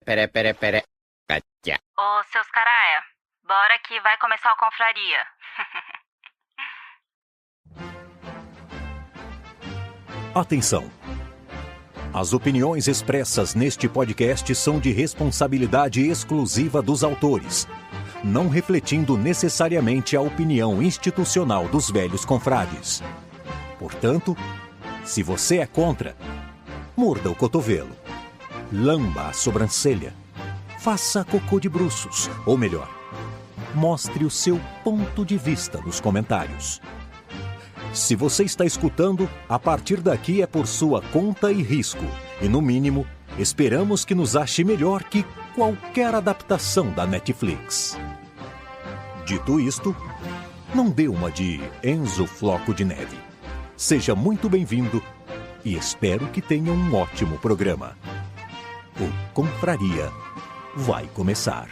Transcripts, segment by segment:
Pera. Catia. Ô, seus caralho, bora que vai começar o Confraria. Atenção! As opiniões expressas neste podcast são de responsabilidade exclusiva dos autores, não refletindo necessariamente a opinião institucional dos velhos confrades. Portanto, se você é contra, morda o cotovelo, lamba a sobrancelha, faça cocô de bruços, ou melhor, mostre o seu ponto de vista nos comentários. Se você está escutando, a partir daqui é por sua conta e risco. E, no mínimo, esperamos que nos ache melhor que qualquer adaptação da Netflix. Dito isto, não dê uma de Enzo Floco de Neve. Seja muito bem-vindo e espero que tenha um ótimo programa. O Confraria vai começar.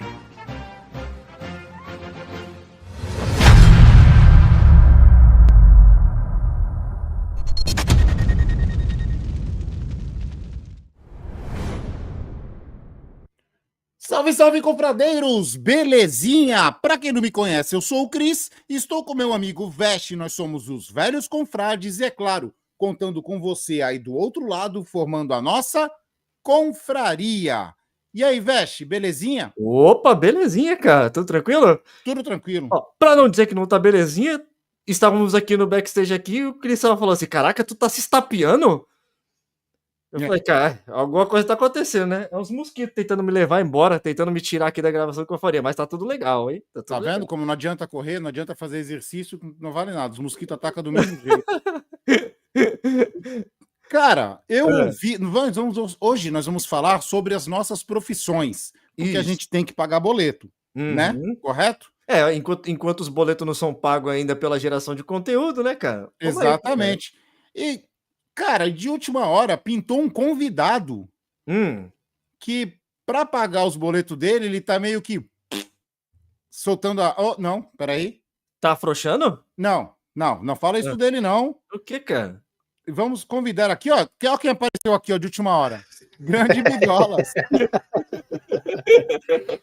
Salve, salve, confradeiros! Belezinha? Pra quem não me conhece, eu sou o Cris e estou com meu amigo Veste. Nós somos os velhos confrades e, é claro, contando com você aí do outro lado, formando a nossa confraria. E aí, Veste, belezinha? Opa, belezinha, cara. Tudo tranquilo? Tudo tranquilo. Ó, pra não dizer que não tá belezinha, estávamos aqui no backstage aqui e o Cristiano falou assim, caraca, tu tá se estapeando? Eu falei, cara, alguma coisa tá acontecendo, né? É uns mosquitos tentando me levar embora, tentando me tirar aqui da gravação que eu faria, mas tá tudo legal, hein? Tá, Tá tudo vendo legal. como não adianta correr, não adianta fazer exercício, não vale nada. Os mosquitos atacam do mesmo jeito. Cara, eu ouvi. Hoje nós vamos falar sobre as nossas profissões, porque a Isso. gente tem que pagar boleto, né? Uhum. Correto? É, enquanto os boletos não são pagos ainda pela geração de conteúdo, né, cara? Vamos aí, Exatamente. E, cara, de última hora pintou um convidado que, para pagar os boletos dele, ele tá meio que soltando a. Oh, não, peraí. Tá afrouxando? Não fala isso dele, não. O que, cara? Vamos convidar aqui, ó. Olha quem apareceu aqui, ó, de última hora. Grande Bigolas.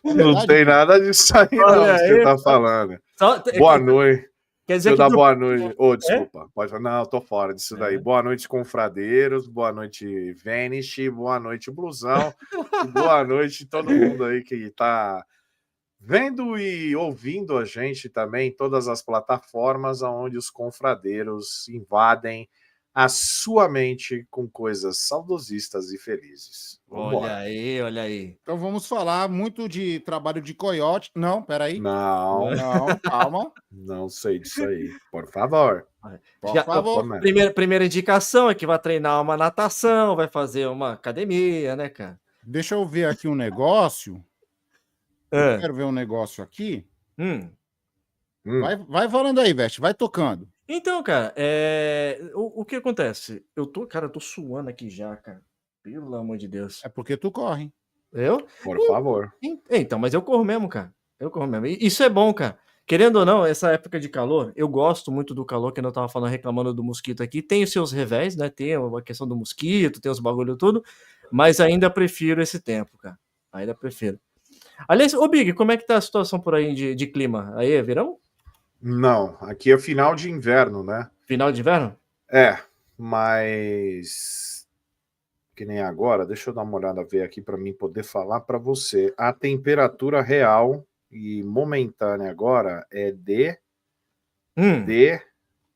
Não tem nada disso aí, não, Olha que você aí. tá falando. Só- Boa noite. Quer dizer Deixa eu que dar tu- boa noite. Ô, desculpa. Pode falar. Não, eu tô fora disso daí. É. Boa noite, confradeiros. Boa noite, Vanish. Boa noite, Blusão. E boa noite todo mundo aí que tá vendo e ouvindo a gente também em todas as plataformas onde os confradeiros invadem a sua mente com coisas saudosistas e felizes. Olha aí. Então vamos falar muito de trabalho de coiote. Não, peraí. Não, Calma. não sei disso aí. Por favor. Por favor. Primeira indicação é que vai treinar uma natação, vai fazer uma academia, né, cara? Deixa eu ver aqui um negócio. Eu quero ver um negócio aqui. Vai falando aí, Veste. Vai tocando. Então, cara, o que acontece? Eu tô suando aqui já, cara. Pelo amor de Deus. É porque tu corre. Eu? Por favor. Então, mas eu corro mesmo, cara. Eu corro mesmo. E isso é bom, cara. Querendo ou não, essa época de calor, eu gosto muito do calor, que eu tava falando, reclamando do mosquito aqui. Tem os seus revés, né? Tem a questão do mosquito, tem os bagulho tudo, mas ainda prefiro esse tempo, cara. Ainda prefiro. Aliás, ô Big, como é que tá a situação por aí de clima? Aí é verão? Não, aqui é final de inverno, né? Final de inverno? É, mas que nem agora, deixa eu dar uma olhada, ver aqui para mim poder falar para você. A temperatura real e momentânea agora é de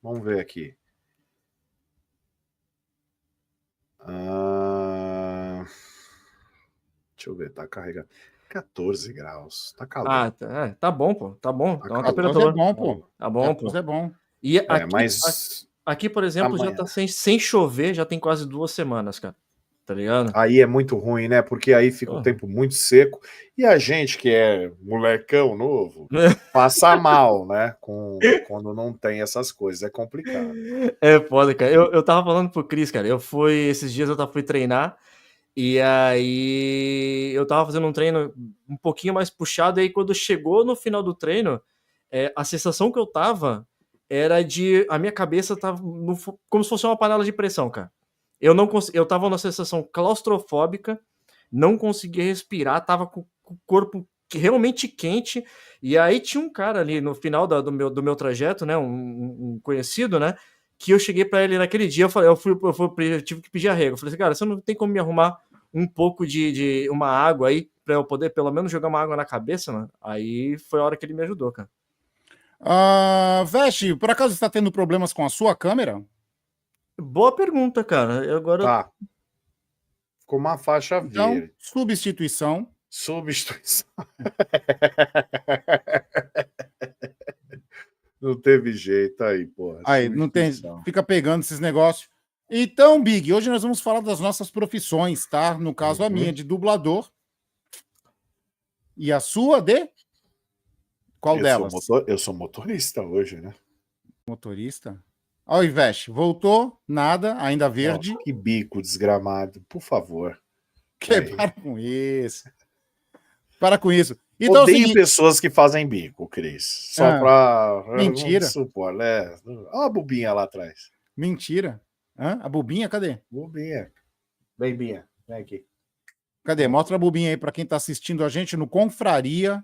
vamos ver aqui. Deixa eu ver, tá carregado. 14 graus, tá calor. Ah, tá bom, pô, tá bom. Tá Tá uma calor. temperatura. É bom, pô. Tá bom, pô. É bom. E aqui, Mas aqui, por exemplo, amanhã. já tá sem chover, já tem quase 2 semanas, cara. Tá ligado? Aí é muito ruim, né? Porque aí fica o tempo muito seco. E a gente que é molecão novo, passa mal, né? Quando não tem essas coisas. É complicado. É foda, cara. Eu tava falando pro Cris, cara. Esses dias eu fui treinar. E aí eu tava fazendo um treino um pouquinho mais puxado. E aí quando chegou no final do treino, a sensação que eu tava era de... A minha cabeça tava como se fosse uma panela de pressão, cara. Eu tava numa sensação claustrofóbica, não conseguia respirar, tava com o corpo realmente quente. E aí tinha um cara ali no final do meu trajeto, né? Um conhecido, né? Que eu cheguei para ele naquele dia, eu tive que pedir arrego. Eu falei assim, cara, você não tem como me arrumar um pouco de uma água aí para eu poder pelo menos jogar uma água na cabeça, mano? Aí foi a hora que ele me ajudou, cara. Veste, por acaso está tendo problemas com a sua câmera? Boa pergunta, cara. Eu agora Tá. Ficou uma faixa Então, verde. substituição. Substituição. Não teve jeito aí, porra. Aí, não tem. Substituição. Fica pegando esses negócios. Então, Big, hoje nós vamos falar das nossas profissões, tá? No caso, a minha de dublador. E a sua de? Qual delas? Eu sou motorista hoje, né? Motorista. Ó, o Ivete, voltou, nada, ainda verde. Nossa, que bico desgramado, por favor. Para com isso. Para com isso. Então, Odeio pessoas que fazem bico, Cris. Só pra... Mentira. Supor, né? Olha a bobinha lá atrás. Mentira. Hã? A bobinha, cadê? Bobinha. Vem, Binha. Vem aqui. Cadê? Mostra a bobinha aí para quem tá assistindo a gente no Confraria.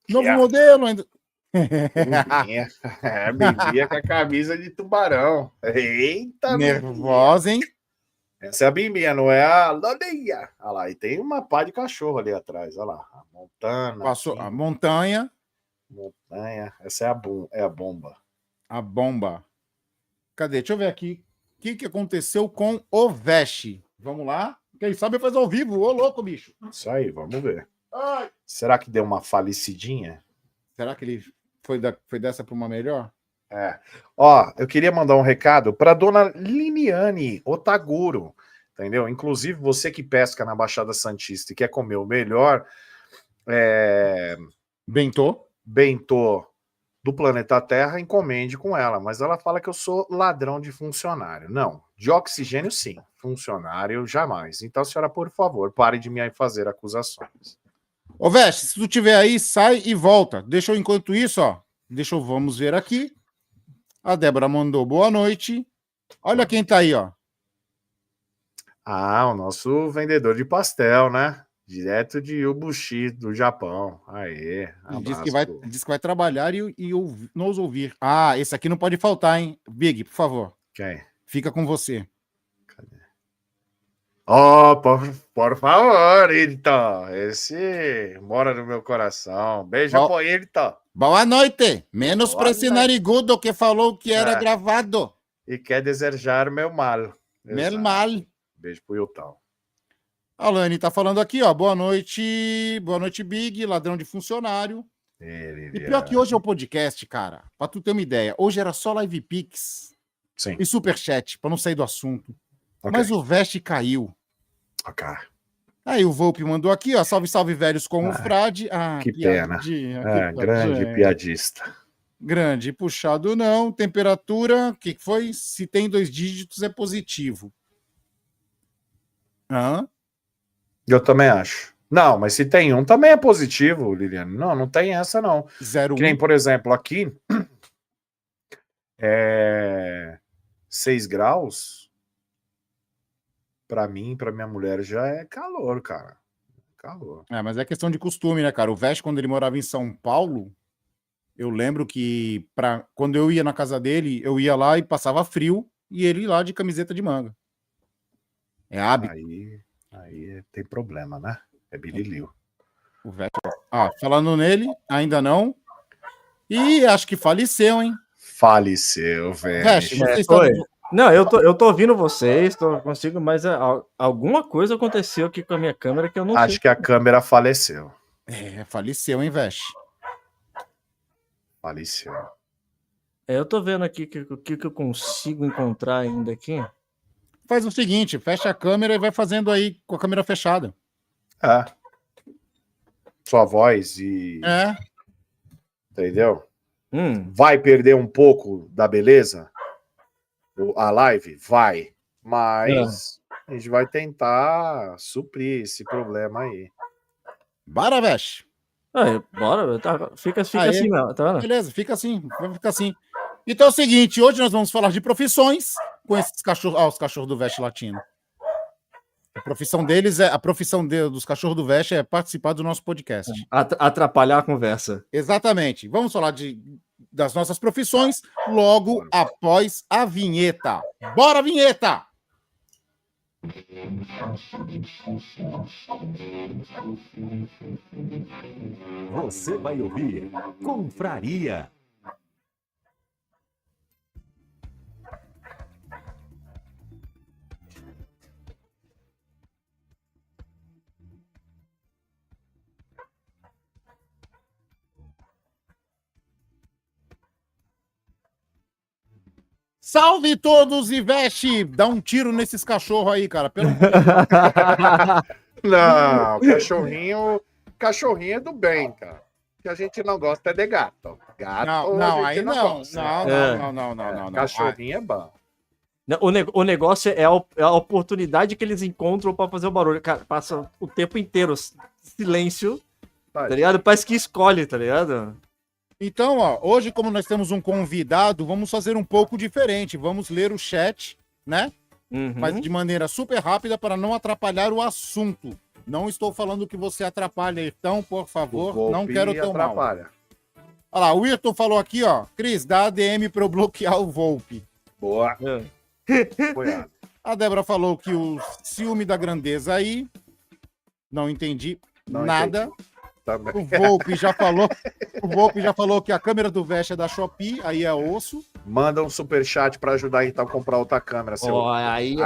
Novo modelo ainda. Bobinha. Bebia com a camisa de tubarão. Eita, nervosa, hein? Essa é a Bimbinha, não é a Lodeia. Olha lá, e tem uma pá de cachorro ali atrás. Olha lá, a montana. Passou assim. a montanha. Montanha. Essa é a bomba. A bomba. Cadê? Deixa eu ver aqui. O que aconteceu com o Veste? Vamos lá. Quem sabe faz ao vivo. Ô, louco, bicho. Isso aí, vamos ver. Ai. Será que deu uma falicidinha? Será que ele foi dessa para uma melhor? Ó, eu queria mandar um recado para dona Liniane Otaguro, entendeu? Inclusive, você que pesca na Baixada Santista e quer comer o melhor bentô do planeta Terra, encomende com ela. Mas ela fala que eu sou ladrão de funcionário. Não, de oxigênio sim, funcionário jamais. Então, senhora, por favor, pare de me fazer acusações. Ô, Veste, se tu tiver aí, sai e volta. Deixa eu, enquanto isso, ó. Vamos ver aqui. A Débora mandou boa noite. Olha quem tá aí, ó. Ah, o nosso vendedor de pastel, né? Direto de Ubushi, do Japão. Aê. Diz que vai trabalhar e nos ouvir. Ah, esse aqui não pode faltar, hein? Big, por favor. Quem? Fica com você. Cadê? Oh, por favor, Hilton. Esse mora no meu coração. Beijo pro Hilton. Boa noite. Menos para esse narigudo que falou que era gravado. E quer desejar meu mal. Meu mal. Beijo pro Hilton. A Lani tá falando aqui, ó. Boa noite. Boa noite, Big. Ladrão de funcionário. E pior que hoje é o podcast, cara. Pra tu ter uma ideia. Hoje era só Live Pix. Sim. E Superchat, pra não sair do assunto. Okay. Mas o Veste caiu. Ok. Aí o Volpe mandou aqui, ó. Salve, salve, velhos com o Frade. Que pena. Grande piadista. Grande. Puxado não. Temperatura, o que foi? Se tem 2 dígitos, é positivo. Hã? Eu também acho. Não, mas se tem um, também é positivo, Liliane. Não tem essa, não. 0,1. Que nem, por exemplo, aqui, 6 graus, pra mim, pra minha mulher, já é calor, cara. Calor. Mas é questão de costume, né, cara? O Veste, quando ele morava em São Paulo, eu lembro que quando eu ia na casa dele, eu ia lá e passava frio, e ele lá de camiseta de manga. É hábito. Aí tem problema, né? É bililio. O Veste. Falando nele, ainda não. E acho que faleceu, hein? Faleceu, velho. Veste, você está... Não, eu tô ouvindo vocês, consigo, mas alguma coisa aconteceu aqui com a minha câmera que eu não sei. Acho que a câmera faleceu. Faleceu, hein, Veste? Faleceu. Eu tô vendo aqui o que eu consigo encontrar ainda aqui. Faz o seguinte, fecha a câmera e vai fazendo aí com a câmera fechada. Sua voz e... Entendeu? Vai perder um pouco da beleza? A live? Vai. Mas a gente vai tentar suprir esse problema aí. Bora, Veste. Bora, fica assim, não, tá vendo? Beleza, fica assim, vai ficar assim. Então é o seguinte, hoje nós vamos falar de profissões com esses cachorros. Os cachorros do Veste Latino. A profissão deles é. A profissão dos cachorros do Veste é participar do nosso podcast. Atrapalhar a conversa. Exatamente. Vamos falar das nossas profissões logo após a vinheta. Bora, vinheta! Você vai ouvir Confraria. Salve todos e Veste! Dá um tiro nesses cachorros aí, cara. Pelo Não, cachorrinho é do bem, cara. O que a gente não gosta é de gato. Gato Não, a gente aí não. gosta. Não. Cachorrinho é bom. O negócio é a oportunidade que eles encontram pra fazer o barulho. Cara, passa o tempo inteiro silêncio, tá ligado? Parece que escolhe, tá ligado? Então, ó, hoje, como nós temos um convidado, vamos fazer um pouco diferente. Vamos ler o chat, né? Mas de maneira super rápida para não atrapalhar o assunto. Não estou falando que você atrapalha, então, por favor, não quero teu mal. Olha lá, o Ayrton falou aqui, ó. Cris, dá ADM para eu bloquear o Volpe. Boa. Apoiado. A Débora falou que o ciúme da grandeza aí. Não entendi nada. Entendi. Também. O Volpe já falou que a câmera do Veste é da Shopee, aí é osso. Manda um superchat para ajudar então a comprar outra câmera. Aí.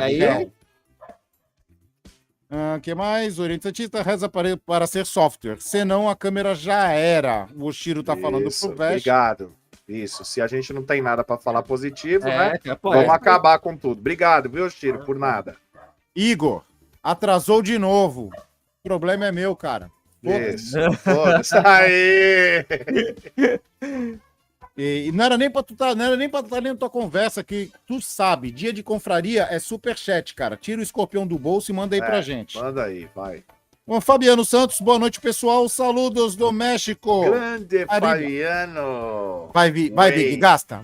Que mais? Oriente Santista reza para ser software. Senão a câmera já era. O Oshiro tá falando pro Veste. Obrigado. Isso. Se a gente não tem nada para falar positivo, né? Vamos acabar com tudo. Obrigado, viu, Oshiro? Por nada. Igor, atrasou de novo. O problema é meu, cara. Isso. Foda-se. Aê! E não era nem pra tu estar lendo tua conversa, que tu sabe, dia de confraria é superchat, cara. Tira o escorpião do bolso e manda aí pra gente. Manda aí, vai. Bom, Fabiano Santos, boa noite, pessoal. Saludos do México. Grande Fabiano. Vai, Big, gasta,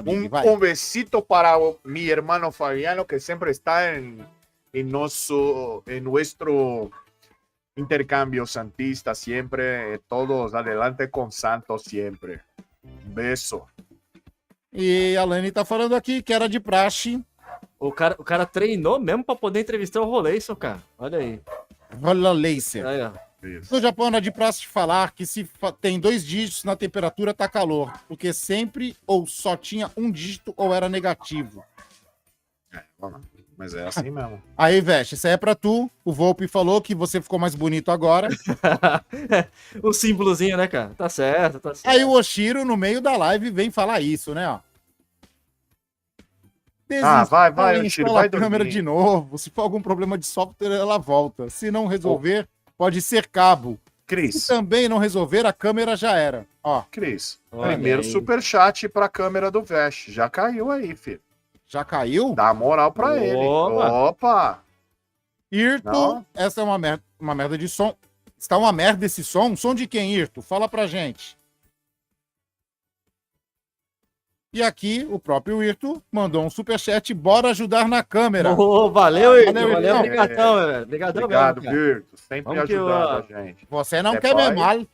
Big, vai. Un besito para mi hermano Fabiano, que siempre está en nuestro intercambio santista, siempre, todos adelante con Santos, siempre. Um beijo. E a Lani tá falando aqui que era de praxe. O cara treinou mesmo pra poder entrevistar o Roleison, cara. Olha aí. Rola laser. Aí, ó. No Japão era de praxe falar que se tem 2 dígitos na temperatura tá calor, porque sempre ou só tinha um dígito ou era negativo. Mas é assim mesmo. Aí, Veste, isso aí é pra tu. O Volpe falou que você ficou mais bonito agora. O símbolozinho, né, cara? Tá certo. Aí o Oshiro, no meio da live, vem falar isso, né, ó. Vai, Oshiro, vai a câmera dormir. de novo. Se for algum problema de software, ela volta. Se não resolver, pode ser cabo. Cris. Se também não resolver, a câmera já era. Ó, Cris, Olha primeiro aí. superchat pra câmera do Veste. Já caiu aí, filho. já caiu? Dá moral pra ele. Opa! Irto, Não. essa é uma merda de som. Está uma merda esse som? Som de quem, Irto? Fala pra gente. E aqui, o próprio Irto mandou um superchat. Bora ajudar na câmera. Valeu, Irto. Valeu, Valeu, Irtão. obrigadão, velho. Obrigadão Obrigado, mesmo, cara. Virto. Sempre Vamos que ajudando a gente. Você não Depois- quer ver mal.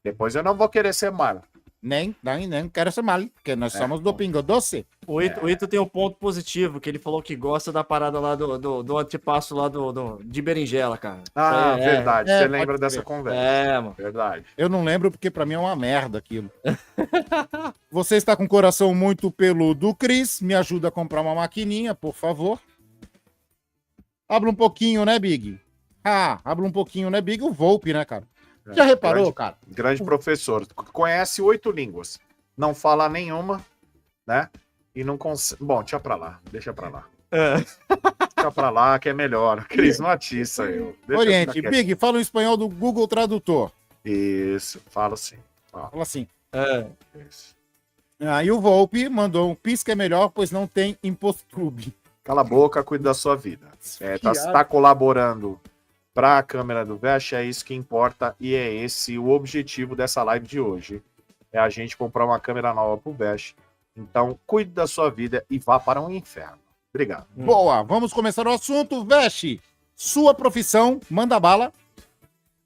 Depois eu não vou querer ser mal. Nem quero ser mal, porque nós somos do Pingo Doce. O Ito tem um ponto positivo, que ele falou que gosta da parada lá do antepasso lá de berinjela, cara. Ah, Isso aí verdade. é, Você pode lembra crer. dessa conversa. Mano. Verdade. Eu não lembro porque pra mim é uma merda aquilo. Você está com o coração muito peludo, Cris. Me ajuda a comprar uma maquininha, por favor. Habla um pouquinho, né, Big? Habla um pouquinho, né, Big? O Volpe, né, cara? Já reparou, cara? Grande professor. Conhece 8 línguas. Não fala nenhuma, né? E não consegue. Bom, deixa pra lá. Deixa pra lá. Deixa pra lá que é melhor. Cris, não atiça eu. Deixa eu Oriente, ficar Big, fala o espanhol do Google Tradutor. Isso, fala assim. Fala assim. Isso. Aí o Volpe mandou um pisca é melhor, pois não tem impostube. Cala a boca, cuida da sua vida. Tá colaborando para a câmera do Veste, é isso que importa e é esse o objetivo dessa live de hoje. É a gente comprar uma câmera nova pro Veste. Então, cuide da sua vida e vá para um inferno. Obrigado. Boa, vamos começar o assunto, Veste. Sua profissão, manda bala.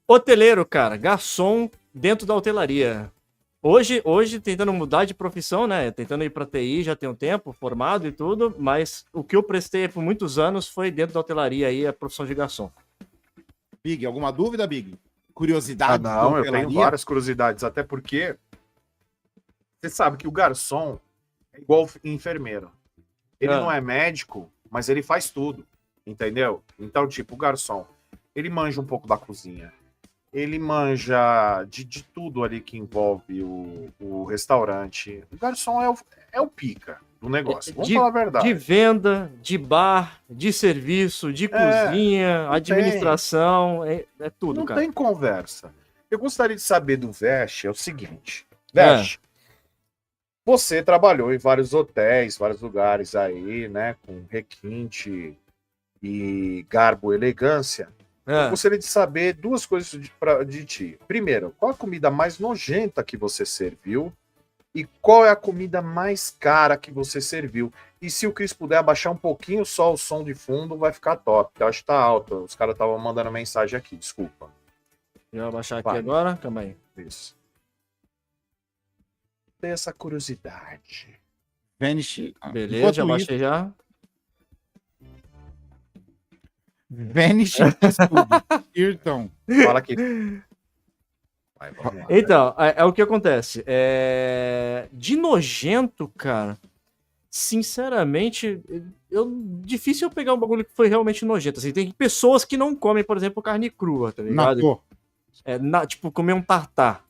Hoteleiro, cara, garçom dentro da hotelaria. Hoje tentando mudar de profissão, né? Tentando ir pra TI já tem um tempo, formado e tudo, mas o que eu prestei por muitos anos foi dentro da hotelaria aí, a profissão de garçom. Big, alguma dúvida, Big? Curiosidade? Não, eu tenho várias curiosidades, até porque você sabe que o garçom é igual enfermeiro. Ele não é médico, mas ele faz tudo, entendeu? Então, tipo, o garçom, ele manja um pouco da cozinha. Ele manja de tudo ali que envolve o restaurante. O garçom é o pica do negócio. Vamos falar a verdade. De venda, de bar, de serviço, de cozinha, administração, é tudo, não cara. Não tem conversa. Eu gostaria de saber do Vest, é o seguinte. Vest, você trabalhou em vários hotéis, vários lugares aí, né? Com requinte e garbo e elegância. Eu gostaria de saber duas coisas de ti. Primeiro, qual a comida mais nojenta que você serviu? E qual é a comida mais cara que você serviu? E se o Cris puder abaixar um pouquinho só o som de fundo, vai ficar top. Eu acho que tá alto. Os caras estavam mandando mensagem aqui, desculpa. Eu vou abaixar aqui agora, calma aí. Isso. Tem essa curiosidade. Vanish. Beleza, já baixei já. Vanish tudo. Então. Fala aqui. Vai, vamos lá, então, é o que acontece. De nojento, cara, sinceramente, difícil eu pegar um bagulho que foi realmente nojento. Assim, tem pessoas que não comem, por exemplo, carne crua, tá ligado? Tipo, comer um tartar,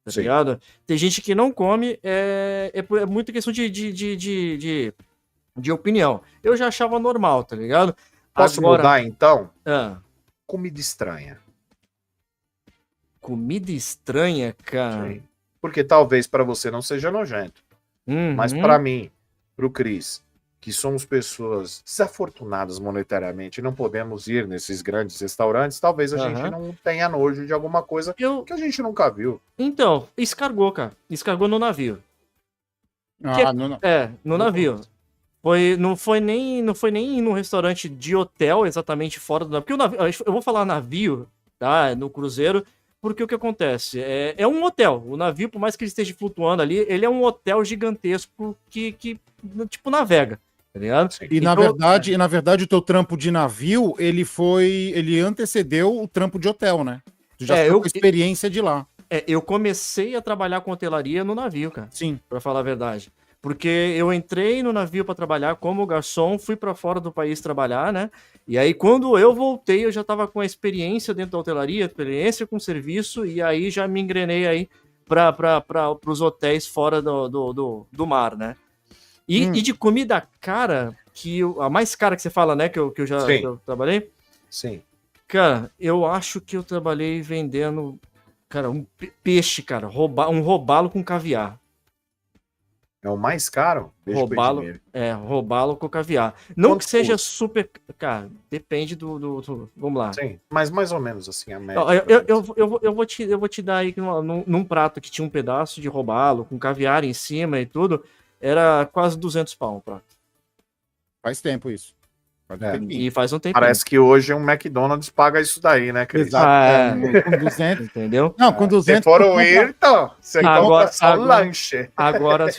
tá ligado? Tem gente que não come, é muita questão de opinião. Eu já achava normal, tá ligado? Posso mudar, então? Comida estranha. Comida estranha, cara? Sim. Porque talvez para você não seja nojento. Mas para mim, pro Cris, que somos pessoas desafortunadas monetariamente e não podemos ir nesses grandes restaurantes, talvez a gente não tenha nojo de alguma coisa que a gente nunca viu. Então, escargot, cara. Escargot no navio. No navio. Não foi nem no restaurante de hotel, exatamente fora do navio. Porque o navio, eu vou falar navio, tá? No cruzeiro, porque o que acontece? É um hotel. O navio, por mais que ele esteja flutuando ali, ele é um hotel gigantesco que tipo, navega, tá ligado? E então, na verdade, o teu trampo de navio, ele antecedeu o trampo de hotel, né? Tu já ficou com experiência de lá. Eu comecei a trabalhar com hotelaria no navio, cara. Sim. Pra falar a verdade. Porque eu entrei no navio para trabalhar como garçom, fui para fora do país trabalhar, né? E aí, quando eu voltei, eu já tava com a experiência dentro da hotelaria, experiência com serviço, e aí já me engrenei aí para os hotéis fora do mar, né? E de comida cara, a mais cara que você fala, né? Que eu trabalhei? Sim. Cara, eu acho que eu trabalhei vendendo, cara, um peixe, cara, um robalo com caviar. É o mais caro? Robalo com caviar. Não Quanto que seja custa? Super... Cara, depende do... Vamos lá. Sim, mas mais ou menos assim, a média. Eu vou te dar aí num prato que tinha um pedaço de robalo, com caviar em cima e tudo, era quase 200 pau um prato. Faz tempo isso. E faz um tempo. Parece que hoje um McDonald's paga isso daí, né, Cris? Exato. Com 200, entendeu? Não, com 200... Se for o então, você compra só o lanche. Agora,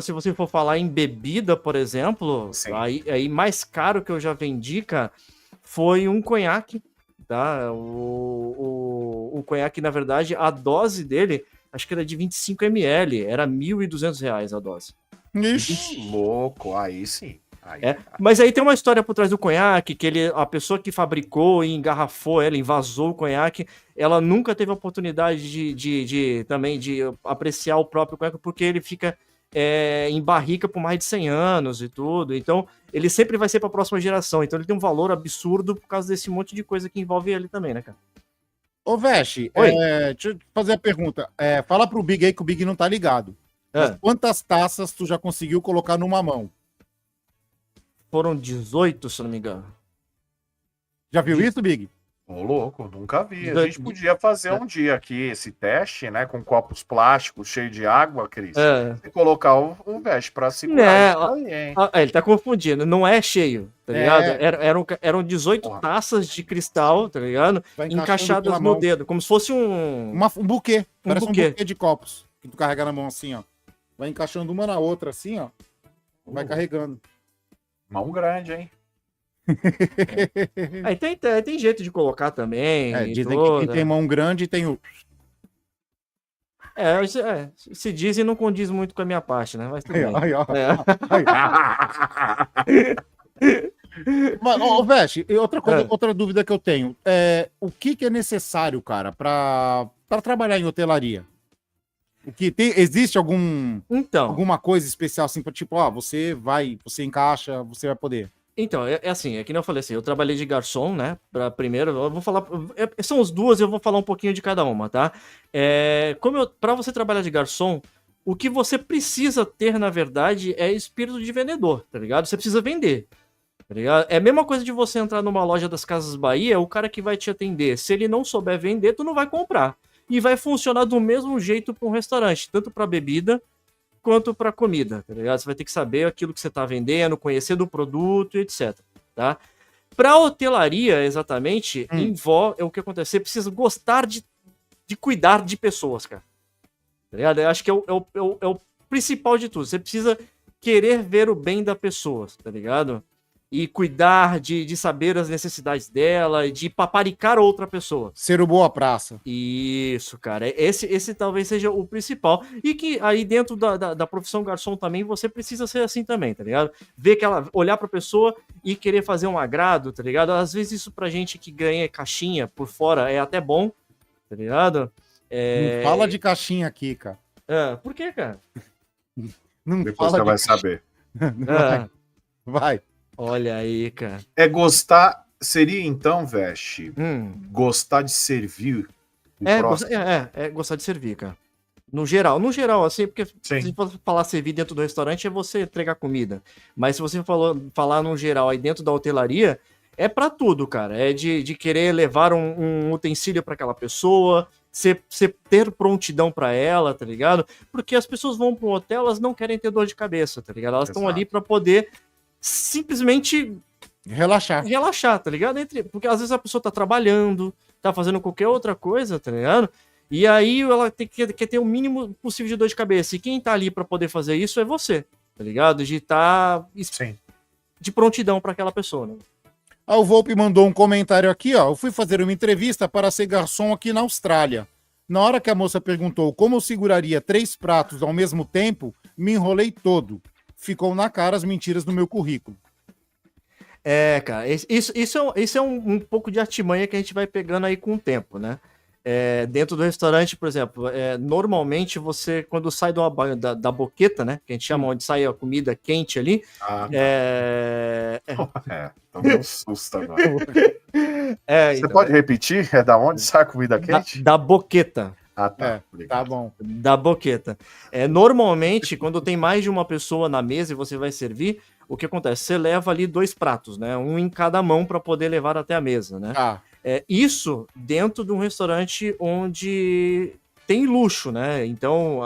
se você for falar em bebida, por exemplo, aí mais caro que eu já vendi, cara, foi um conhaque, tá? O conhaque, na verdade, a dose dele, acho que era de 25 ml, era R$1.200 a dose. Ixi, louco, aí sim. Mas aí tem uma história por trás do conhaque, que a pessoa que fabricou e engarrafou ela, envasou o conhaque, ela nunca teve a oportunidade também de apreciar o próprio conhaque, porque ele fica em barrica por mais de 100 anos e tudo, então ele sempre vai ser para a próxima geração, então ele tem um valor absurdo por causa desse monte de coisa que envolve ele também, né, cara? Ô, Vest, deixa eu fazer a pergunta, fala pro Big aí que o Big não tá ligado. Quantas taças tu já conseguiu colocar numa mão? Foram 18, se não me engano. Já viu isso, Big? Ô, louco, nunca vi. A Da- gente podia fazer é. um dia aqui esse teste, né? Com copos plásticos cheios de água, Cris. É. E colocar um veste pra segurar Né, isso aí, hein? ele tá confundindo, não é cheio, tá É. ligado? Eram 18 Porra. taças de cristal, tá ligado? Vai encaixando Encaixadas pela no mão. dedo, como se fosse um. Um buquê. Parece buquê. um buquê de copos. Que tu carrega na mão assim, ó. Vai encaixando uma na outra, assim, ó. Vai carregando. Mão grande, hein? Aí tem jeito de colocar também. É, e dizem tudo, que quem tem mão grande tem o. se diz e não condiz muito com a minha parte, né? Mas tudo Aí, bem. ó, aí, ó. É. Mano, ô, Veste, e outra coisa, É. outra dúvida que eu tenho. O que é necessário, cara, pra trabalhar em hotelaria? Existe Então, alguma coisa especial assim, pra tipo, ó, você encaixa, você vai poder. Então, é assim, é que nem eu falei assim, eu trabalhei de garçom, né? Primeiro, eu vou falar. São as duas, eu vou falar um pouquinho de cada uma, tá? Pra você trabalhar de garçom, o que você precisa ter, na verdade, é espírito de vendedor, tá ligado? Você precisa vender, tá ligado? É a mesma coisa de você entrar numa loja das Casas Bahia, o cara que vai te atender, se ele não souber vender, tu não vai comprar. E vai funcionar do mesmo jeito para um restaurante, tanto para bebida quanto para comida, tá ligado? Você vai ter que saber aquilo que você tá vendendo, conhecer do produto, etc, tá? Para hotelaria, exatamente, envolve o que acontece. Você precisa gostar de cuidar de pessoas, cara. Tá ligado? Eu acho que é o principal de tudo. Você precisa querer ver o bem da pessoa, tá ligado? E cuidar de saber as necessidades dela, de paparicar outra pessoa. Ser o boa praça. Isso, cara. Esse talvez seja o principal. E que aí dentro da profissão garçom também, você precisa ser assim também, tá ligado? Olhar pra pessoa e querer fazer um agrado, tá ligado? Às vezes isso pra gente que ganha caixinha por fora é até bom, tá ligado? Não fala de caixinha aqui, cara. Por quê, cara? Não Depois fala você de vai caixinha. saber. Vai. Olha aí, cara. É gostar. Seria então, Veste, gostar de servir o próximo. Gostar de servir, cara. No geral, assim, porque se for falar servir dentro do restaurante é você entregar comida. Mas se você falar no geral aí dentro da hotelaria, é pra tudo, cara. É de querer levar um utensílio pra aquela pessoa, você ter prontidão pra ela, tá ligado? Porque as pessoas vão pra um hotel, elas não querem ter dor de cabeça, tá ligado? Elas estão ali pra poder simplesmente relaxar, tá ligado? Porque às vezes a pessoa tá trabalhando, tá fazendo qualquer outra coisa, tá ligado? E aí ela quer ter o mínimo possível de dor de cabeça. E quem tá ali pra poder fazer isso é você, tá ligado? De estar de prontidão pra aquela pessoa, né? O Volpe mandou um comentário aqui, ó. Eu fui fazer uma entrevista para ser garçom aqui na Austrália. Na hora que a moça perguntou como eu seguraria 3 pratos ao mesmo tempo, me enrolei todo. Ficou na cara as mentiras do meu currículo. Cara, isso é um pouco de artimanha que a gente vai pegando aí com o tempo, né? Dentro do restaurante, por exemplo, normalmente você, quando sai da boqueta, né? Que a gente chama onde sai a comida quente ali. Tomei um susto agora. Você então, pode repetir? É da onde sai a comida quente? Da boqueta. Ah, tá. Tá bom. Da boqueta. Normalmente, quando tem mais de uma pessoa na mesa e você vai servir, o que acontece? Você leva ali 2 pratos, né? Um em cada mão para poder levar até a mesa, né? Isso dentro de um restaurante onde tem luxo, né? Então,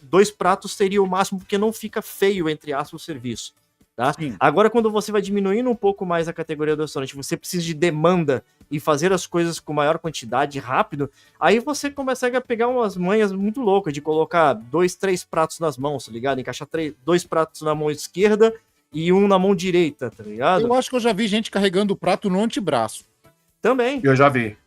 2 pratos seria o máximo, porque não fica feio, entre aspas, o serviço. Tá? Agora, quando você vai diminuindo um pouco mais a categoria do restaurante, você precisa de demanda e fazer as coisas com maior quantidade rápido, aí você começa a pegar umas manhas muito loucas de colocar 2, 3 pratos nas mãos, tá ligado? Encaixar 2 pratos na mão esquerda e um na mão direita, tá ligado? Eu acho que eu já vi gente carregando o prato no antebraço. Também. Eu já vi.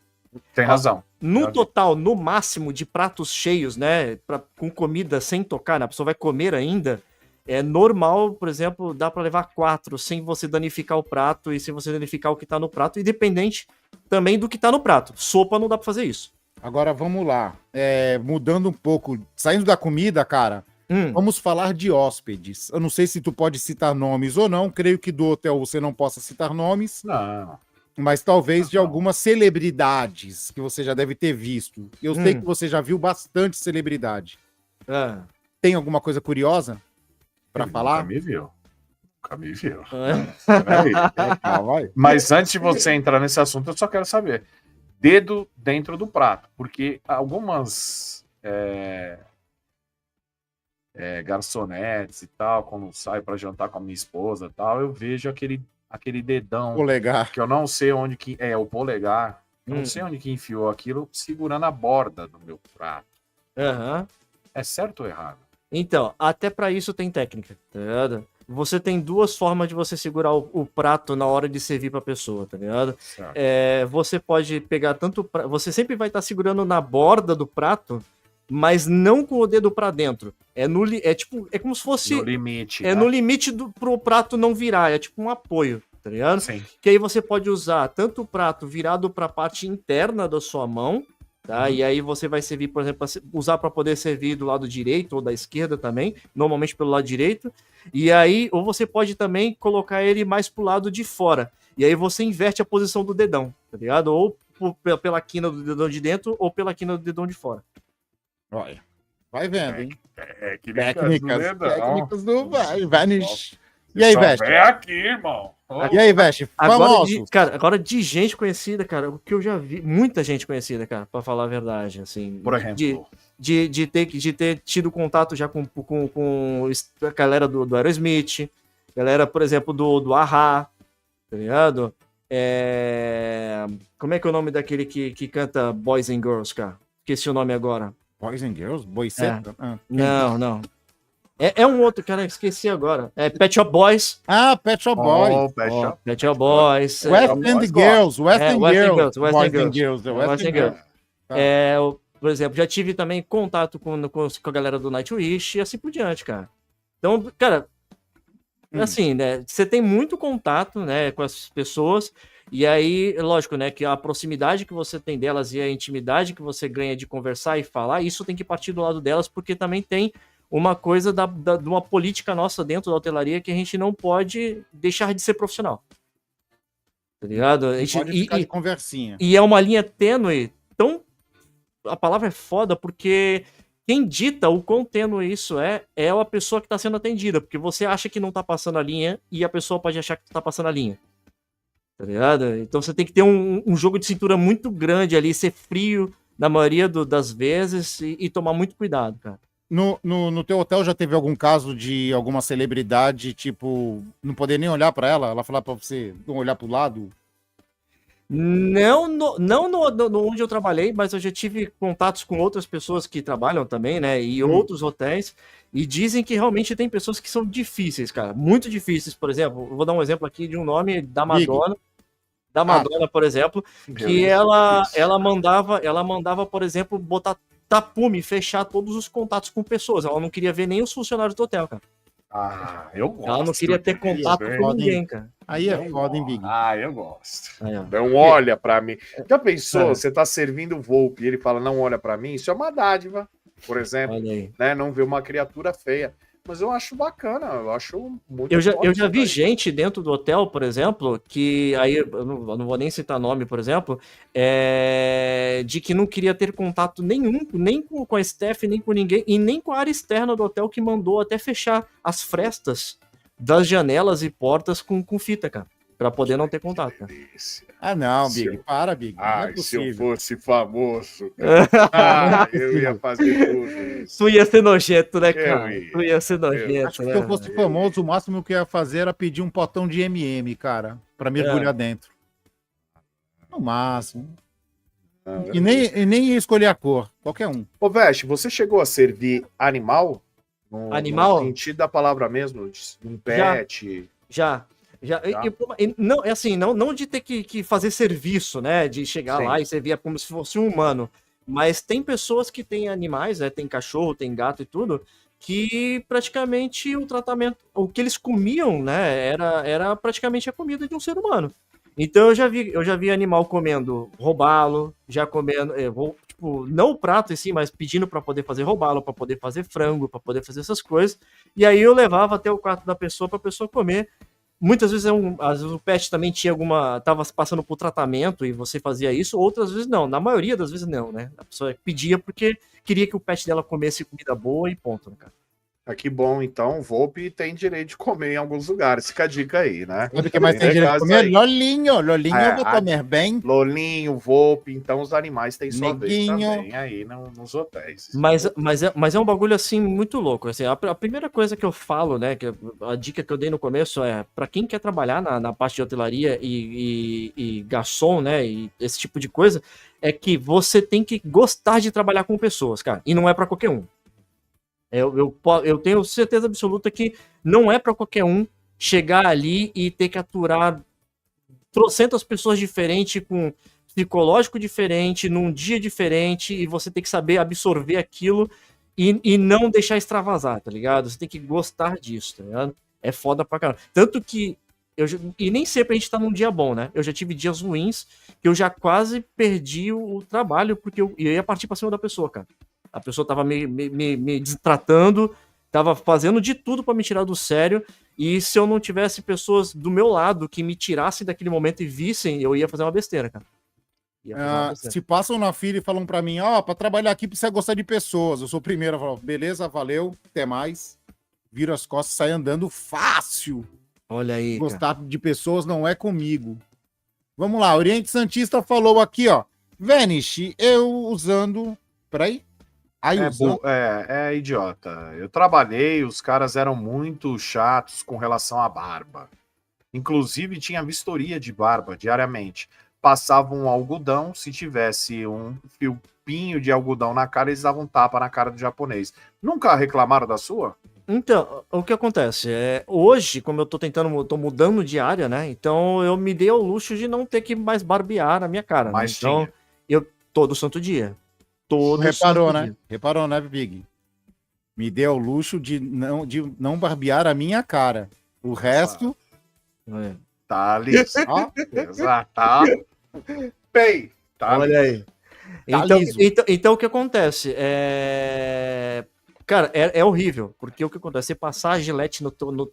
Tem razão. No total, no máximo de pratos cheios, né, com comida sem tocar, né, a pessoa vai comer ainda, é normal, por exemplo, dá para levar 4 sem você danificar o prato e sem você danificar o que tá no prato, independente também do que tá no prato. Sopa não dá para fazer isso. Agora vamos lá, mudando um pouco, saindo da comida, cara, vamos falar de hóspedes. Eu não sei se tu pode citar nomes ou não, creio que do hotel você não possa citar nomes. Não. Mas talvez de algumas celebridades que você já deve ter visto. Eu sei que você já viu bastante celebridade. Tem alguma coisa curiosa pra falar? Nunca me viu. nunca me viu. É. Peraí. Calma aí. Mas antes de você entrar nesse assunto, eu só quero saber. Dedo dentro do prato. Porque algumas garçonetes e tal, quando saio para jantar com a minha esposa e tal, eu vejo aquele dedão Polegar. que eu não sei onde que é, o polegar. Eu não Hum. sei onde que enfiou aquilo, segurando a borda do meu prato. Aham. É certo ou errado? Então, até pra isso tem técnica, tá ligado? Você tem duas formas de você segurar o prato na hora de servir pra pessoa, tá ligado? Certo. Você pode pegar tanto... Você sempre vai estar segurando na borda do prato, mas não com o dedo pra dentro. É como se fosse... No limite. É né? no limite pro prato não virar, é tipo um apoio, tá ligado? Sim. Que aí você pode usar tanto o prato virado para a parte interna da sua mão, tá? E aí você vai servir, por exemplo, usar para poder servir do lado direito ou da esquerda também, normalmente pelo lado direito. E aí, ou você pode também colocar ele mais pro lado de fora. E aí você inverte a posição do dedão, tá ligado? Ou pela quina do dedão de dentro ou pela quina do dedão de fora. Olha, vai vendo, hein? Técnicas do Vanish. E aí, Veste? É aqui, irmão. E aí, Veste? Famoso. Agora de gente conhecida, cara, o que eu já vi, muita gente conhecida, cara, pra falar a verdade, assim. Por exemplo. De ter tido contato já com a galera do Aerosmith, galera, por exemplo, do A-Ha, tá ligado? Como é que é o nome daquele que canta Boys and Girls, cara? Esqueci o nome agora. Boys and Girls? Boiceta? Não. É um outro, cara, esqueci agora. É Pet Shop Boys. Ah, Pet Shop Boys. Pet Shop Boys. West End Girls. West End Girls. West End Girls. Por exemplo, já tive também contato com a galera do Nightwish e assim por diante, cara. Então, cara, assim, né, você tem muito contato, né, com essas pessoas, e aí, lógico, né, que a proximidade que você tem delas e a intimidade que você ganha de conversar e falar, isso tem que partir do lado delas, porque também tem uma coisa de uma política nossa dentro da hotelaria que a gente não pode deixar de ser profissional. Tá ligado? Pode ficar de conversinha. E é uma linha tênue, a palavra é foda, porque quem dita o quão tênue isso é a pessoa que tá sendo atendida, porque você acha que não tá passando a linha e a pessoa pode achar que tá passando a linha. Tá ligado? Então você tem que ter um jogo de cintura muito grande ali, ser frio na maioria das vezes e tomar muito cuidado, cara. No teu hotel já teve algum caso de alguma celebridade, tipo, não poder nem olhar pra ela falar pra você não olhar pro lado? Não no onde eu trabalhei, mas eu já tive contatos com outras pessoas que trabalham também, né, e outros hotéis, e dizem que realmente tem pessoas que são difíceis, cara, muito difíceis. Por exemplo, eu vou dar um exemplo aqui de um nome da Madonna, por exemplo, que ela mandava, por exemplo, botar tapume, fechar todos os contatos com pessoas. Ela não queria ver nem os funcionários do hotel, cara. Eu gosto. Ela não queria ter contato com ninguém, cara. Aí é foda, hein, Big? Eu gosto. Aí, ó. Não olha pra mim. Já pensou? Você tá servindo o Volpe e ele fala, não olha pra mim? Isso é uma dádiva, por exemplo. Olha aí. Né? Não ver uma criatura feia. Mas eu acho bacana, eu acho muito Eu já forte, vi gente dentro do hotel, por exemplo, que aí eu não vou nem citar nome, por exemplo, de que não queria ter contato nenhum, nem com a staff, nem com ninguém, e nem com a área externa do hotel, que mandou até fechar as frestas das janelas e portas com fita, cara, pra poder não ter contato, cara. Ah, não, Big, para, Big. Não é se eu possível. fosse famoso, cara, eu ia fazer tudo isso. Tu ia ser nojento, né, cara? ia. Tu ia ser nojento, Acho que né? se eu fosse famoso, o máximo que eu ia fazer era pedir um potão de MM, cara, pra mergulhar dentro. No máximo. E nem ia escolher a cor, qualquer um. Ô, Veste, você chegou a servir animal? Animal? No sentido da palavra mesmo? Um pet? Já. Não, é assim, não de ter que fazer serviço, né? De chegar lá e servir como se fosse um humano. Mas tem pessoas que têm animais, né? Tem cachorro, tem gato e tudo, que praticamente o tratamento, o que eles comiam, né? Era praticamente a comida de um ser humano. Então eu já vi animal comendo robalo, já comendo, tipo, não o prato em si, mas pedindo para poder fazer robalo, para poder fazer frango, para poder fazer essas coisas. E aí eu levava até o quarto da pessoa para a pessoa comer. Muitas vezes, às vezes o pet também tinha tava passando por tratamento e você fazia isso, outras vezes não. Na maioria das vezes não, né? A pessoa pedia porque queria que o pet dela comesse comida boa e ponto, né, cara? Que bom, então, o Volpe tem direito de comer em alguns lugares. Fica a dica aí, né? Sabe o que mais tem direito de comer? Lolinho. Lolinho eu vou comer bem. Lolinho, Volpe, então os animais têm sua Neguinho. vez também aí nos hotéis. Mas é um bagulho assim muito louco. Assim, a primeira coisa que eu falo, né? A dica que eu dei no começo é para quem quer trabalhar na parte de hotelaria e garçom, né? E esse tipo de coisa, é que você tem que gostar de trabalhar com pessoas, cara. E não é para qualquer um. Eu tenho certeza absoluta que não é para qualquer um chegar ali e ter que aturar trocentas pessoas diferentes, com psicológico diferente, num dia diferente, e você tem que saber absorver aquilo e não deixar extravasar, tá ligado? Você tem que gostar disso, tá ligado? É foda pra caramba. Tanto que e nem sempre a gente tá num dia bom, né? Eu já tive dias ruins que eu já quase perdi o trabalho porque eu ia partir pra cima da pessoa, cara. A pessoa tava me destratando, tava fazendo de tudo pra me tirar do sério, e se eu não tivesse pessoas do meu lado que me tirassem daquele momento e vissem, eu ia fazer uma besteira, cara. Se passam na fila e falam pra mim, pra trabalhar aqui precisa gostar de pessoas. Eu sou o primeiro a falar, beleza, valeu, até mais. Viro as costas e saio andando fácil. Olha aí, gostar de pessoas não é comigo. Vamos lá, Oriente Santista falou aqui, ó. Vanish, eu usando... Peraí. É idiota. Eu trabalhei, os caras eram muito chatos com relação à barba. Inclusive, tinha vistoria de barba diariamente. Passavam um algodão, se tivesse um fiopinho de algodão na cara, eles davam um tapa na cara do japonês. Nunca reclamaram da sua? Então, o que acontece? Hoje, como eu tô mudando de área, né? Então eu me dei ao luxo de não ter que mais barbear a minha cara. Né? Então, eu todo santo dia. Reparou, né? Reparou, né, Big? Me deu o luxo de não barbear a minha cara. O resto... Tá liso. Exato. Tá. Bem, tá. Olha aí. Então o que acontece? Cara, é horrível. Porque o que acontece? Você passar a gilete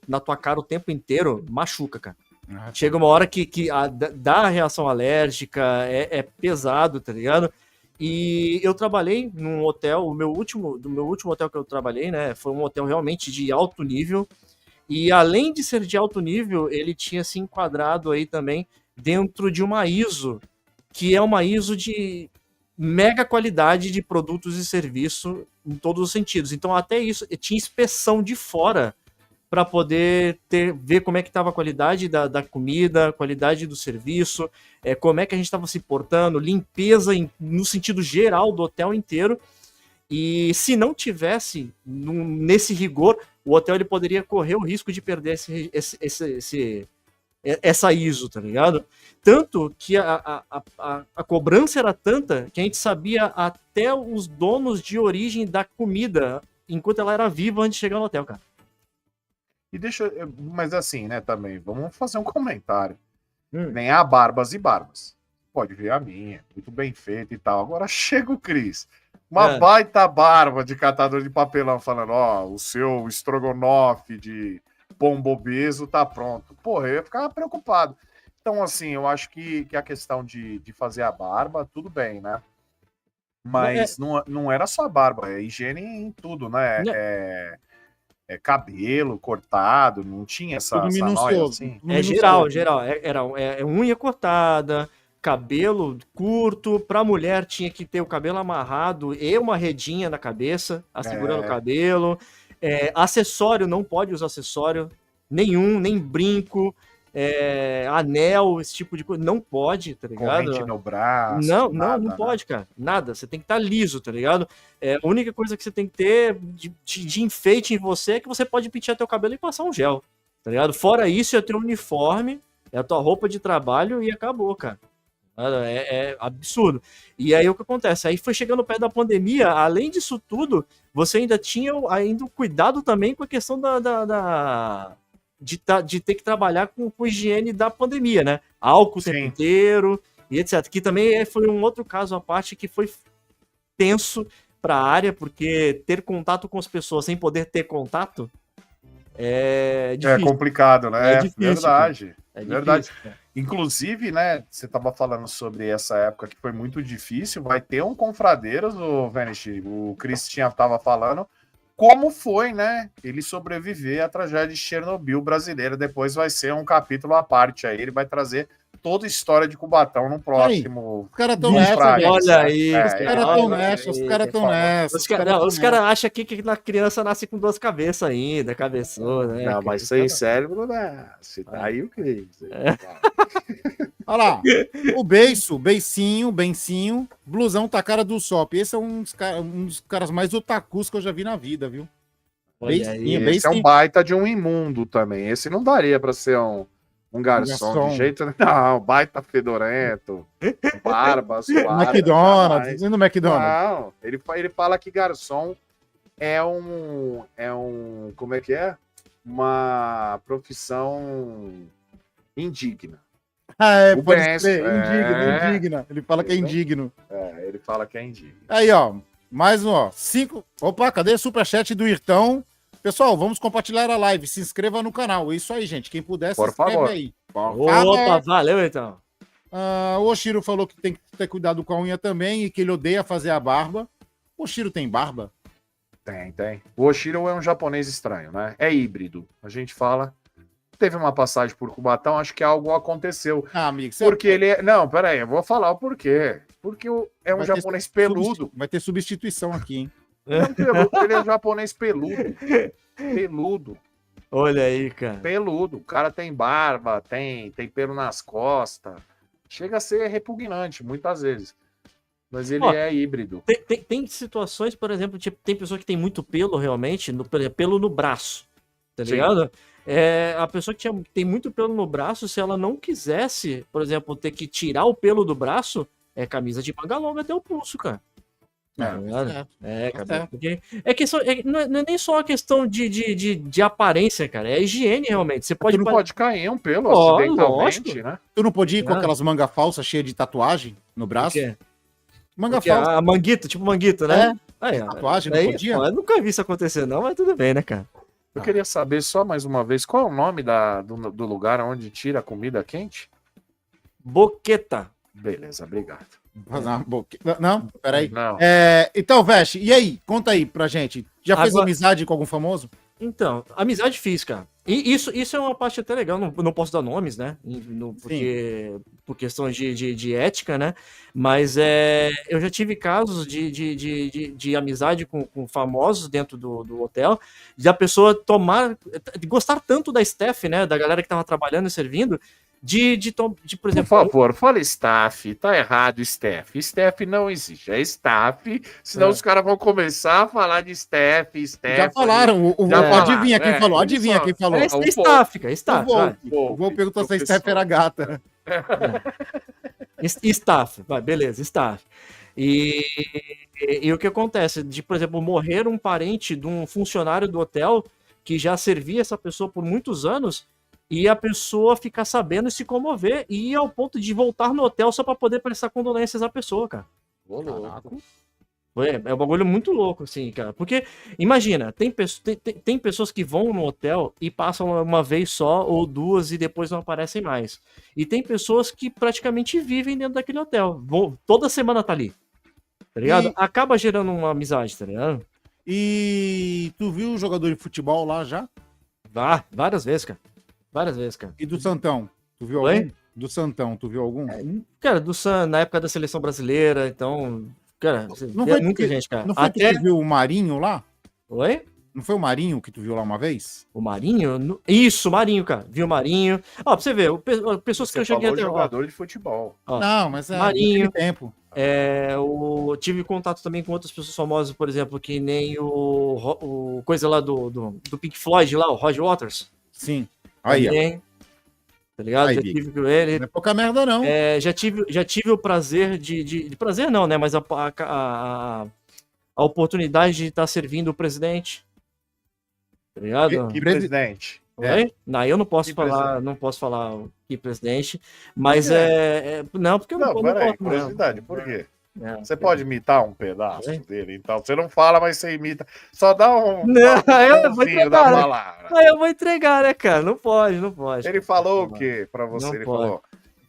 na tua cara o tempo inteiro, machuca, cara. Chega uma hora que dá a reação alérgica, é pesado, tá ligado? E eu trabalhei num hotel, do meu último hotel que eu trabalhei, né? Foi um hotel realmente de alto nível. E além de ser de alto nível, ele tinha se enquadrado aí também dentro de uma ISO, que é uma ISO de mega qualidade de produtos e serviço em todos os sentidos. Então até isso, tinha inspeção de fora para poder ver como é que estava a qualidade da comida, qualidade do serviço, como é que a gente estava se portando, limpeza no sentido geral do hotel inteiro. E se não tivesse nesse rigor, o hotel ele poderia correr o risco de perder essa ISO, tá ligado? Tanto que a cobrança era tanta que a gente sabia até os donos de origem da comida enquanto ela era viva antes de chegar no hotel, cara. E mas assim, né, também, vamos fazer um comentário. Nem há barbas e barbas. Pode ver a minha, muito bem feita e tal. Agora chega o Cris. Uma baita barba de catador de papelão falando, o seu estrogonofe de pombo obeso tá pronto. Porra, eu ia ficar preocupado. Então, assim, eu acho que a questão de fazer a barba, tudo bem, né? Mas não era só a barba, é higiene em tudo, né? Cabelo cortado, não tinha essa noia, assim. Geral. Era unha cortada, cabelo curto, pra mulher tinha que ter o cabelo amarrado e uma redinha na cabeça, segurando o cabelo. Acessório, não pode usar acessório nenhum, nem brinco, anel, esse tipo de coisa, não pode, tá ligado? Corrente no braço. Não pode, cara, nada, você tem que estar liso, tá ligado? A única coisa que você tem que ter de enfeite em você é que você pode pentear teu cabelo e passar um gel, tá ligado? Fora isso, é teu uniforme, é a tua roupa de trabalho e acabou, cara. É absurdo. E aí o que acontece? Aí foi chegando perto da pandemia, além disso tudo, você ainda tinha o cuidado também com a questão de ter que trabalhar com higiene da pandemia, né? Álcool o tempo inteiro e etc. Que também foi um outro caso à parte que foi tenso para a área, porque ter contato com as pessoas sem poder ter contato é difícil. É complicado, né? É difícil, verdade. Verdade. Inclusive, né, você estava falando sobre essa época que foi muito difícil, vai ter um Confradeiros, o Vanish, o Cristian estava falando, como foi, né, ele sobreviver à tragédia de Chernobyl brasileira. Depois vai ser um capítulo à parte aí, ele vai trazer toda a história de Cubatão no próximo. Os caras tão Vídeo nessa, Friday. velho. Olha aí. É, Os caras tão nessa, os caras tão nessa. Os caras acham que a criança nasce com 2 cabeças ainda, cabeçuda, né? Não, mas sem cérebro, né? Se tá aí o Cris. Olha lá, o Beicinho, blusão tá a cara do Sop. Esse é um dos caras mais otakus que eu já vi na vida, viu? Olha aí. Beicinho, Esse é um baita de um imundo também. Esse não daria pra ser um garçom de jeito nenhum. Não, baita fedorento, barba, suada. McDonald's, jamais. e no McDonald's? Não, ele fala que garçom é como é que é? Uma profissão indigna. Ah, é, O pode Benz, ser, é. indigna. Ele fala que é indigno. É, ele fala que é indigno. Aí, ó, mais um, ó, 5... Opa, cadê o superchat do Irtão? Pessoal, vamos compartilhar a live, se inscreva no canal. É isso aí, gente, quem puder, se Por inscreve favor. aí. Opa, valeu então. O Oshiro falou que tem que ter cuidado com a unha também e que ele odeia fazer a barba. O Oshiro tem barba? Tem. O Oshiro é um japonês estranho, né? É híbrido. A gente fala. Teve uma passagem por Cubatão, acho que algo aconteceu. Ah, amigo, você Porque ele é. Não, peraí, eu vou falar o porquê. Porque é um vai ter japonês peludo. Vai ter substituição aqui, hein? Ele é um japonês peludo. Peludo. Olha aí, cara. Peludo. O cara tem barba, tem pelo nas costas. Chega a ser repugnante, muitas vezes. Mas ele Ó, é híbrido. Tem situações, por exemplo, tipo, tem pessoa que tem muito pelo realmente, pelo no braço, tá Sim. ligado? A pessoa que tem muito pelo no braço, se ela não quisesse, por exemplo, ter que tirar o pelo do braço, é camisa de manga longa até o pulso, cara. Tá ligado? Cara, porque não é nem só a questão de aparência, cara, é a higiene realmente. Você pode Tu não pode cair um pelo Ó, acidentalmente, lógico. né? Tu não podia ir com Ah. aquelas mangas falsas cheias de tatuagem no braço? Porque Manga falsa. a manguito, tipo manguito, né? Tatuagem, não Aí, podia? ó, eu nunca vi isso acontecer não, mas tudo bem, né, cara? Eu queria saber só mais uma vez, qual é o nome do lugar onde tira a comida quente? Boqueta. Beleza, obrigado. Não, peraí. Não. Então, Veste, e aí? Conta aí pra gente. Já fez Agora- amizade com algum famoso? Então, amizade fiz, cara. E isso é uma parte até legal, não posso dar nomes, né? Por questões de ética, né? Mas eu já tive casos de amizade com famosos dentro do hotel, de a pessoa gostar tanto da staff, né? Da galera que tava trabalhando e servindo, por Por exemplo, favor, fala staff. Tá errado, staff. Staff não existe. É staff, senão os caras vão começar a falar de staff. Já falaram. Adivinha quem falou? Adivinha quem falou? é staff, cara, staff. vai. O Vô perguntou se a Steph era gata. Staff, vai, beleza, staff. E o que acontece? Por exemplo, morrer um parente de um funcionário do hotel que já servia essa pessoa por muitos anos e a pessoa ficar sabendo e se comover e ir ao ponto de voltar no hotel só para poder prestar condolências à pessoa, cara. É um bagulho muito louco, assim, cara. Porque, imagina, tem pessoas que vão no hotel e passam uma vez só ou duas e depois não aparecem mais. E tem pessoas que praticamente vivem dentro daquele hotel. Toda semana tá ali. Tá ligado? Acaba gerando uma amizade, tá ligado? E tu viu o jogador de futebol lá já? Várias vezes, cara. Várias vezes, cara. E do Santão? Tu viu Oi? algum? Do Santão, tu viu algum? Cara, na época da seleção brasileira, então. Cara, Não foi muita tu gente, cara. Não foi tu que viu o Marinho lá? Oi? Não foi o Marinho que tu viu lá uma vez? O Marinho? Isso, o Marinho, cara. Viu o Marinho. Ó, pra você ver, pessoas que Você eu cheguei falou até. jogador de futebol. Ó, Não, mas Marinho. naquele tempo. Tive contato também com outras pessoas famosas, por exemplo, que nem o coisa lá do Pink Floyd, lá, o Roger Waters. Sim. Aí, ó. Também, tá ligado? Aí, Já Big. tive com ele. Não é pouca merda, não. Já tive o prazer de prazer não, né? Mas a oportunidade de estar servindo o presidente. Tá ligado? Que presidente? Oi? Não, eu não posso Que falar, presidente? não posso falar o que presidente, mas não, porque eu Não, não peraí, posso. curiosidade, por quê? É, Você pode imitar um pedaço Oi? dele, então. Você não fala, mas você imita. Só dá um Não, eu vou finalzinho entregar, da né? palavra. Aí eu vou entregar, né, cara? Não pode. Ele falou o quê pra você? Não Ele pode. falou: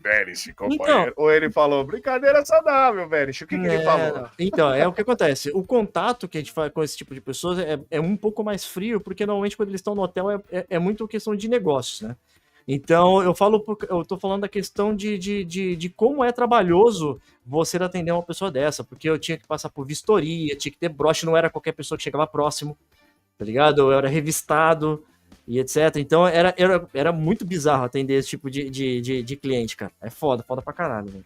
Vênice, companheiro. Ou ele falou, brincadeira saudável, Vênice. O que ele falou? Então, é o que acontece. O contato que a gente faz com esse tipo de pessoas é um pouco mais frio, porque normalmente quando eles estão no hotel é muito questão de negócios, né? Então, eu tô falando da questão de como é trabalhoso você atender uma pessoa dessa, porque eu tinha que passar por vistoria, tinha que ter broche, não era qualquer pessoa que chegava próximo, tá ligado? Eu era revistado e etc. Então, era muito bizarro atender esse tipo de cliente, cara. É foda pra caralho, velho.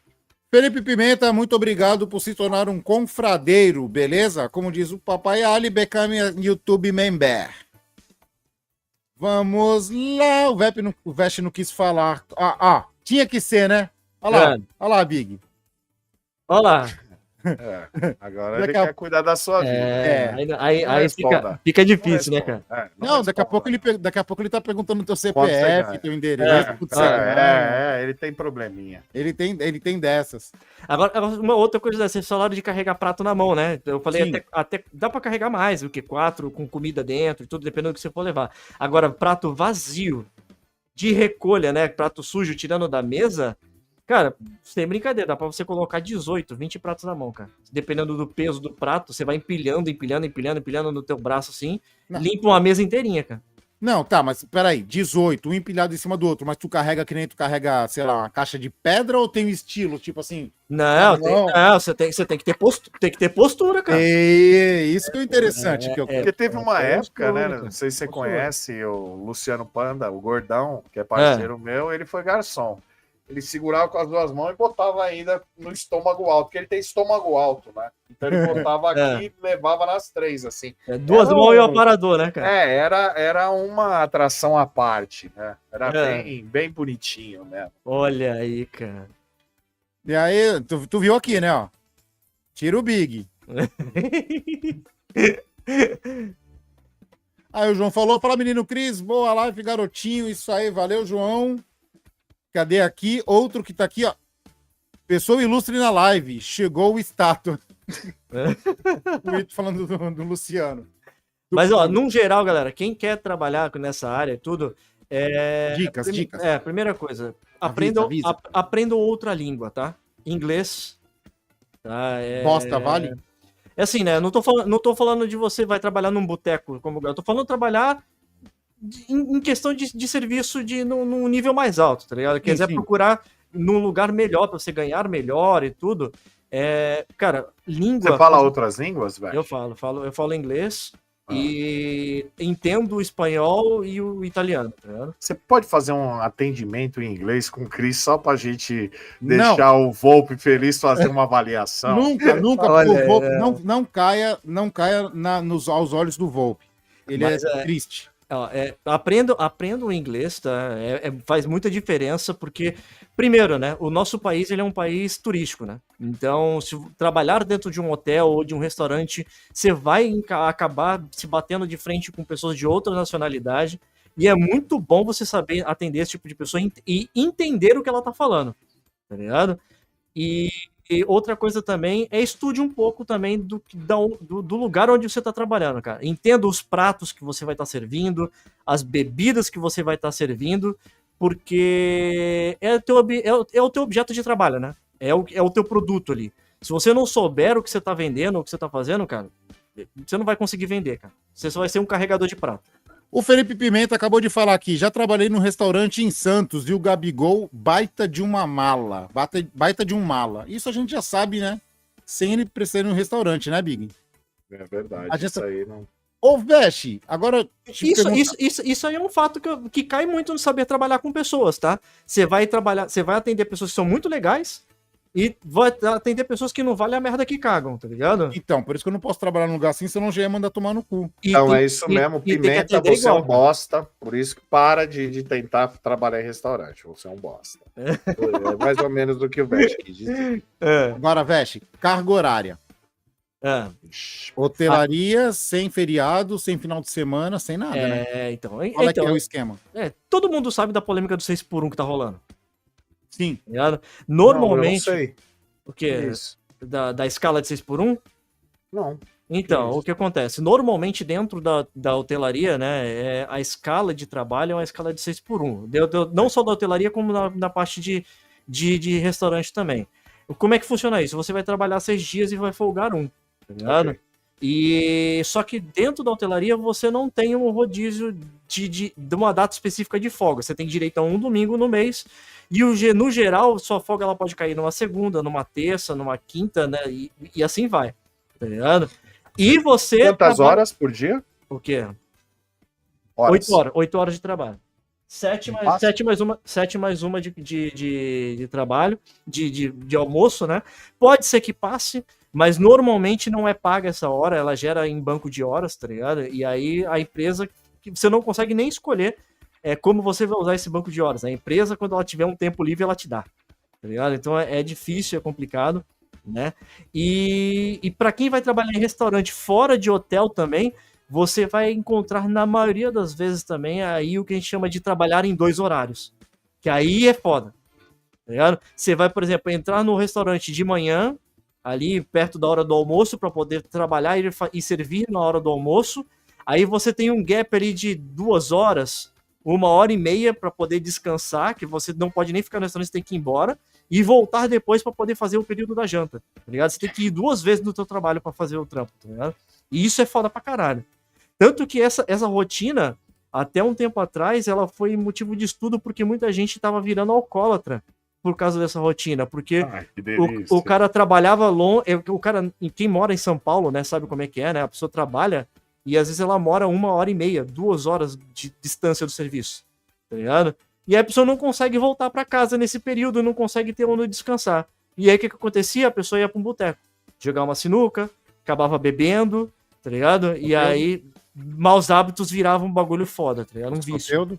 Felipe Pimenta, muito obrigado por se tornar um confradeiro, beleza? Como diz o papai Ali, become a YouTube member. Vamos lá. O Vest não quis falar. Tinha que ser, né? Olha lá, Big. Olha lá. Agora ele quer cuidar da sua vida. Aí fica difícil, né, cara? Não, daqui a pouco ele tá perguntando o teu CPF, teu endereço, tudo certo. Ele tem probleminha. Ele tem dessas. Agora, uma outra coisa, vocês falaram de carregar prato na mão, né? Eu falei, até dá pra carregar mais do que 4, com comida dentro e tudo, dependendo do que você for levar. Agora, prato vazio, de recolha, né? Prato sujo, tirando da mesa, cara, sem brincadeira, dá pra você colocar 18, 20 pratos na mão, cara. Dependendo do peso do prato, você vai empilhando no teu braço assim, limpa uma mesa inteirinha, cara. Não, tá, mas peraí, 18, um empilhado em cima do outro, mas tu carrega que nem tu carrega, sei lá, uma caixa de pedra ou tem um estilo, tipo assim? Não, você tem que ter postura, cara. Isso que é interessante. Porque teve uma época, né, não sei se você conhece o Luciano Panda, o gordão, que é parceiro meu, ele foi garçom. Ele segurava com as duas mãos e botava ainda no estômago alto, porque ele tem estômago alto, né? Então ele botava aqui e levava nas 3, assim. Duas mãos e o aparador, né, cara? Era uma atração à parte, né? Era bem bonitinho, né? Olha aí, cara. E aí, tu viu aqui, né, ó? Tira o Big. Aí o João falou, fala menino Cris, boa live, garotinho, isso aí, valeu, João. Cadê aqui? Outro que tá aqui, ó. Pessoa ilustre na live. Chegou o estátua. Falando do Luciano. Mas, ó, num geral, galera, quem quer trabalhar nessa área e tudo... Dicas. Primeira coisa. Avisa. Aprendam outra língua, tá? Inglês. Tá? Bosta, vale? É assim, né? Não tô falando de você vai trabalhar num boteco. Eu tô falando de trabalhar... em questão de serviço num nível mais alto, tá ligado? Quiser procurar num lugar melhor pra você ganhar melhor e tudo. Cara, língua... Você fala outras línguas, velho? Eu falo inglês e entendo o espanhol e o italiano, tá ligado? Você pode fazer um atendimento em inglês com o Cris só pra gente deixar o Volpe feliz, fazer uma avaliação? Nunca, olha, o Volpe não caia aos olhos do Volpe. Ele é triste. Aprenda o inglês, tá? Faz muita diferença, porque, primeiro, né, o nosso país ele é um país turístico, né? Então, se trabalhar dentro de um hotel ou de um restaurante, você vai acabar se batendo de frente com pessoas de outra nacionalidade, e é muito bom você saber atender esse tipo de pessoa e entender o que ela tá falando, tá ligado? E outra coisa também é estude um pouco também do lugar onde você está trabalhando, cara. Entenda os pratos que você vai estar servindo, as bebidas que você vai estar servindo, porque é o teu objeto de trabalho, né? É o teu produto ali. Se você não souber o que você está vendendo, o que você está fazendo, cara, você não vai conseguir vender, cara. Você só vai ser um carregador de prato. O Felipe Pimenta acabou de falar aqui, já trabalhei num restaurante em Santos e o Gabigol baita de uma mala, baita de um mala. Isso a gente já sabe, né? Sem ele precisar ir no restaurante, né, Big? É verdade, isso aí não... Ô, Veste, agora... Isso aí é um fato que cai muito no saber trabalhar com pessoas, tá? Você vai atender pessoas que são muito legais e vai atender pessoas que não valem a merda que cagam, tá ligado? Então, por isso que eu não posso trabalhar num lugar assim, senão já ia mandar tomar no cu. Então, é isso mesmo, Pimenta, você é um bosta, por isso que para de tentar trabalhar em restaurante, você é um bosta. É mais ou menos do que o Veste quis dizer. Agora, Veste, carga horária. Hotelaria, sem feriado, sem final de semana, sem nada, né? Então, Qual é que é o esquema? Todo mundo sabe da polêmica do 6x1 que tá rolando. Sim. Normalmente. Não, eu não sei. O quê? Da escala de 6x1? Não. Então, o que acontece? Normalmente, dentro da hotelaria, né, a escala de trabalho é uma escala de 6x1. Não só da hotelaria, como na parte de restaurante também. Como é que funciona isso? Você vai trabalhar 6 dias e vai folgar um, tá ligado? Ok. E só que dentro da hotelaria você não tem um rodízio de uma data específica de folga. Você tem direito a um domingo no mês. E no geral, sua folga ela pode cair numa segunda, numa terça, numa quinta, né? E assim vai, tá ligado? E você. Quantas horas por dia? O quê? Horas. 8 horas de trabalho. 7 mais uma de trabalho, de almoço, né? Pode ser que passe, mas normalmente não é paga essa hora, ela gera em banco de horas, tá ligado? E aí a empresa, que você não consegue nem escolher como você vai usar esse banco de horas. A empresa, quando ela tiver um tempo livre, ela te dá, tá ligado? Então é difícil, é complicado, né? E para quem vai trabalhar em restaurante fora de hotel também, você vai encontrar, na maioria das vezes também, aí o que a gente chama de trabalhar em 2 horários. Que aí é foda, tá ligado? Você vai, por exemplo, entrar no restaurante de manhã, ali perto da hora do almoço, para poder trabalhar e servir na hora do almoço. Aí você tem um gap ali de 2 horas, 1h30 para poder descansar, que você não pode nem ficar no restaurante, você tem que ir embora, e voltar depois para poder fazer o período da janta, tá ligado? Você tem que ir 2 vezes no teu trabalho para fazer o trampo, tá ligado? E isso é foda pra caralho. Tanto que essa rotina, até um tempo atrás, ela foi motivo de estudo porque muita gente estava virando alcoólatra por causa dessa rotina. Porque Que delícia. o cara trabalhava longe. O cara, quem mora em São Paulo, né, sabe como é que é, né? A pessoa trabalha e às vezes ela mora 1h30, 2 horas de distância do serviço. Tá ligado? E aí a pessoa não consegue voltar para casa nesse período, não consegue ter onde descansar. E aí o que acontecia? A pessoa ia para um boteco, jogar uma sinuca, acabava bebendo, tá ligado? E aí maus hábitos viravam um bagulho foda, tá ligado? Um vício.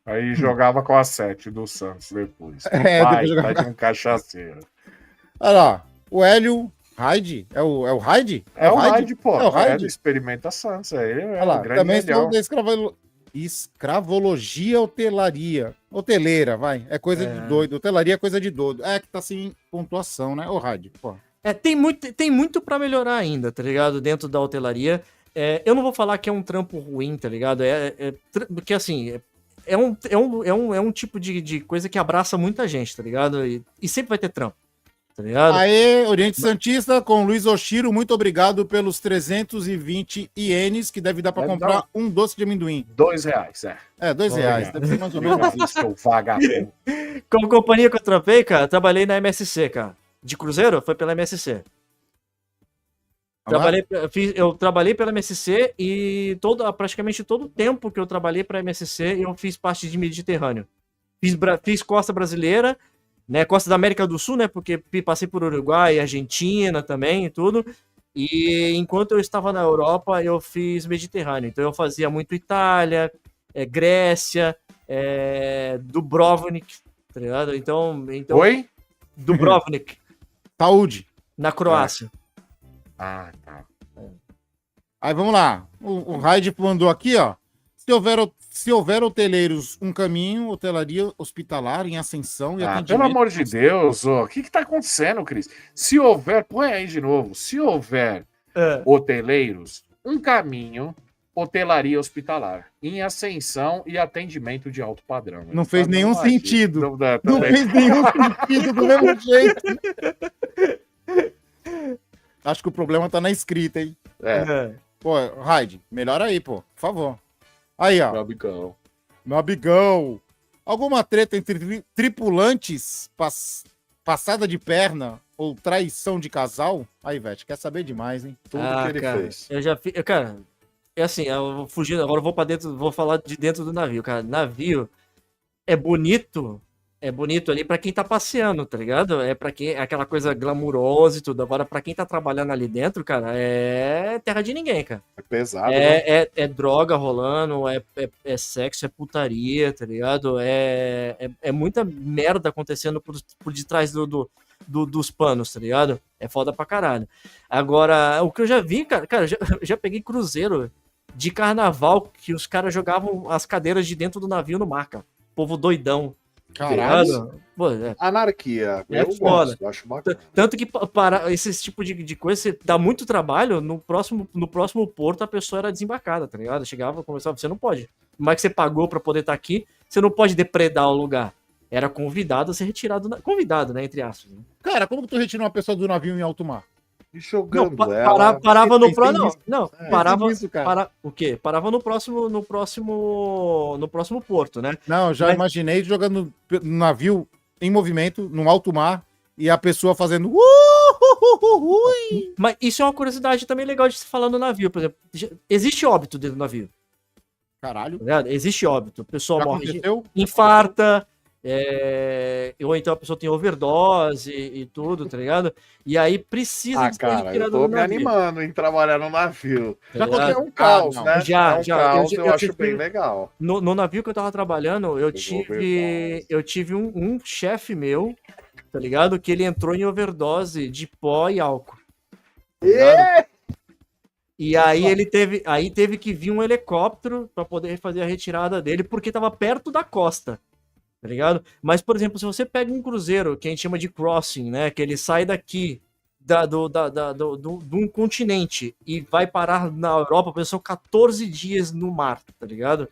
Aí jogava com a 7 do Santos depois. Depois jogava... Tá de um cachaceiro. Olha lá, o Hélio Hyde, é o Hyde? É o Hyde, pô. É o Hyde? Do Experimenta Santos. Olha lá, também estou da escravologia hoteleira, vai. É coisa de doido. Hotelaria é coisa de doido. É que tá sem pontuação, né? O Hyde, pô. Tem muito pra melhorar ainda, tá ligado? Dentro da hotelaria. Eu não vou falar que é um trampo ruim, tá ligado? Porque assim, é um tipo de coisa que abraça muita gente, tá ligado? E sempre vai ter trampo, tá ligado? Aê, Oriente Santista com Luiz Oshiro, muito obrigado pelos 320 ienes, que deve dar pra comprar um doce de amendoim. R$2, R$2, deve ser mais ou menos isso. Seu vagabundo. Como companhia que eu trampei, cara, trabalhei na MSC, cara. De cruzeiro, foi pela MSC. Eu trabalhei pela MSC e praticamente todo o tempo que eu trabalhei para a MSC, eu fiz parte de Mediterrâneo. Fiz costa brasileira, né, costa da América do Sul, né, porque passei por Uruguai, Argentina também e tudo. E enquanto eu estava na Europa, eu fiz Mediterrâneo. Então eu fazia muito Itália, Grécia, Dubrovnik, tá ligado? Então, Oi? Dubrovnik. Saúde. Na Croácia. Ah, tá. Aí vamos lá. O Hyde mandou aqui, ó. Se houver hoteleiros, um caminho, hotelaria hospitalar em ascensão e atendimento. Pelo amor de Deus, o que tá acontecendo, Cris? Se houver, põe aí de novo. Se houver hoteleiros, um caminho, hotelaria hospitalar em ascensão e atendimento de alto padrão. Não fez nenhum sentido. Não fez nenhum sentido do mesmo jeito. Acho que o problema tá na escrita, hein? Pô, Hyde, melhora aí, pô. Por favor. Aí, ó. Meu amigão. Alguma treta entre tripulantes, passada de perna ou traição de casal? Aí, Vete, quer saber demais, hein? Tudo que ele fez. Eu já fiz... Cara, é assim, eu vou fugindo, agora eu vou pra dentro, vou falar de dentro do navio, cara. Navio é bonito ali pra quem tá passeando, tá ligado? É para quem é aquela coisa glamurosa e tudo. Agora, pra quem tá trabalhando ali dentro, cara, é terra de ninguém, cara. É pesado, né? É droga rolando, é sexo, é putaria, tá ligado? É muita merda acontecendo por detrás dos panos, tá ligado? É foda pra caralho. Agora, o que eu já vi, cara, já peguei cruzeiro de carnaval que os caras jogavam as cadeiras de dentro do navio no mar, cara. Povo doidão. Caralho. Pô, Anarquia. Eu foda. Gosto, acho bacana. Tanto que para esse tipo de coisa, você dá muito trabalho, no próximo porto a pessoa era desembarcada, tá ligado? Chegava, conversava, você não pode. Mas que você pagou pra poder estar aqui, você não pode depredar o lugar. era convidado a ser retirado, convidado, né, entre aspas. Né? Cara, como que tu retira uma pessoa do navio em alto mar? E jogando Não, ela. parava no Pensei não, nisso. não, É, parava, nisso, cara. o quê? Parava no próximo porto, né? Não, já Mas- imaginei jogando no navio em movimento, num alto mar, e a pessoa fazendo. Mas isso é uma curiosidade também legal de se falar no navio, por exemplo. Existe óbito dentro do navio, Caralho. tá ligado? Existe óbito. A pessoa Já morre de aconteceu? infarta, ou então a pessoa tem overdose e tudo, tá ligado? E aí precisa Ah, cara, eu retirada tô do me navio, animando em trabalhar no navio. tá Já ligado? É aconteceu? um caos, não. né? Já, é um já. caos, Eu eu acho tive- bem legal. No navio que eu tava trabalhando, eu overdose. tive um chefe meu, tá ligado? Que ele entrou em overdose de pó e álcool. Tá ligado? E aí teve que vir um helicóptero pra poder fazer a retirada dele, porque tava perto da costa, tá ligado? Mas, por exemplo, se você pega um cruzeiro, que a gente chama de crossing, né? Que ele sai daqui de um continente e vai parar na Europa, a pessoa 14 dias no mar, tá ligado?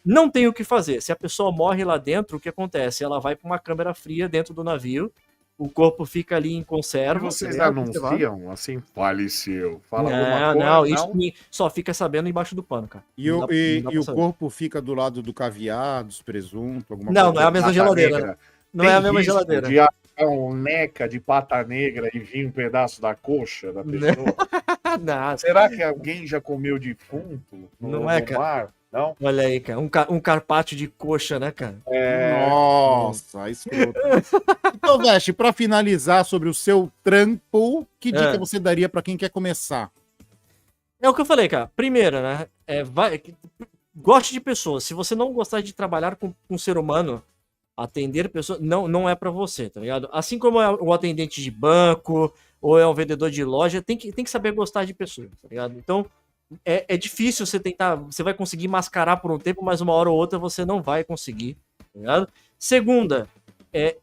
Não tem o que fazer. Se a pessoa morre lá dentro, o que acontece? Ela vai pra uma câmara fria dentro do navio, o corpo fica ali em E conserva. vocês tá ligado? anunciam assim, faleceu. Fala alguma Não, coisa? não, isso só fica sabendo embaixo do pano, cara. E, Não o, dá- e, não dá e pra o saber. corpo fica do lado do caviar, dos presuntos, alguma Não, coisa. não é a mesma Pata geladeira, negra. né? Não é a mesma risco geladeira. de abrir um neca de pata negra e vir um pedaço da coxa da pessoa? Não, Será que alguém já comeu defunto Não é, cara. mar? Não? olha aí, cara. Um carpaccio de coxa, né, cara? Nossa, escroto. Então, Veste, pra finalizar sobre o seu trampo, que dica É. você daria pra quem quer começar? É o que eu falei, cara. Primeiro, né? Goste de pessoas. Se você não gostar de trabalhar com um ser humano, atender pessoas, não é pra você, tá ligado? Assim como é o atendente de banco ou é um vendedor de loja, tem que saber gostar de pessoas, tá ligado? Então, é difícil você tentar. Você vai conseguir mascarar por um tempo, mas uma hora ou outra você não vai conseguir, tá ligado? Segunda,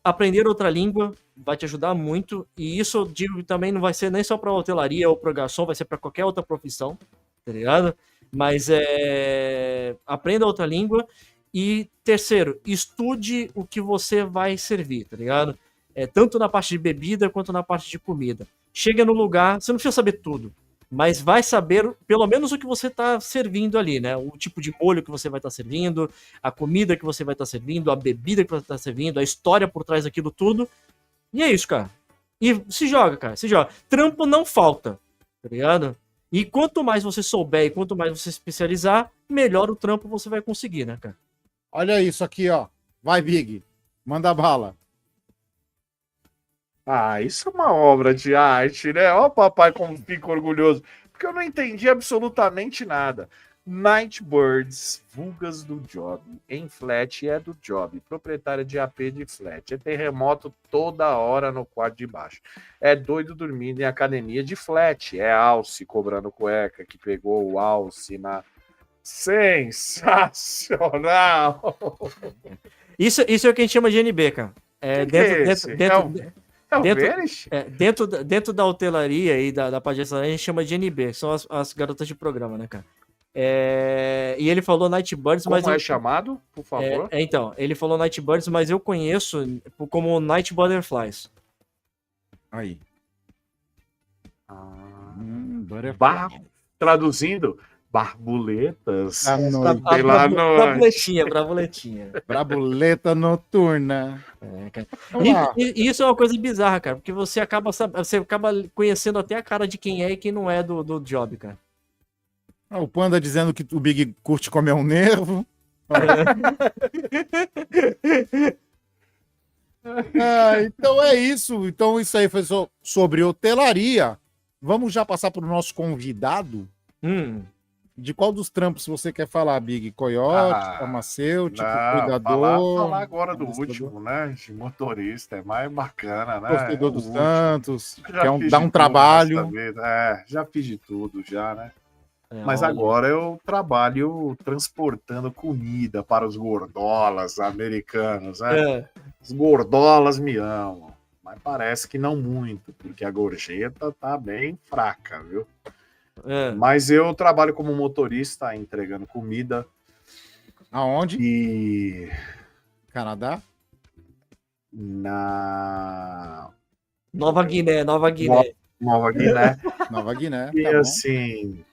aprender outra língua vai te ajudar muito. E isso eu digo também não vai ser nem só pra hotelaria ou pro garçom, vai ser pra qualquer outra profissão, tá ligado? Mas aprenda outra língua. E terceiro, estude o que você vai servir, tá ligado? Tanto na parte de bebida quanto na parte de comida. Chega no lugar, você não precisa saber tudo, mas vai saber pelo menos o que você está servindo ali, né? O tipo de molho que você vai estar servindo, a comida que você vai estar servindo, a bebida que você está servindo, a história por trás daquilo tudo. E é isso, cara. E se joga, cara, se joga. Trampo não falta, tá ligado? E quanto mais você souber e quanto mais você se especializar, melhor o trampo você vai conseguir, né, cara? Olha isso aqui, ó. Vai, Big. Manda bala. Ah, isso é uma obra de arte, né? Ó, papai, como fica orgulhoso. Porque eu não entendi absolutamente nada. Nightbirds, vulgas do job. Em flat é do job. Proprietária de AP de flat. É terremoto toda hora no quarto de baixo. É doido dormindo em academia de flat. É Alce cobrando cueca que pegou o Alce na. Sensacional! Isso é o que a gente chama de NB, cara. Dentro da hotelaria e da pagestaria, a gente chama de NB, são as garotas de programa, né, cara? E ele falou Nightbirds, mas. Como é chamado, por favor? Então, ele falou Nightbirds, mas eu conheço como Night Butterflies. Aí. Traduzindo, barboletas. À noite. Pela noite. Brabuletinha. Brabuleta noturna. Cara. Vamos lá. E isso é uma coisa bizarra, cara, porque você acaba conhecendo até a cara de quem é e quem não é do job, cara. O Panda dizendo que o Big curte comer um nervo. Então é isso. Então isso aí foi sobre hotelaria. Vamos já passar para o nosso convidado. De qual dos trampos você quer falar, Big? Coiote, farmacêutico, cuidador? Falar agora do último, né? De motorista, é mais bacana, né? Torcedor dos último. Santos. Já Quer fiz dar de um tudo trabalho. nessa vida. Já fiz de tudo, já, né? Mas agora eu trabalho transportando comida para os gordolas americanos, né? Os gordolas me amam, mas parece que não muito, porque a gorjeta tá bem fraca, viu? Mas eu trabalho como motorista, entregando comida. Aonde? E... Canadá? na Nova Guiné, Nova Guiné. Nova Guiné. Nova Guiné, E tá bom. assim,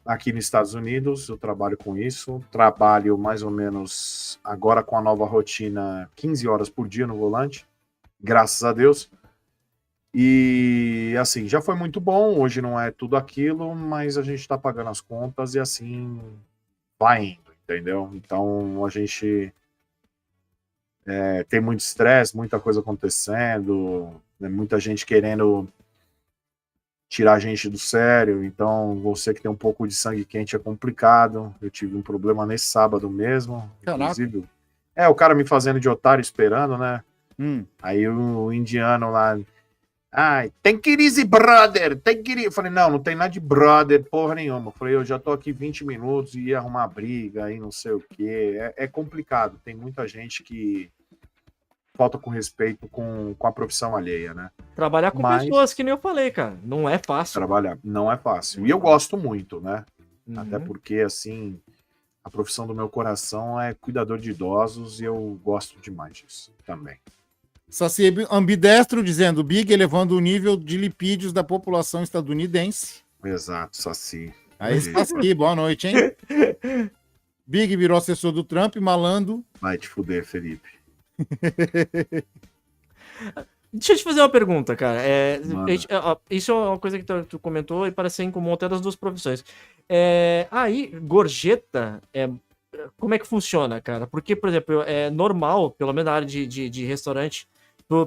aqui nos Estados Unidos eu trabalho com isso, trabalho mais ou menos agora com a nova rotina 15 horas por dia no volante, graças a Deus. E assim, já foi muito bom, hoje não é tudo aquilo, mas a gente está pagando as contas e assim vai indo, entendeu? Então a gente tem muito estresse, muita coisa acontecendo, né, muita gente querendo tirar a gente do sério, então você que tem um pouco de sangue quente é complicado. Eu tive um problema nesse sábado mesmo, Caraca. inclusive. O cara me fazendo de otário esperando, né? Hum. Aí o indiano lá, tem que ir easy, brother, tem que ir. Eu falei, não tem nada de brother, porra nenhuma. Eu falei, eu já tô aqui 20 minutos e ia arrumar briga aí, não sei o quê. É complicado, tem muita gente que falta com respeito com a profissão alheia, né? Trabalhar com Mas- pessoas, que nem eu falei, cara. Não é fácil. Trabalhar não é fácil. E eu gosto muito, né? Uhum. Até porque, assim, a profissão do meu coração é cuidador de idosos e eu gosto demais disso também. Saci ambidestro dizendo Big elevando o nível de lipídios da população estadunidense. Exato, Saci. Aí, Saci, boa noite, hein? Big virou assessor do Trump, malando. Vai te fuder, Felipe. Deixa eu te fazer uma pergunta, cara. Manda. Isso é uma coisa que tu comentou e parece ser incomum até das duas profissões. Aí, gorjeta, como é que funciona, cara? Porque, por exemplo, é normal, pelo menos na área de restaurante,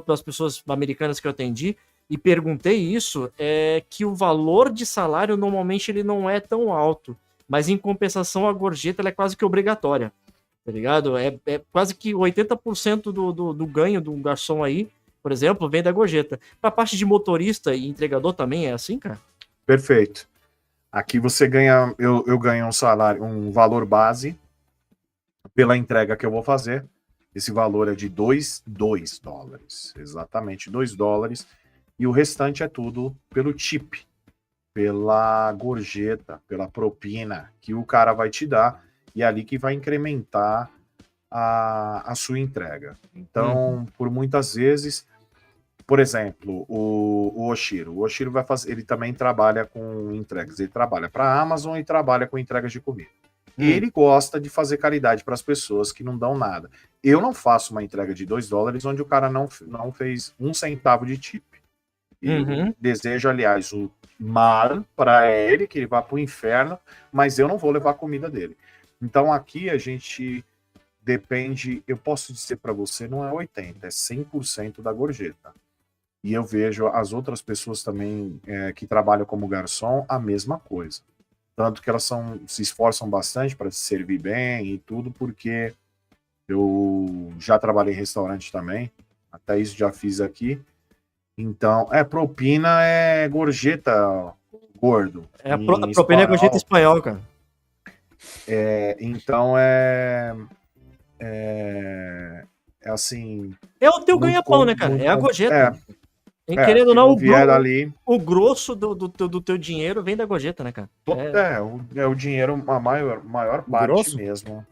pelas pessoas americanas que eu atendi, e perguntei isso, que o valor de salário normalmente ele não é tão alto, mas em compensação a gorjeta ela é quase que obrigatória, tá ligado? É quase que 80% do ganho do garçom aí, por exemplo, vem da gorjeta. Pra parte de motorista e entregador também é assim, cara? Perfeito. Aqui você ganha, eu ganho um salário, um valor base pela entrega que eu vou fazer. Esse valor é de $2. Exatamente, $2. E o restante é tudo pelo tip, pela gorjeta, pela propina que o cara vai te dar. E é ali que vai incrementar a sua entrega. Então, por muitas vezes, por exemplo, o Oshiro vai fazer, ele também trabalha com entregas. Ele trabalha para a Amazon e trabalha com entregas de comida. Ele gosta de fazer caridade para as pessoas que não dão nada. Eu não faço uma entrega de $2 onde o cara não fez 1 centavo de tip. Eu desejo, aliás, o mal para ele, que ele vá para o inferno, mas eu não vou levar a comida dele. Então aqui a gente depende, eu posso dizer para você, não é 80%, é 100% da gorjeta. E eu vejo as outras pessoas também que trabalham como garçom a mesma coisa. Tanto que elas se esforçam bastante para se servir bem e tudo, porque eu já trabalhei em restaurante também, até isso já fiz aqui. Então, propina é gorjeta, gordo. A Em propina é espanhol. gorjeta espanhol, cara. Então é assim. É o teu muito ganha-pão, né, cara? É a gorjeta. Querendo ou se não, vier ali, o grosso do teu dinheiro vem da gorjeta, né, cara? é o dinheiro, a maior parte grosso? mesmo.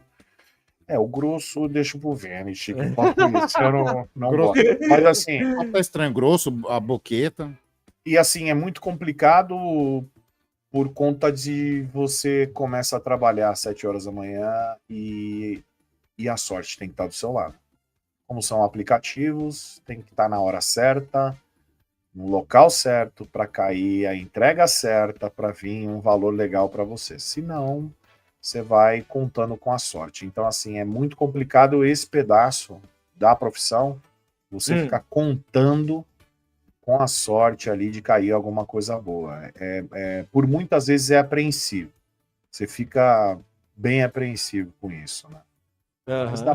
O grosso deixa pro Vênus, que isso eu não Grosso. gosto. Mas assim, Tá estranho, grosso, a boqueta. e assim, é muito complicado por conta de você começa a trabalhar às 7 horas da manhã e a sorte tem que estar do seu lado. Como são aplicativos, tem que estar na hora certa, no local certo, para cair a entrega certa, para vir um valor legal para você. Senão, você vai contando com a sorte. Então, assim, é muito complicado esse pedaço da profissão, você ficar contando com a sorte ali de cair alguma coisa boa. Por muitas vezes é apreensivo. Você fica bem apreensivo com isso, né? Mas dá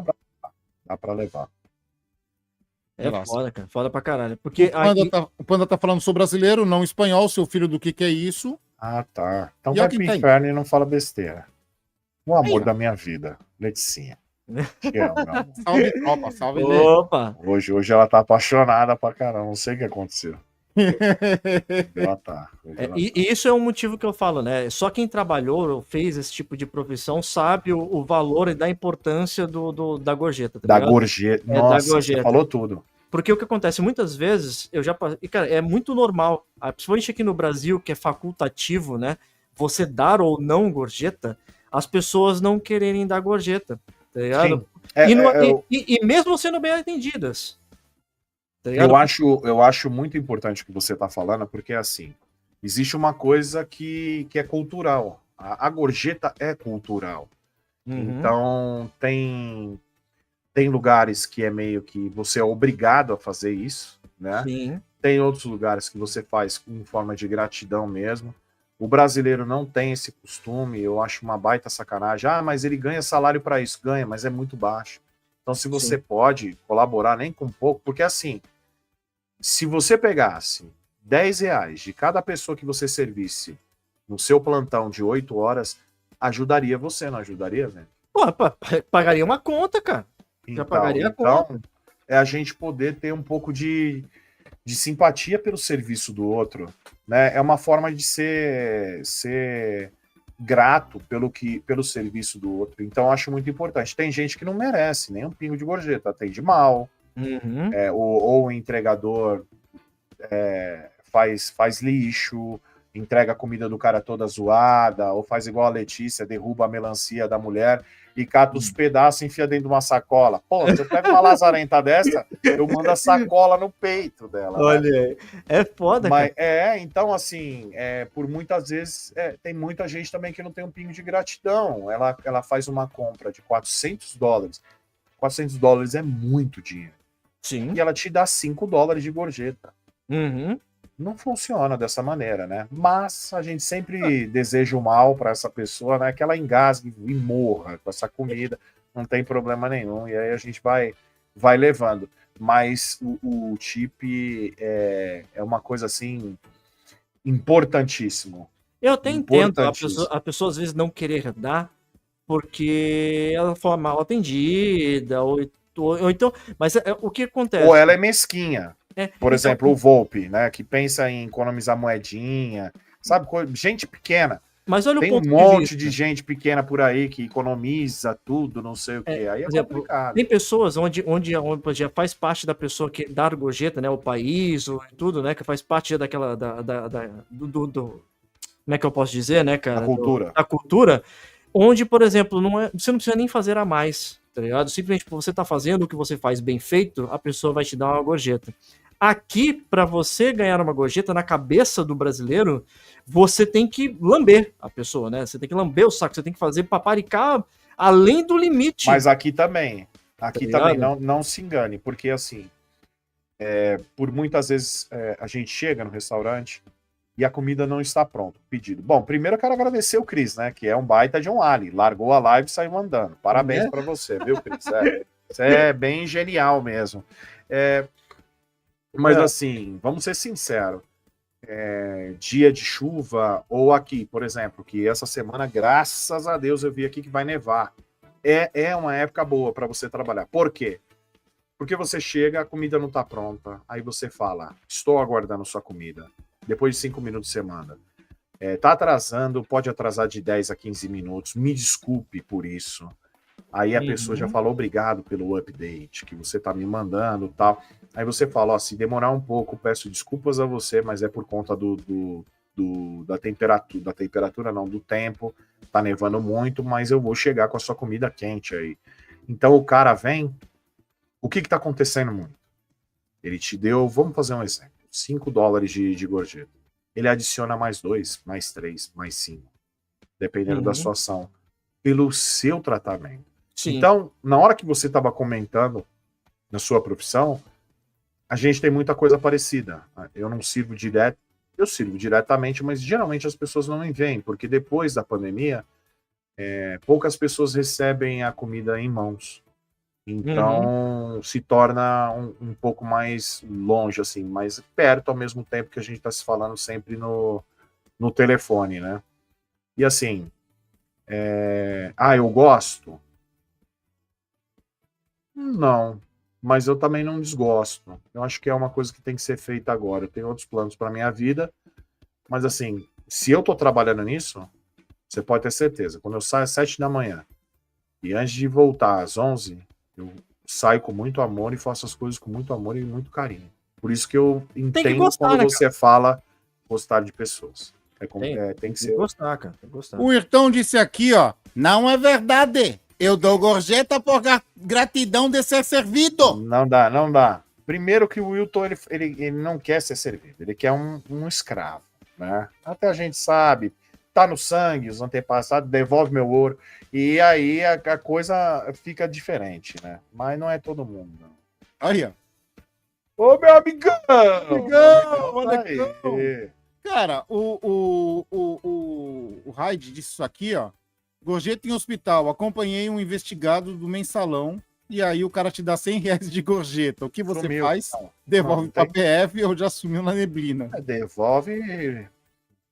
pra levar. É Nossa. foda, cara. Foda pra caralho. Porque O Panda tá falando sou brasileiro, não espanhol, seu filho do que é isso? Ah, tá. Então E vai aqui pro tem? inferno e não fala besteira. O amor Aí, ó. da minha vida, Leticinha. Te amo, meu amor. Salve, tropa, salve, Lê. Opa! Hoje ela tá apaixonada pra caramba, não sei o que aconteceu. E isso é um motivo que eu falo, né? Só quem trabalhou ou fez esse tipo de profissão sabe o valor e da importância da gorjeta, tá Da ligado? gorjeta. Da Nossa, você gorjeta. falou tudo. Porque o que acontece, muitas vezes, e cara, é muito normal, principalmente aqui no Brasil, que é facultativo, né? Você dar ou não gorjeta, as pessoas não quererem dar gorjeta, tá ligado? Sim. E mesmo sendo bem atendidas. Tá ligado? Eu acho muito importante o que você está falando, porque assim, existe uma coisa que é cultural. A gorjeta é cultural. Uhum. Então, tem lugares que é meio que você é obrigado a fazer isso, né? Sim. Tem outros lugares que você faz em forma de gratidão mesmo. O brasileiro não tem esse costume, eu acho uma baita sacanagem. Ah, mas ele ganha salário para isso. Ganha, mas é muito baixo. Então, se você pode colaborar nem com pouco, porque assim, se você pegasse R$10 de cada pessoa que você servisse no seu plantão de 8 horas, ajudaria você, não ajudaria, velho? Pô, pagaria uma conta, cara. Já pagaria a conta. É a gente poder ter um pouco de simpatia pelo serviço do outro, né? É uma forma de ser grato pelo serviço do outro. Então, eu acho muito importante. Tem gente que não merece nem um pingo de gorjeta, atende mal, Uhum. Ou o entregador faz lixo, entrega a comida do cara toda zoada, ou faz igual a Letícia, derruba a melancia da mulher e cata os pedaços e enfia dentro de uma sacola. Pô, se eu pego uma lazarenta dessa, eu mando a sacola no peito dela. Olha aí, é foda, Mas, cara. então, assim, por muitas vezes, tem muita gente também que não tem um pingo de gratidão. Ela faz uma compra de $400. $400 é muito dinheiro. Sim. E ela te dá $5 de gorjeta. Uhum. Não funciona dessa maneira, né? Mas a gente sempre deseja o mal para essa pessoa, né? Que ela engasgue e morra com essa comida, não tem problema nenhum. E aí a gente vai levando. Mas o tip é uma coisa assim importantíssimo. Eu até entendo a pessoa às vezes não querer dar porque ela foi mal atendida, ou então, mas o que acontece? Ou ela é mesquinha. Por então, exemplo, o Volpe, né? Que pensa em economizar moedinha, sabe? Gente pequena. Mas olha Tem o ponto um monte de gente pequena por aí que economiza tudo, não sei o que. Aí é complicado. Tem pessoas onde já faz parte da pessoa que dá gorjeta, né? O país, tudo, né? Que faz parte daquela como é que eu posso dizer, né, cara? Da cultura, onde, por exemplo, você não precisa nem fazer a mais, tá ligado? Simplesmente por você tá fazendo o que você faz bem feito, a pessoa vai te dar uma gorjeta. Aqui, para você ganhar uma gorjeta na cabeça do brasileiro, você tem que lamber a pessoa, né? Você tem que lamber o saco, você tem que fazer paparicar além do limite. Mas aqui também. Aqui também, não se engane, porque assim, por muitas vezes a gente chega no restaurante e a comida não está pronta, pedido. Bom, primeiro eu quero agradecer o Cris, né? Que é um baita de um ali. Largou a live e saiu andando. Parabéns para você, viu, Cris? Você é bem genial mesmo. Mas assim, vamos ser sinceros. Dia de chuva, ou aqui, por exemplo, que essa semana, graças a Deus, eu vi aqui que vai nevar. É uma época boa para você trabalhar. Por quê? Porque você chega, a comida não está pronta, aí você fala, estou aguardando sua comida. Depois de 5 minutos você manda. Tá atrasando, pode atrasar de 10 a 15 minutos, me desculpe por isso. Aí a pessoa já falou obrigado pelo update que você tá me mandando e tal. Aí você fala, ó, se demorar um pouco, peço desculpas a você, mas é por conta da temperatura não, do tempo, tá nevando muito, mas eu vou chegar com a sua comida quente aí. Então o cara vem, o que tá acontecendo muito? Ele te deu, vamos fazer um exemplo, $5 de gorjeta. Ele adiciona mais 2, mais 3, mais 5, dependendo da sua ação, pelo seu tratamento. Sim. Então, na hora que você estava comentando na sua profissão, a gente tem muita coisa parecida. Eu não sirvo direto, eu sirvo diretamente, mas geralmente as pessoas não me veem, porque depois da pandemia, poucas pessoas recebem a comida em mãos. Então, se torna um pouco mais longe, assim, mais perto ao mesmo tempo que a gente está se falando sempre no telefone, né? E assim, eu gosto? Não. mas eu também não desgosto. Eu acho que é uma coisa que tem que ser feita agora. Eu tenho outros planos para minha vida, mas assim, se eu tô trabalhando nisso, você pode ter certeza. Quando eu saio às 7 da manhã e antes de voltar às 11, eu saio com muito amor e faço as coisas com muito amor e muito carinho. Por isso que eu entendo gostar, quando né, você fala gostar de pessoas. Tem Tem que que ser. gostar, cara. Tem que gostar. O Irtão disse aqui, ó, não é verdade. Eu dou gorjeta por gratidão de ser servido. Não dá, não dá. Primeiro que o Wilton, ele não quer ser servido, ele quer um escravo, né? Até a gente sabe, tá no sangue, os antepassados, devolve meu ouro, e aí a coisa fica diferente, né? Mas não é todo mundo, não. Olha. Ô, meu amigão! Olha Aí. Cara, o Raid disse isso aqui, ó. Gorjeta em hospital. Acompanhei um investigado do mensalão e aí o cara te dá R$100 de gorjeta. O que você Sumiu. faz? Não, Devolve não pra tem. PF ou já sumiu na neblina. Devolve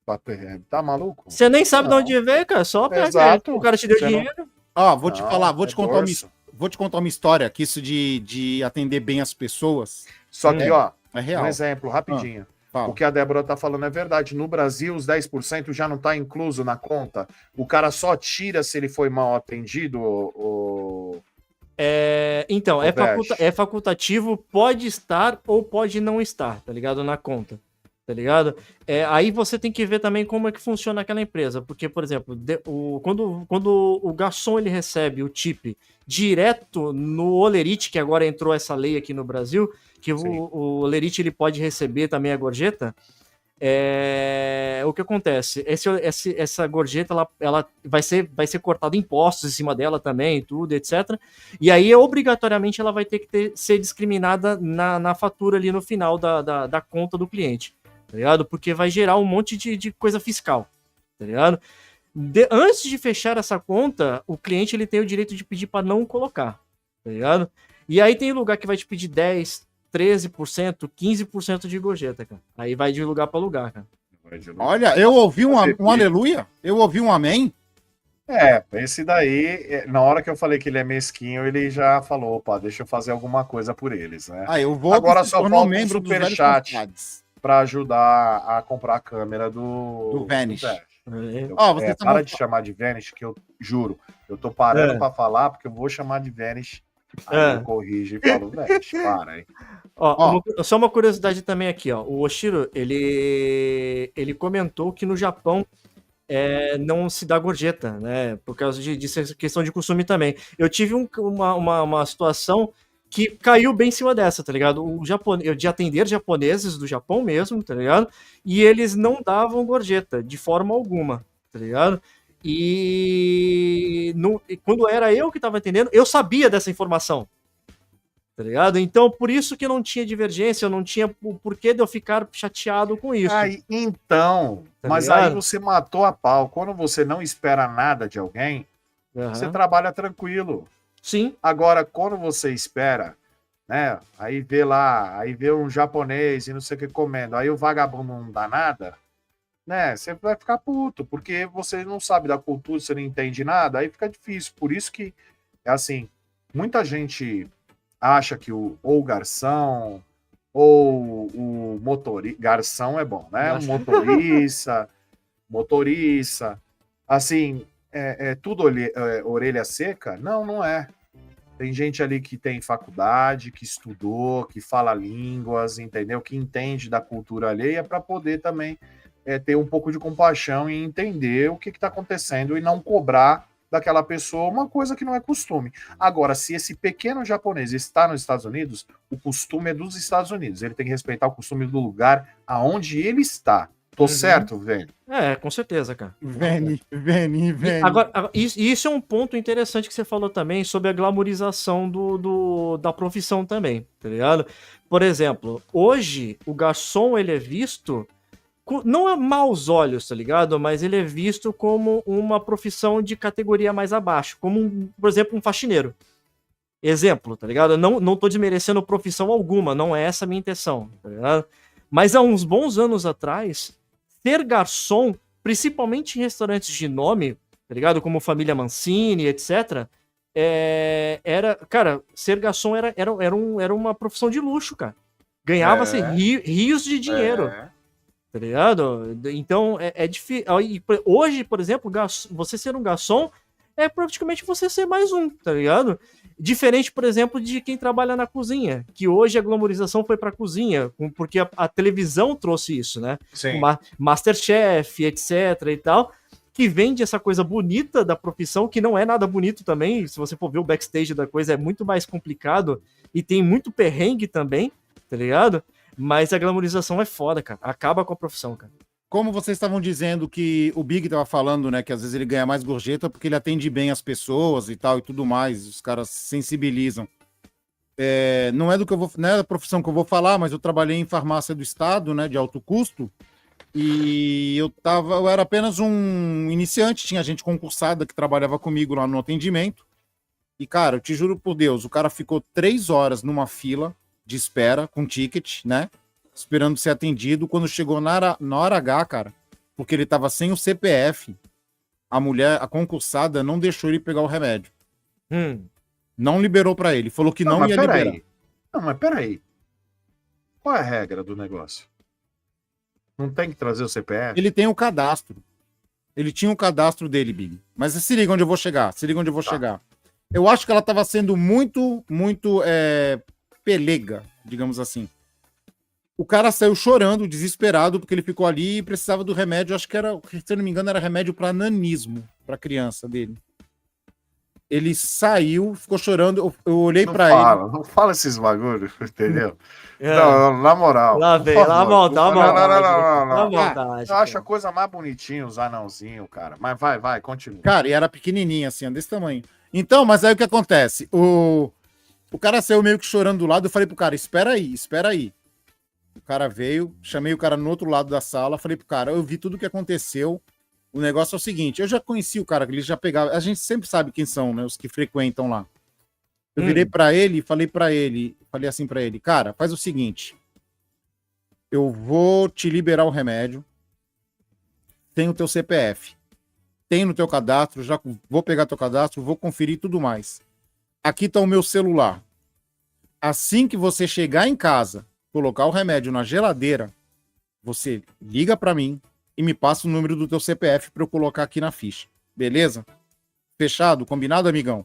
pra PF. Tá maluco? Você nem sabe de Não. onde veio, cara. Só pega. Exato. O cara te deu Você não- dinheiro. Ó, vou te Não, falar, vou é te contar dorso. vou te contar uma história que isso de atender bem as pessoas Só que, ó, é real. um exemplo, rapidinho. Fala. O que a Débora tá falando é verdade. No Brasil, os 10% já não tá incluso na conta. O cara só tira se ele foi mal atendido. Então, Ô, Veste. é facultativo, pode estar ou pode não estar, tá ligado? Na conta, tá ligado? Aí você tem que ver também como é que funciona aquela empresa, porque, por exemplo, quando o garçom ele recebe o tip direto no Olerite, que agora entrou essa lei aqui no Brasil, que o Olerite ele pode receber também a gorjeta. O que acontece? Essa gorjeta ela vai ser cortada impostos em cima dela também, tudo, etc. E aí, obrigatoriamente, ela vai ter que ser discriminada na fatura ali no final da conta do cliente, tá ligado? Porque vai gerar um monte de coisa fiscal, tá ligado? Antes de fechar essa conta, o cliente ele tem o direito de pedir para não colocar, tá ligado? E aí tem lugar que vai te pedir 10%, 13%, 15% de gorjeta, cara. Aí vai de lugar para lugar, cara. Olha, eu ouvi um aleluia, eu ouvi um amém. Esse daí, na hora que eu falei que ele é mesquinho, ele já falou, opa, deixa eu fazer alguma coisa por eles, né? Eu vou Agora se só tornou falta um dos velhos superchat confrades. para ajudar a comprar a câmera do Vanish. Vocês para de chamar de Vanish, que eu juro, eu tô parando para falar, porque eu vou chamar de Vanish. Aí eu corrijo e falo, Vanish, para, hein? Só uma curiosidade também aqui, ó. O Oshiro, ele comentou que no Japão não se dá gorjeta, né? Por causa de questão de costume também. Eu tive uma situação que caiu bem em cima dessa, tá ligado? De atender japoneses do Japão mesmo, tá ligado? E eles não davam gorjeta, de forma alguma, tá ligado? E quando era eu que tava atendendo, eu sabia dessa informação, tá ligado? Então, por isso que não tinha divergência, eu não tinha o porquê de eu ficar chateado com isso. Então, Tá mas ligado? aí você matou a pau. Quando você não espera nada de alguém, você trabalha tranquilo. Sim. Agora, quando você espera, né? Aí vê um japonês e não sei o que comendo, aí o vagabundo não dá nada, né? Você vai ficar puto, porque você não sabe da cultura, você não entende nada, aí fica difícil. Por isso que, assim, muita gente acha que o garçom ou o motorista, garçom é bom, né? O motorista, assim, tudo orelha seca? Não é. Tem gente ali que tem faculdade, que estudou, que fala línguas, entendeu? Que entende da cultura alheia para poder também ter um pouco de compaixão e entender o que está acontecendo e não cobrar daquela pessoa uma coisa que não é costume. Agora, se esse pequeno japonês está nos Estados Unidos, o costume é dos Estados Unidos. Ele tem que respeitar o costume do lugar aonde ele está. Tô certo, velho? Com certeza, cara. Veni. Agora, isso é um ponto interessante que você falou também sobre a glamorização da profissão também, tá ligado? Por exemplo, hoje o garçom ele é visto, não é maus olhos, tá ligado? Mas ele é visto como uma profissão de categoria mais abaixo, como, por exemplo, um faxineiro. Exemplo, tá ligado? Não tô desmerecendo profissão alguma, não é essa a minha intenção, tá ligado? Mas há uns bons anos atrás, ser garçom, principalmente em restaurantes de nome, tá ligado? Como Família Mancini, etc., Cara, ser garçom era uma profissão de luxo, cara. Ganhava-se rios de dinheiro, tá ligado? Então, é difícil. Hoje, por exemplo, você ser um garçom é praticamente você ser mais um, tá ligado? Diferente, por exemplo, de quem trabalha na cozinha, que hoje a glamorização foi pra cozinha, porque a televisão trouxe isso, né? Sim. Masterchef, etc e tal, que vende essa coisa bonita da profissão, que não é nada bonito também. Se você for ver o backstage da coisa, é muito mais complicado e tem muito perrengue também, tá ligado? Mas a glamorização é foda, cara. Acaba com a profissão, cara. Como vocês estavam dizendo que o Big tava falando, né, que às vezes ele ganha mais gorjeta porque ele atende bem as pessoas e tal e tudo mais, os caras sensibilizam. Não é da profissão que eu vou falar, mas eu trabalhei em farmácia do estado, né, de alto custo, e eu era apenas um iniciante, tinha gente concursada que trabalhava comigo lá no atendimento. E cara, eu te juro por Deus, o cara ficou 3 horas numa fila de espera com ticket, né? Esperando ser atendido. Quando chegou na hora H, cara, porque ele tava sem o CPF, a concursada, não deixou ele pegar o remédio. Não liberou pra ele. Falou que não ia liberar. Não, mas peraí. Qual é a regra do negócio? Não tem que trazer o CPF? Ele tem o cadastro. Ele tinha o cadastro dele, Big. Mas se liga onde eu vou chegar. Chegar. Eu acho que ela tava sendo muito pelega, digamos assim. O cara saiu chorando, desesperado, porque ele ficou ali e precisava do remédio. Acho que era, se eu não me engano, era remédio para nanismo, para criança dele. Ele saiu, ficou chorando. Eu olhei para ele. Não fala esses bagulhos, entendeu? Não, na moral. Lá vem, lá volta. Não. Eu acho a coisa mais bonitinha os anãozinhos, cara. Mas vai, continua. Cara, e era pequenininho, assim, desse tamanho. Então, mas aí o que acontece? O cara saiu meio que chorando do lado. Eu falei pro cara, espera aí. O cara veio, chamei o cara no outro lado da sala, falei pro cara, eu vi tudo o que aconteceu. O negócio é o seguinte, eu já conheci o cara, ele já pegava, a gente sempre sabe quem são, né, os que frequentam lá. Eu virei pra ele e falei assim pra ele, cara, faz o seguinte, eu vou te liberar o remédio, tem o teu CPF, tem no teu cadastro, já vou pegar teu cadastro, vou conferir tudo mais. Aqui tá o meu celular. Assim que você chegar em casa, colocar o remédio na geladeira, você liga pra mim e me passa o número do teu CPF pra eu colocar aqui na ficha. Beleza? Fechado? Combinado, amigão?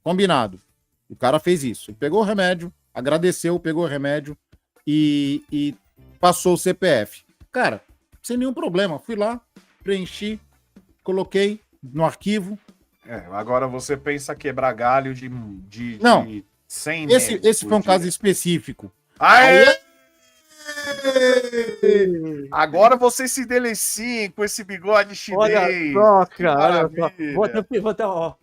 Combinado. O cara fez isso. Ele pegou o remédio, agradeceu, pegou o remédio e passou o CPF. Cara, sem nenhum problema. Fui lá, preenchi, coloquei no arquivo. Agora você pensa quebrar galho de Não, de 100 esse foi um caso específico. Aê! Agora você se deliciem com esse bigode chinês. Olha só, cara. Vou até, ó.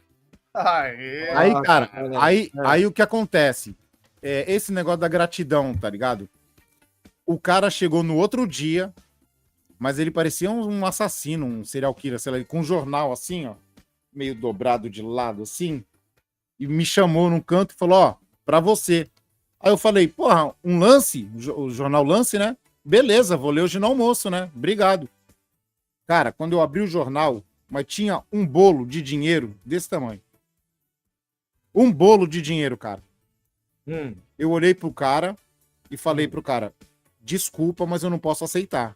Aê! Aí, cara, aí o que acontece? Esse negócio da gratidão, tá ligado? O cara chegou no outro dia, mas ele parecia um assassino, um serial killer, sei lá, com um jornal assim, ó, meio dobrado de lado assim, e me chamou num canto e falou, ó, pra você. Aí eu falei, porra, um Lance, o jornal Lance, né? Beleza, vou ler hoje no almoço, né? Obrigado. Cara, quando eu abri o jornal, mas tinha um bolo de dinheiro desse tamanho. Um bolo de dinheiro, cara. Eu olhei pro cara e falei pro cara, desculpa, mas eu não posso aceitar.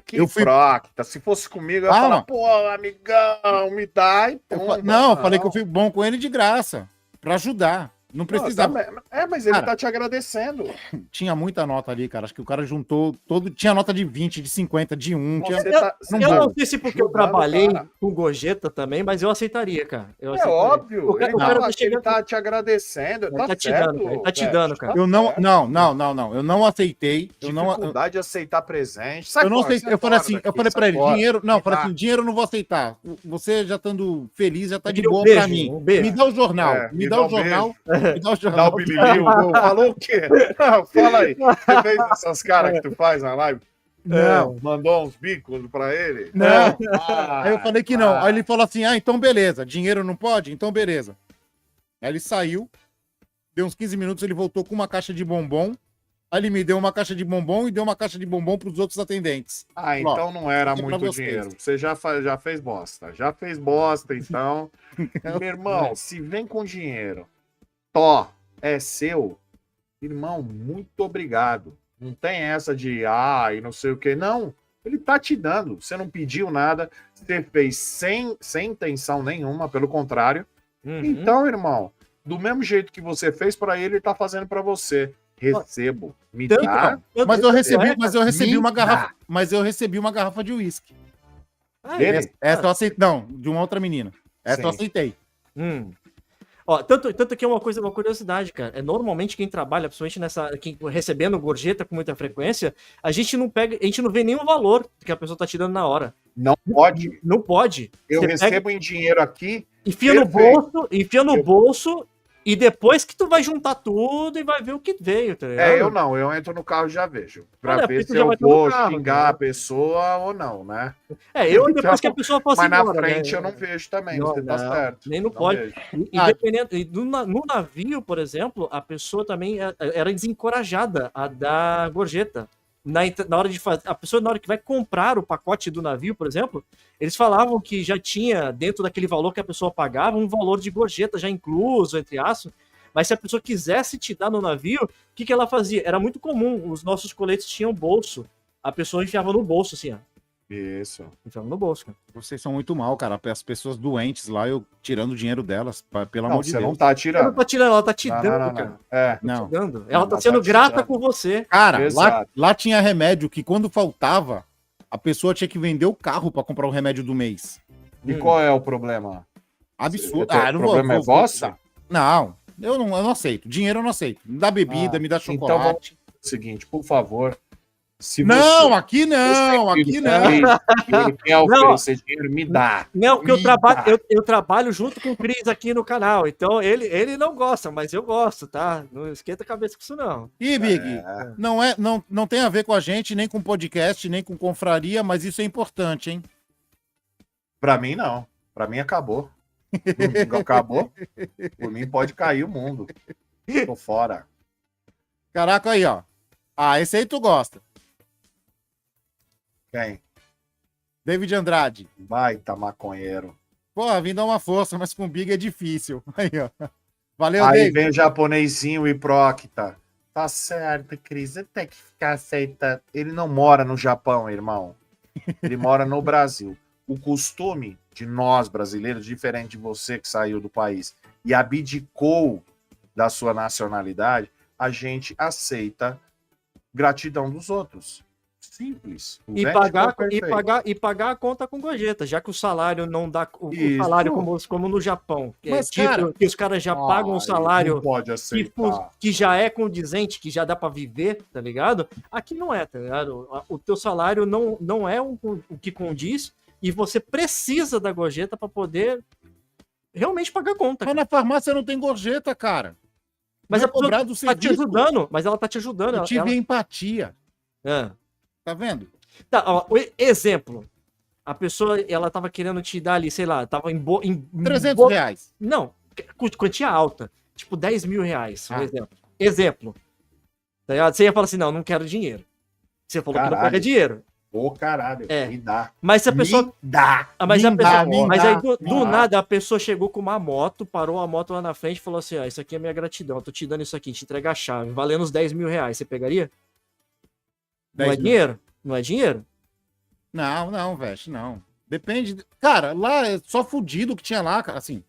Que procta. Se fosse comigo, eu ia falar, pô, amigão, me dá e pô. Não, eu falei que eu fui bom com ele de graça, pra ajudar. Não precisava. Mas ele tá te agradecendo. Tinha muita nota ali, cara. Acho que o cara juntou todo. Tinha nota de 20, de 50, de 1. Eu não sei se porque eu trabalhei com gorjeta também, mas eu aceitaria, cara. Óbvio. Ele tá te agradecendo. Ele tá te dando, cara. Eu não. Eu não aceitei. Dificuldade de aceitar presente. Eu não aceitei. Eu falei assim, pra ele, dinheiro. Não, falei assim, dinheiro eu não vou aceitar. Você já estando feliz, já tá de boa pra mim. Me dá o jornal. Me dá o jornal. Dá o bililinho. Falou o quê? Fala aí. Você fez essas caras que tu faz na live? Não. Mandou uns bicos pra ele? Não. Aí eu falei que não. Aí ele falou assim, então beleza. Dinheiro não pode? Então beleza. Aí ele saiu. Deu uns 15 minutos, ele voltou com uma caixa de bombom Aí ele me deu uma caixa de bombom e deu uma caixa de bombom pros outros atendentes. Ah, Ó, então não era isso é pra muito vocês. dinheiro. Você já fez bosta. Já fez bosta, então. Meu irmão, se vem com dinheiro, é seu, irmão, muito obrigado. Não tem essa de, e não sei o que. Não, ele tá te dando. Você não pediu nada, você fez sem intenção nenhuma, pelo contrário. Uhum. Então, irmão, do mesmo jeito que você fez pra ele tá fazendo pra você. Recebo. Me Tanto- dá. Mas eu recebi Me uma garrafa. dá. Mas eu recebi uma garrafa de uísque. Ah, Dele? Essa eu aceitei. Não, de uma outra menina. Essa eu Sim. aceitei. Ó, tanto que é uma curiosidade, cara. É normalmente quem trabalha, principalmente quem recebendo gorjeta com muita frequência, a gente não vê nenhum valor que a pessoa tá te dando na hora. Não pode. Não pode. Eu Você recebo em dinheiro aqui. enfia no bolso e depois que tu vai juntar tudo e vai ver o que veio, tá ligado? Eu não, eu entro no carro e já vejo. Pra Olha, ver porque tu se já eu vai estar no vou carro, xingar né? a pessoa ou não, né? Depois Então, que a pessoa fosse Mas na embora, frente né? eu não vejo também, Não, você tá não, certo. nem não Não pode. vejo. E dependendo, no navio, por exemplo, a pessoa também era desencorajada a dar gorjeta. Na hora de fazer, a pessoa, na hora que vai comprar o pacote do navio, por exemplo, eles falavam que já tinha, dentro daquele valor que a pessoa pagava, um valor de gorjeta já incluso, entre aspas. Mas se a pessoa quisesse te dar no navio, o que ela fazia? Era muito comum, os nossos coletes tinham bolso. A pessoa enfiava no bolso, assim, ó. Isso. Enfiava no bolso, cara. Vocês são muito mal, cara. As pessoas doentes lá, eu tirando o dinheiro delas, pelo Não, amor de você Deus. não tá Ela não tirando. tá tirando, ela tá te Não, dando, não, não, cara. não. É. Não. Te dando. Ela Não, tá tá sendo te grata dando. com você. Cara, Exato. lá tinha remédio que quando faltava, a pessoa tinha que vender o carro pra comprar o remédio do mês. E qual é o problema? Absurdo. O problema é vosso? Não, eu não aceito. Dinheiro eu não aceito. Me dá bebida, me dá Então chocolate. vamos o seguinte, por favor. Se Não, você- aqui não, aqui não. Ele quer oferecer dinheiro, me dá. Não, porque Me dá. eu trabalho junto com o Cris aqui no canal, então ele não gosta, mas eu gosto, tá? Não esquenta a cabeça com isso, não. Ih, Big, É. não tem a ver com a gente, nem com podcast, nem com confraria, mas isso é importante, hein? Pra mim, não. Pra mim, acabou. Não acabou? Por mim, pode cair o mundo. Tô fora. Caraca, aí, ó. Esse aí tu gosta. Quem? David Andrade. Baita maconheiro. Pô, vim dar uma força, mas com o Big é difícil. Aí, ó. Valeu, Aí David. vem o japonesinho hipróquita. Tá certo, Cris. Você tem que ficar aceitando. Ele não mora no Japão, irmão. Ele mora no Brasil. O costume de nós, brasileiros, diferente de você que saiu do país e abdicou da sua nacionalidade, a gente aceita gratidão dos outros. Simples. O E Vete pagar, foi e, perfeito. pagar, e pagar a conta com gorjeta, já que o salário não dá o Isso. salário como no Japão. Que, Mas, tipo, cara, que os caras já pagam um Não salário pode que, aceitar. que já é condizente, que já dá pra viver, tá ligado? Aqui não é, tá ligado? O teu salário não é o que condiz e você precisa da gorjeta pra poder realmente pagar a conta. Mas cara. na farmácia não tem gorjeta, cara. Mas Não a é pessoa cobrado o tá te serviço. ajudando, mas ela tá te ajudando. Eu ela- tive ela- empatia. É. Tá vendo? Tá, ó, exemplo. A pessoa, ela tava querendo te dar ali, sei lá, tava em 300 reais. Não, quantia alta. Tipo 10 mil reais, por exemplo. Exemplo. Tá ligado? Você ia falar assim, não quero dinheiro. Você falou que não Caralho. quer dinheiro. Ô, caralho, É. me dá. Mas se a pessoa... Me dá. Mas, me a pessoa, dá, me mas dá, aí do me dá. nada a pessoa chegou com uma moto, parou a moto lá na frente e falou assim: isso aqui é minha gratidão, eu tô te dando isso aqui, te entregar a chave, valendo uns 10 mil reais. Você pegaria? Não 10 é mil. dinheiro? Não é dinheiro? Não, velho, não. Depende. Cara, lá é só fudido que tinha lá, cara, assim.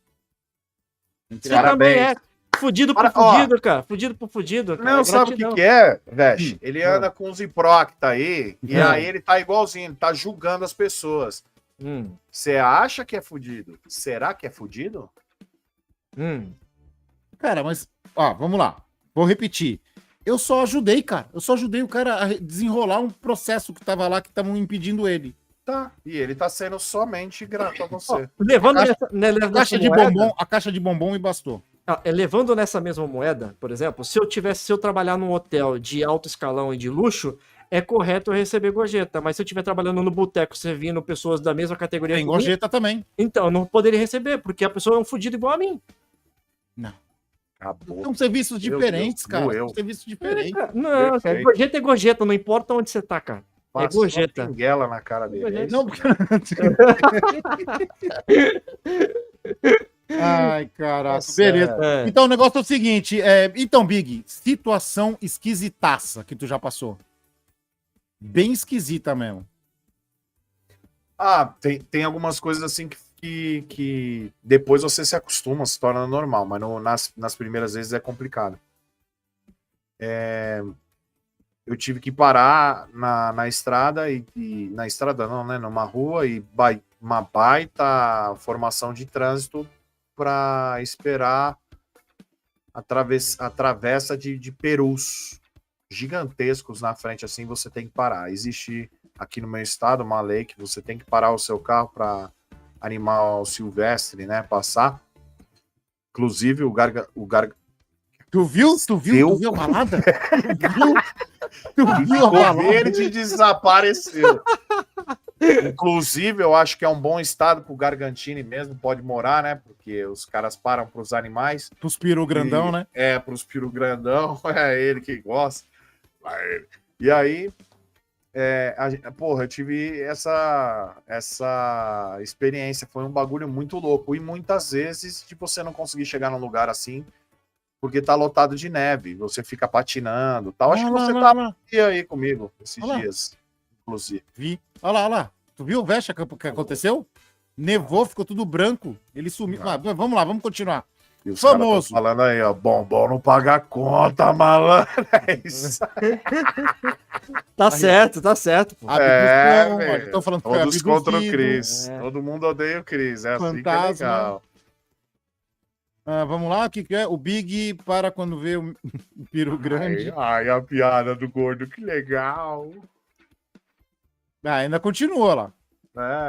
Você Parabéns. também é fudido por Para- ó. fudido, cara. Fudido por fudido. Cara. Não, sabe o Gratidão. que é, Veste? Ele anda com uns hipróquitas aí, e Hum. aí ele tá igualzinho, ele tá julgando as pessoas. Hum, Você acha que é fudido? Será que é fudido? hum. Cara, mas, ó, vamos lá. Vou repetir. Eu só ajudei, cara. Eu só ajudei o cara a desenrolar um processo que tava lá, que estavam impedindo ele. Tá. E ele tá sendo somente grato a você. Levando A caixa- nessa A caixa de moeda- bombom, a caixa de bombom me bastou. levando nessa mesma moeda, por exemplo, se eu trabalhar num hotel de alto escalão e de luxo, é correto eu receber gorjeta. Mas se eu estiver trabalhando no boteco servindo pessoas da mesma categoria Tem que mim, gorjeta também. então eu não poderia receber, porque a pessoa é um fudido igual a mim. Não. Acabou. São serviços Meu diferentes, Deus, cara. doeu. São serviços diferentes. Não, cara, Perfeito. gorjeta é gorjeta, não importa onde você tá, cara. Passou uma gorjeta. pinguela na cara dele. É isso Não, mesmo. Ai, caraca. Nossa, Beleza. É. Então, o negócio é o seguinte. Então, Big, situação esquisitaça que tu já passou. Bem esquisita mesmo. Tem algumas coisas assim que depois você se acostuma, se torna normal, mas nas primeiras vezes é complicado. Eu tive que parar na estrada e na estrada não, né? Numa rua e uma baita formação de trânsito para esperar a travessa de perus gigantescos na frente, assim você tem que parar. Existe aqui no meu estado uma lei que você tem que parar o seu carro para animal silvestre, né, passar. Inclusive o garga Tu viu a balada? Tu viu a ficou balada? verde e desapareceu. Inclusive, eu acho que é um bom estado pro Gargantini mesmo, pode morar, né? Porque os caras param pros animais. Pros peru grandão, né? Pros peru grandão, é ele que gosta. E aí, eu tive essa experiência, foi um bagulho muito louco. E muitas vezes, de você não conseguir chegar num lugar assim, porque tá lotado de neve, você fica patinando tal. Acho que você tá aí comigo esses dias, inclusive. Vi. Olha lá. Tu viu o Vecha que aconteceu? Nevou, ficou tudo branco. Ele sumiu. Vamos lá, vamos continuar. E os Famoso. caras tão falando aí, ó, bombom não paga conta, malandro. É isso. Tá certo, pô. Velho. Estão falando que foi Todos contra o abduzido. Cris. Todo mundo odeia o Cris. É assim que é Fantasma. legal. Vamos lá, o que é? O Big para quando vê o peru grande. Ai, a piada do gordo, que legal. Ainda continua lá.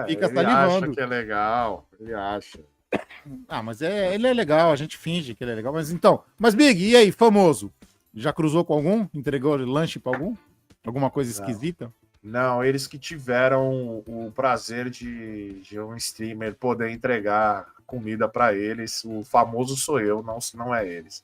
Fica ele salivando. acha que é legal. Ele acha. Mas ele é legal, a gente finge que ele é legal. Mas Big, e aí, famoso? Já cruzou com algum? Entregou lanche pra algum? Alguma coisa esquisita? Não, eles que tiveram o prazer de um streamer poder entregar comida pra eles. O famoso sou eu, não é eles.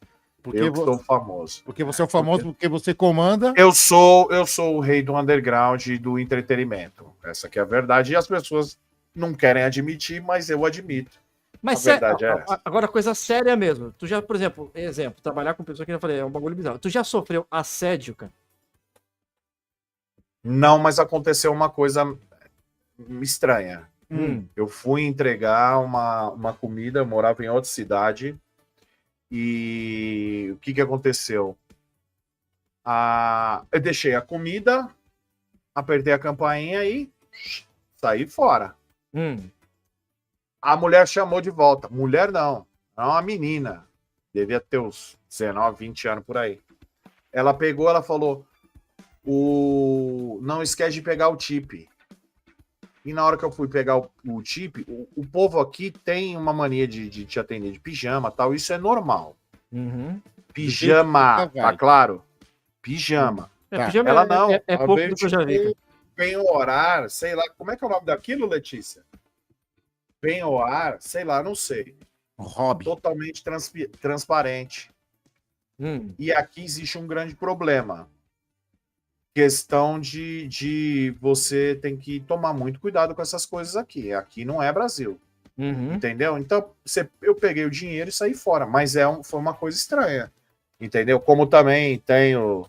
Eu que sou famoso. Porque você é o famoso, porque você comanda. Eu sou o rei do underground e do entretenimento. Essa que é a verdade. E as pessoas não querem admitir, mas eu admito. Mas A verdade é essa. agora, coisa séria mesmo. Tu já, por exemplo, trabalhar com pessoa que eu falei, é um bagulho bizarro. Tu já sofreu assédio, cara? Não, mas aconteceu uma coisa estranha. Eu fui entregar uma comida, eu morava em outra cidade. E o que aconteceu? Eu deixei a comida, apertei a campainha e saí fora. A mulher chamou de volta. Mulher não, é uma menina. Devia ter uns 19, 20 anos por aí. Ela pegou, ela falou: não esquece de pegar o tip. E na hora que eu fui pegar o tip, o povo aqui tem uma mania de te atender de pijama e tal. Isso é normal. Pijama, tá claro? Pijama. Pijama ela não. É pouco do que eu já vi. Penhorar, sei lá. Como é que é o nome daquilo, Letícia? Penhorar, sei lá, não sei. Hobby. Totalmente transparente. E aqui existe um grande problema. Questão de você tem que tomar muito cuidado com essas coisas aqui. Aqui não é Brasil. Entendeu? Então, eu peguei o dinheiro e saí fora. Mas foi uma coisa estranha. Entendeu? Como também tem o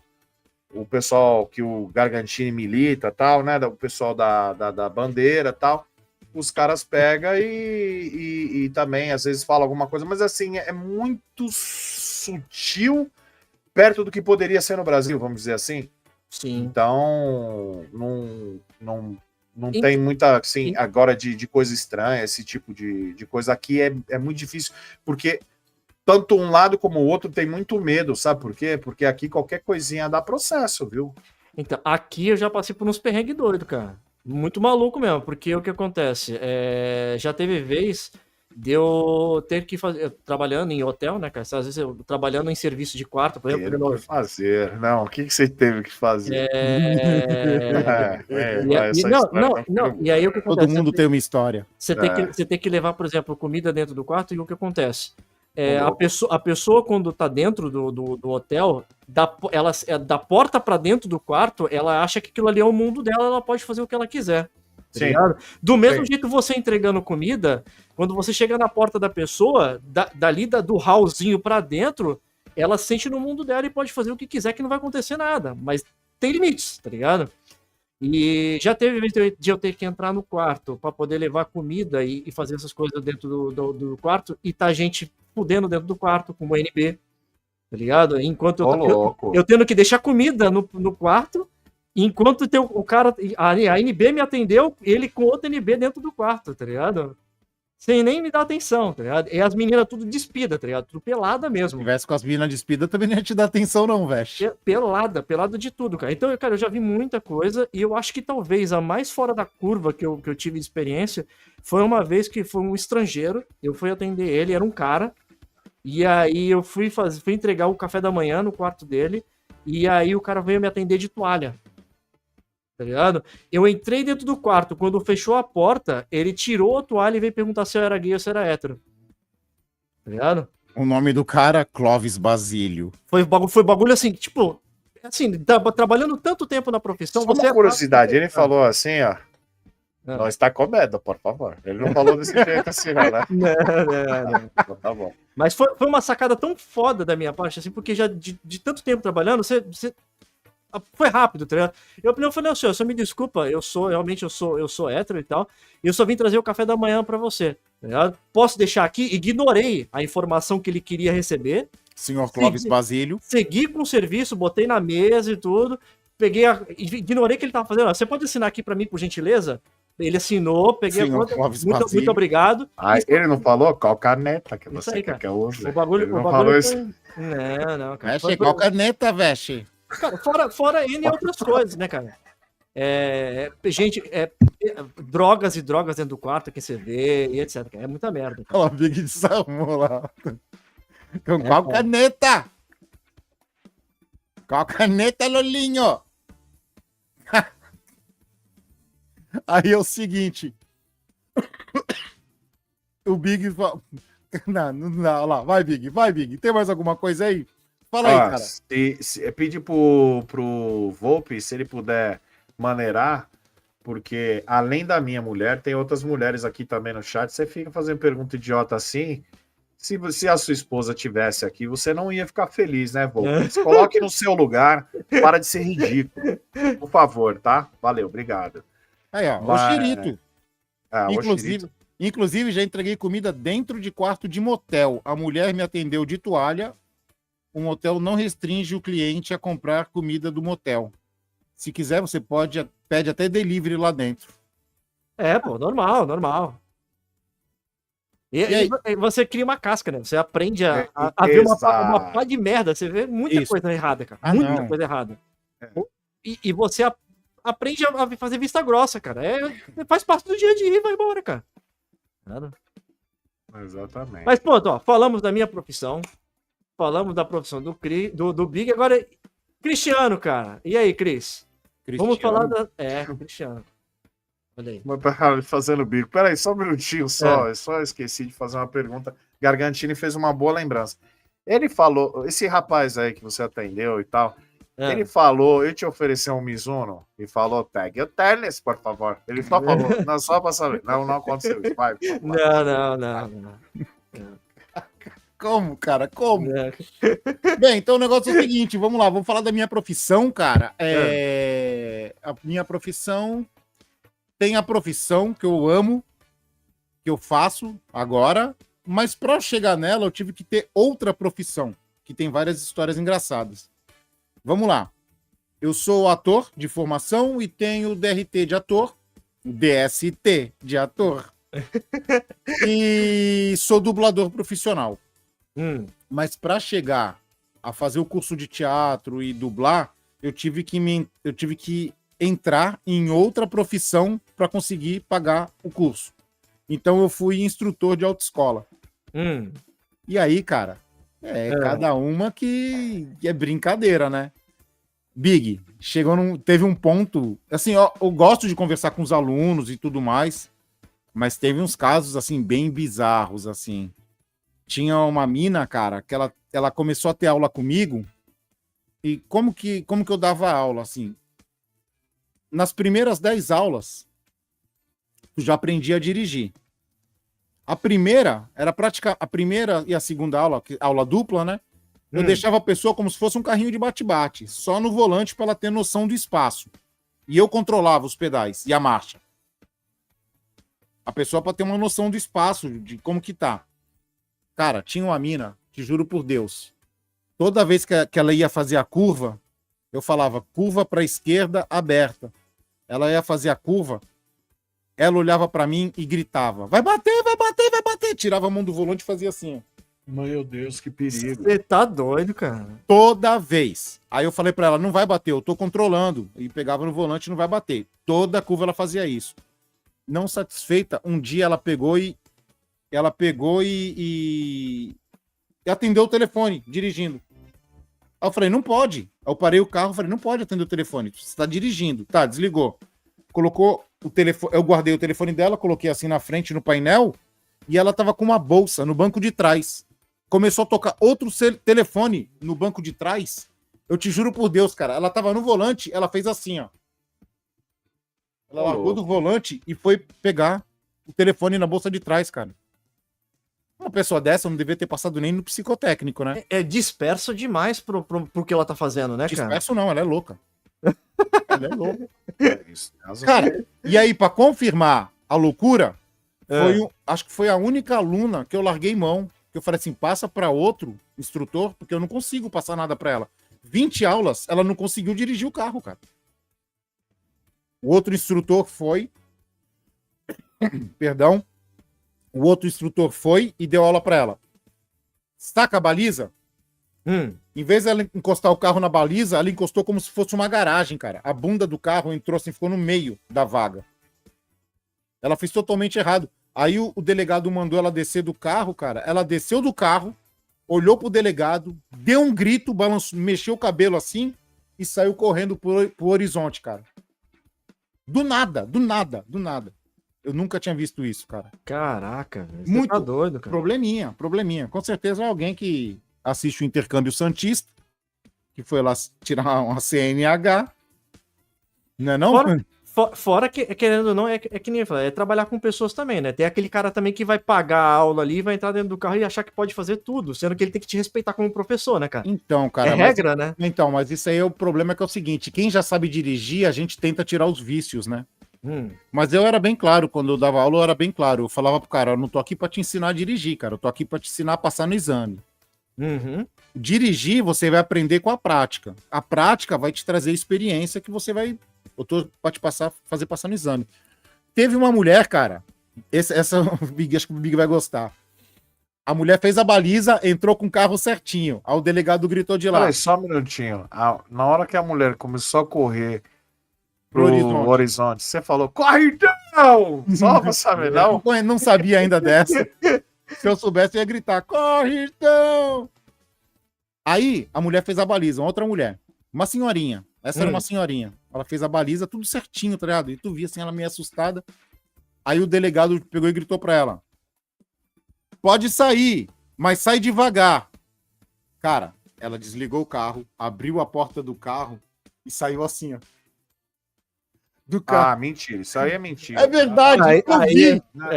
pessoal que o Gargantini milita, tal, né? O pessoal da bandeira, tal. Os caras pegam e também, às vezes, falam alguma coisa. Mas, assim, é muito sutil perto do que poderia ser no Brasil, vamos dizer assim. Sim. Então, não tem muita, assim, agora de coisa estranha, esse tipo de coisa aqui é muito difícil, porque tanto um lado como o outro tem muito medo, sabe por quê? Porque aqui qualquer coisinha dá processo, viu? Então, aqui eu já passei por uns perrengues doidos, cara. Muito maluco mesmo, porque o que acontece? Já teve vez de eu ter que fazer, trabalhando em hotel, né, cara? Às vezes eu trabalhando em serviço de quarto, por exemplo. Teve que fazer, não, o que você teve que fazer? E aí o que acontece? Todo mundo tem uma história. Você tem que levar, por exemplo, comida dentro do quarto e o que acontece? a pessoa, quando tá dentro do hotel, da porta pra dentro do quarto, ela acha que aquilo ali é o mundo dela, ela pode fazer o que ela quiser. Tá Sim. ligado? Do mesmo Sim. jeito você entregando comida, quando você chega na porta da pessoa, do hallzinho pra dentro, ela se sente no mundo dela e pode fazer o que quiser, que não vai acontecer nada. Mas tem limites, tá ligado? E já teve vez de eu ter que entrar no quarto pra poder levar comida e fazer essas coisas dentro do quarto e tá gente fudendo dentro do quarto com o NB, tá ligado? Enquanto louco. eu tendo que deixar comida no quarto, enquanto o cara, a NB me atendeu, ele com outro NB dentro do quarto, tá ligado? Sem nem me dar atenção, tá ligado? E as meninas tudo despida, tá ligado? Tudo pelada Se mesmo. tivesse com as meninas despidas, também não ia te dar atenção, não, velho. Pelada de tudo, cara. Então, cara, eu já vi muita coisa e eu acho que talvez a mais fora da curva que eu tive de experiência foi uma vez que foi um estrangeiro, eu fui atender ele, era um cara, e aí eu fui entregar o café da manhã no quarto dele, e aí o cara veio me atender de toalha. Tá ligado? Eu entrei dentro do quarto, quando fechou a porta, ele tirou a toalha e veio perguntar se eu era gay ou se era hétero. Tá ligado? O nome do cara, Clóvis Basílio. Foi bagulho assim, tipo, assim, trabalhando tanto tempo na profissão. Só uma curiosidade, ele falou assim, ó. Não está com medo, por favor. Ele não falou desse jeito assim, não, né? Não. Tá bom. Mas foi uma sacada tão foda da minha parte, assim, porque já de tanto tempo trabalhando, você foi rápido, tá ligado? Eu falei, não, senhor me desculpa, eu sou hétero e tal, e eu só vim trazer o café da manhã pra você, tá ligado? Posso deixar aqui? Ignorei a informação que ele queria receber. Senhor Clóvis Basílio. Segui com o serviço, botei na mesa e tudo, ignorei o que ele tava fazendo. Você pode assinar aqui pra mim, por gentileza? Ele assinou, peguei Senhor a conta, Clóvis muito Basílio. obrigado. Ele não falou qual caneta que Isso você aí, quer cara. que eu use? O bagulho, Ele não o falou bagulho isso. Não, cara. Vexe, qual caneta, vexe? Cara, fora N outras coisas, né, cara? Drogas e drogas dentro do quarto que você vê e etc. É muita merda. Olha lá, o Big desarmou lá. Com qual caneta? Qual caneta, Lolinho? Aí é o seguinte. O Big fala... Não, olha lá. Vai, Big. Tem mais alguma coisa aí? Fala aí, cara. Pedir pro Volpe, se ele puder maneirar, porque além da minha mulher, tem outras mulheres aqui também no chat. Você fica fazendo pergunta idiota assim. Se a sua esposa tivesse aqui, você não ia ficar feliz, né, Volpe? Se coloque no seu lugar, para de ser ridículo. Por favor, tá? Valeu, obrigado. Aí, ó, o Xirito. O Xirito. Inclusive, já entreguei comida dentro de quarto de motel. A mulher me atendeu de toalha. O motel não restringe o cliente a comprar comida do motel. Se quiser, você pede até delivery lá dentro. Pô, normal. E você cria uma casca, né? Você aprende a ver uma pá de merda. Você vê muita coisa errada, cara. Muita coisa errada. E você aprende a fazer vista grossa, cara. Faz parte do dia a dia e vai embora, cara. Nada. Exatamente. Mas pronto, ó, falamos da minha profissão. Falamos da profissão do Big. Agora, Cristiano, cara. E aí, Cris? Vamos falar da... Cristiano. Olha aí. Mas fazendo bico. Peraí, só um minutinho só. Eu só esqueci de fazer uma pergunta. Gargantini fez uma boa lembrança. Ele falou, esse rapaz aí que você atendeu e tal, ele falou, eu te ofereci um Mizuno e falou, pegue o tênis, por favor. Ele só falou, não, só pra saber. Não aconteceu isso. Vai. Não. Como, cara? Como? Bem, então o negócio é o seguinte, vamos lá, vamos falar da minha profissão, cara. A minha profissão tem a profissão que eu amo, que eu faço agora, mas para chegar nela eu tive que ter outra profissão, que tem várias histórias engraçadas. Vamos lá. Eu sou ator de formação e tenho DRT de ator, DST de ator. E sou dublador profissional. Mas para chegar a fazer o curso de teatro e dublar, eu tive que entrar em outra profissão para conseguir pagar o curso. Então eu fui instrutor de autoescola. E aí, cara, cada uma que é brincadeira, né? Big, teve um ponto, assim, eu gosto de conversar com os alunos e tudo mais, mas teve uns casos, assim, bem bizarros, assim. tinha uma mina, cara, que ela começou a ter aula comigo. E como que eu dava aula, assim? Nas primeiras 10 aulas, eu já aprendi a dirigir. A primeira era praticar. A primeira e a segunda aula, aula dupla, né? Eu deixava a pessoa como se fosse um carrinho de bate-bate, só no volante para ela ter noção do espaço. E eu controlava os pedais e a marcha. A pessoa para ter uma noção do espaço, de como que tá. Cara, tinha uma mina, te juro por Deus. Toda vez que ela ia fazer a curva, eu falava curva para a esquerda aberta. Ela ia fazer a curva, ela olhava para mim e gritava: vai bater, vai bater, vai bater. Tirava a mão do volante e fazia assim, ó. Meu Deus, que perigo. Você tá doido, cara. Toda vez. Aí eu falei pra ela, não vai bater, eu tô controlando. E pegava no volante, não vai bater. Toda curva ela fazia isso. Não satisfeita, um dia ela pegou e atendeu o telefone, dirigindo. Aí eu falei, não pode. Aí eu parei o carro, falei, não pode atender o telefone. Você tá dirigindo. Tá, desligou. Colocou o telefone, eu guardei o telefone dela, coloquei assim na frente no painel, e ela tava com uma bolsa no banco de trás. Começou a tocar outro telefone no banco de trás. Eu te juro por Deus, cara. Ela tava no volante, ela fez assim, ó. Ela largou do volante e foi pegar o telefone na bolsa de trás, cara. Uma pessoa dessa não devia ter passado nem no psicotécnico, né? É disperso demais pro que ela tá fazendo, né, cara? Disperso não, ela é louca. Ela é louca. Isso, Cara, e aí, pra confirmar a loucura, acho que foi a única aluna que eu larguei mão. Eu falei assim, passa para outro instrutor, porque eu não consigo passar nada para ela. 20 aulas, ela não conseguiu dirigir o carro, cara. O outro instrutor foi... Perdão. O outro instrutor foi e deu aula para ela. Saca a baliza? Em vez de ela encostar o carro na baliza, ela encostou como se fosse uma garagem, cara. A bunda do carro entrou assim, ficou no meio da vaga. Ela fez totalmente errado. Aí o delegado mandou ela descer do carro, cara. Ela desceu do carro, olhou pro delegado, deu um grito, balançou, mexeu o cabelo assim e saiu correndo pro horizonte, cara. Do nada, do nada, do nada. Eu nunca tinha visto isso, cara. Caraca, velho. Você Muito tá doido, cara. Probleminha. Com certeza é alguém que assiste o Intercâmbio Santista, que foi lá tirar uma CNH. Não é não? Fora que, querendo ou não, é que nem eu falei, é trabalhar com pessoas também, né? Tem aquele cara também que vai pagar a aula ali, vai entrar dentro do carro e achar que pode fazer tudo, sendo que ele tem que te respeitar como professor, né, cara? Então, cara. É regra, né? Então, mas isso aí é o problema, que é o seguinte, quem já sabe dirigir, a gente tenta tirar os vícios, né? Mas eu era bem claro, quando eu dava aula, eu era bem claro. Eu falava pro cara, eu não tô aqui pra te ensinar a dirigir, cara. Eu tô aqui pra te ensinar a passar no exame. Dirigir, você vai aprender com a prática. A prática vai te trazer experiência que você vai... Eu tô pra te fazer passar no exame. Teve uma mulher, cara, essa acho que o Big vai gostar. A mulher fez a baliza, entrou com o carro certinho. Aí o delegado gritou de lá. Olha, só um minutinho. Na hora que a mulher começou a correr pro horizonte, você falou, corre então! Só pra saber, não? Não sabia ainda dessa. Se eu soubesse, eu ia gritar, corre então! Aí a mulher fez a baliza, uma outra mulher. Uma senhorinha. Essa era uma senhorinha. Ela fez a baliza, tudo certinho, tá ligado? E tu via assim, ela meio assustada. Aí o delegado pegou e gritou pra ela: pode sair, mas sai devagar. Cara, ela desligou o carro, abriu a porta do carro e saiu assim, ó. Do carro. Ah, mentira. Isso aí é mentira. É verdade.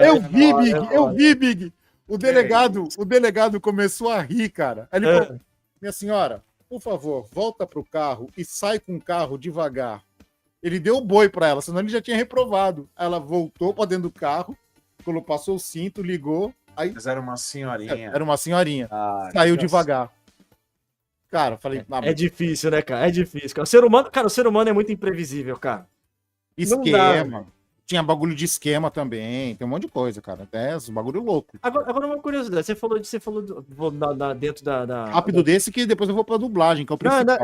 Eu vi, Big. O delegado começou a rir, cara. Aí ele falou: minha senhora, por favor, volta pro carro e sai com o carro devagar. Ele deu o boi pra ela, senão ele já tinha reprovado. Ela voltou pra dentro do carro, passou o cinto, ligou. Aí... Mas era uma senhorinha. Era uma senhorinha. Saiu devagar. Cara, eu falei... É difícil, né, cara? É difícil. Cara. O ser humano é muito imprevisível, cara. Esquema. Tinha bagulho de esquema também. Tem um monte de coisa, cara. Até os bagulho louco. Agora uma curiosidade. Você falou dentro da... Rápido desse que depois eu vou pra dublagem, que é o principal.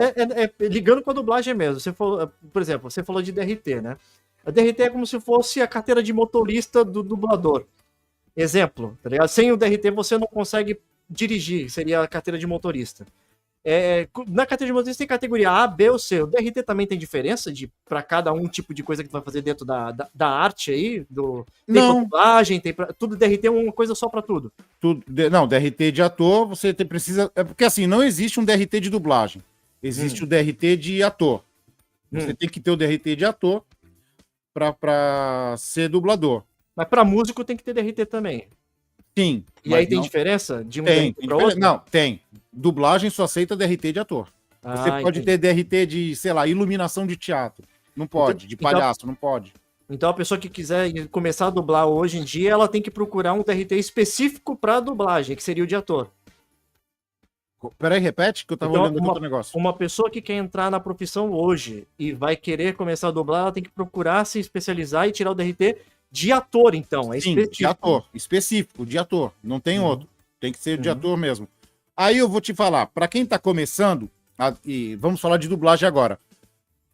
Ligando com a dublagem mesmo. Você falou, por exemplo, você falou de DRT, né? A DRT é como se fosse a carteira de motorista do dublador. Exemplo, tá ligado? Sem o DRT você não consegue dirigir. Seria a carteira de motorista. Na categoria de motorista tem categoria A, B ou C. O DRT também tem diferença para cada um tipo de coisa que tu vai fazer dentro da arte aí? Tem Não. dublagem, tudo DRT é uma coisa só para tudo. Não, DRT de ator, precisa. É porque assim, não existe um DRT de dublagem. Existe o DRT de ator. Você tem que ter o DRT de ator para ser dublador. Mas para músico tem que ter DRT também. Sim. E aí tem diferença de um DRT para outro? Não, tem. Dublagem só aceita DRT de ator. Você pode ter DRT de, sei lá, iluminação de teatro. Não pode. De palhaço, não pode. Então a pessoa que quiser começar a dublar hoje em dia, ela tem que procurar um DRT específico para dublagem, que seria o de ator. Peraí, repete, que eu tava olhando aqui outro negócio. Uma pessoa que quer entrar na profissão hoje e vai querer começar a dublar, ela tem que procurar se especializar e tirar o DRT de ator, então. Sim, de ator. Específico, de ator. Não tem outro. Tem que ser de ator mesmo. Aí eu vou te falar, para quem tá começando, e vamos falar de dublagem agora.